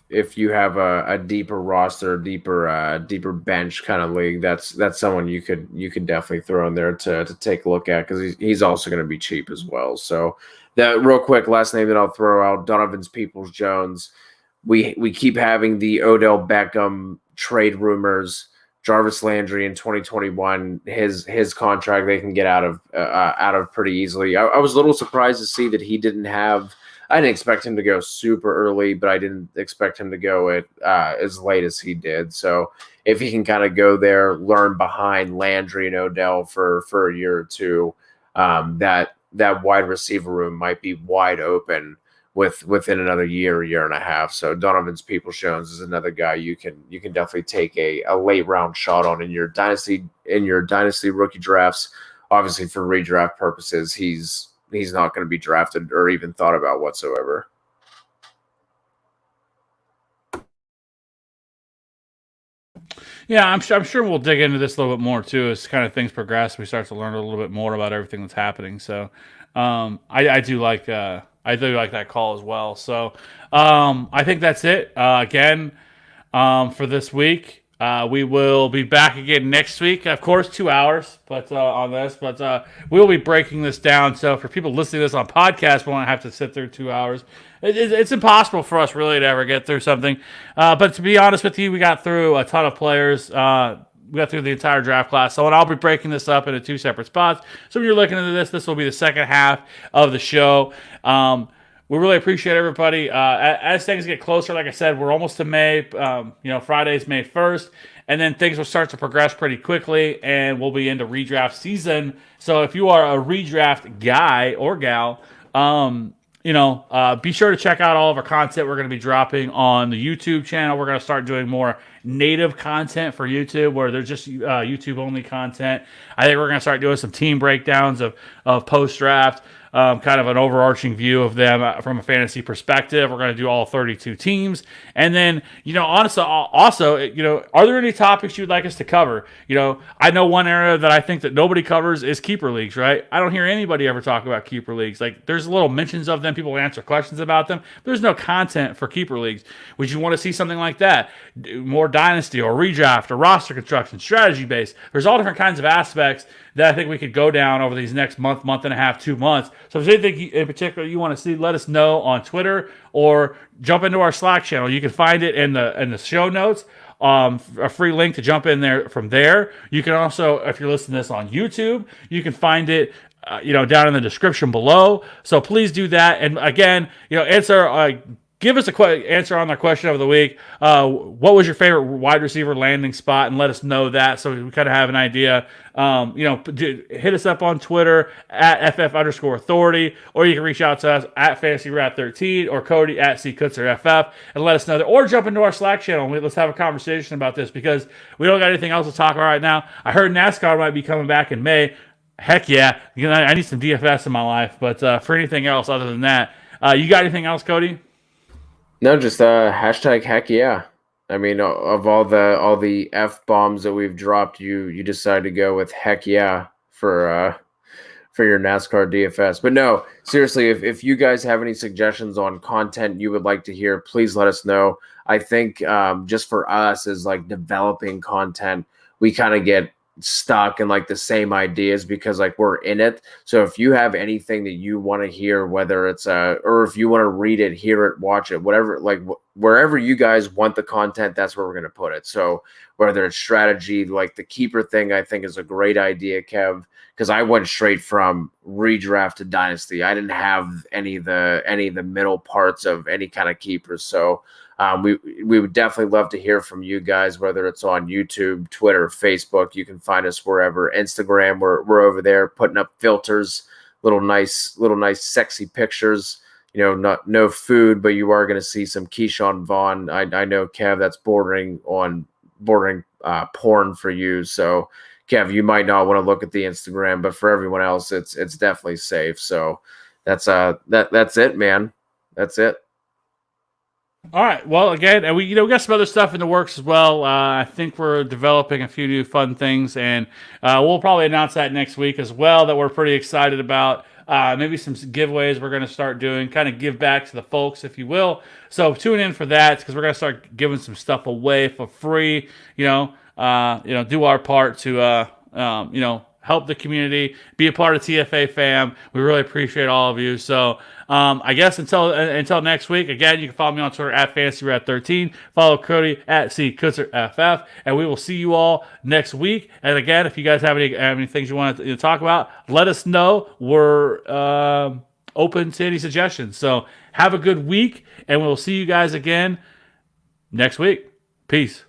if you have a deeper roster, deeper bench kind of league, that's someone you could definitely throw in there to take a look at, because he's also going to be cheap as well. So that real quick, last name that I'll throw out, Donovan's Peoples-Jones. We keep having the Odell Beckham trade rumors. Jarvis Landry in 2021, his contract they can get out of pretty easily. I was a little surprised to see that he didn't have. I didn't expect him to go super early, but I didn't expect him to go as late as he did. So if he can kind of go there, learn behind Landry and Odell for a year or two, that wide receiver room might be wide open within another year and a half. So Donovan's Peoples-Jones is another guy you can definitely take a late round shot on in your dynasty rookie drafts. Obviously, for redraft purposes, he's not going to be drafted or even thought about whatsoever. Yeah, I'm sure we'll dig into this a little bit more too as kind of things progress. We start to learn a little bit more about everything that's happening. So I do like that call as well. So I think that's it again for this week. We will be back again next week, of course, 2 hours, but on this. But we'll be breaking this down. So for people listening to this on podcast, we won't have to sit through 2 hours. It's impossible for us really to ever get through something. But to be honest with you, we got through a ton of players. We got through the entire draft class. So I'll be breaking this up into 2 separate spots. So when you're looking into this will be the second half of the show. We really appreciate everybody. As things get closer, like I said, we're almost to May. Friday's May 1st. And then things will start to progress pretty quickly, and we'll be into redraft season. So if you are a redraft guy or gal, be sure to check out all of our content we're going to be dropping on the YouTube channel. We're going to start doing more native content for YouTube where there's just YouTube only content. I think we're going to start doing some team breakdowns of post draft, kind of an overarching view of them from a fantasy perspective. We're going to do all 32 teams. And then, honestly, also, are there any topics you'd like us to cover? I know one area that I think that nobody covers is keeper leagues, right? I don't hear anybody ever talk about keeper leagues. Like, there's little mentions of them. People answer questions about them. But there's no content for keeper leagues. Would you want to see something like that? More Dynasty or Redraft or roster construction, strategy based. There's all different kinds of aspects that I think we could go down over these next month and a half, 2 months. So if there's anything in particular you want to see, let us know on Twitter or jump into our Slack channel. You can find it in the show notes. A free link to jump in there from there. You can also, if you're listening to this on YouTube, you can find it down in the description below. So please do that. And again, give us answer on our question of the week. What was your favorite wide receiver landing spot? And let us know that so we kind of have an idea. Hit us up on Twitter at @FF_authority, or you can reach out to us at FantasyRat13 or Cody at CKutzerFF and let us know that. Or jump into our Slack channel and let's have a conversation about this because we don't got anything else to talk about right now. I heard NASCAR might be coming back in May. Heck yeah. I need some DFS in my life. But for anything else other than that, you got anything else, Cody? No, just hashtag heck yeah. I mean, of all the F bombs that we've dropped, you decided to go with heck yeah for your NASCAR DFS. But no, seriously, if you guys have any suggestions on content you would like to hear, please let us know. I think just for us as like developing content, we kind of get stuck in like the same ideas because like we're in it. So if you have anything that you want to hear, whether it's or if you want to read it, hear it, watch it, whatever, like wherever you guys want the content, that's where we're going to put it. So whether it's strategy, like the keeper thing, I think is a great idea, Kev, because I went straight from redraft to dynasty. I didn't have any of the middle parts of any kind of keepers. So we would definitely love to hear from you guys, whether it's on YouTube, Twitter, Facebook. You can find us wherever. Instagram, we're over there putting up filters, little nice sexy pictures. No food, but you are going to see some Keyshawn Vaughn. I know, Kev, that's bordering porn for you. So Kev, you might not want to look at the Instagram, but for everyone else, it's definitely safe. So that's it, man. That's it. All right. Well, again, we got some other stuff in the works as well. I think we're developing a few new fun things, and we'll probably announce that next week as well. That we're pretty excited about. Maybe some giveaways we're going to start doing, kind of give back to the folks, if you will. So tune in for that because we're going to start giving some stuff away for free. Do our part to help the community, be a part of TFA fam. We really appreciate all of you. So I guess until next week, again, you can follow me on Twitter at FantasyRat13. Follow Cody at CKutzerFF. And we will see you all next week. And again, if you guys have any things you want to talk about, let us know. We're open to any suggestions. So have a good week, and we'll see you guys again next week. Peace.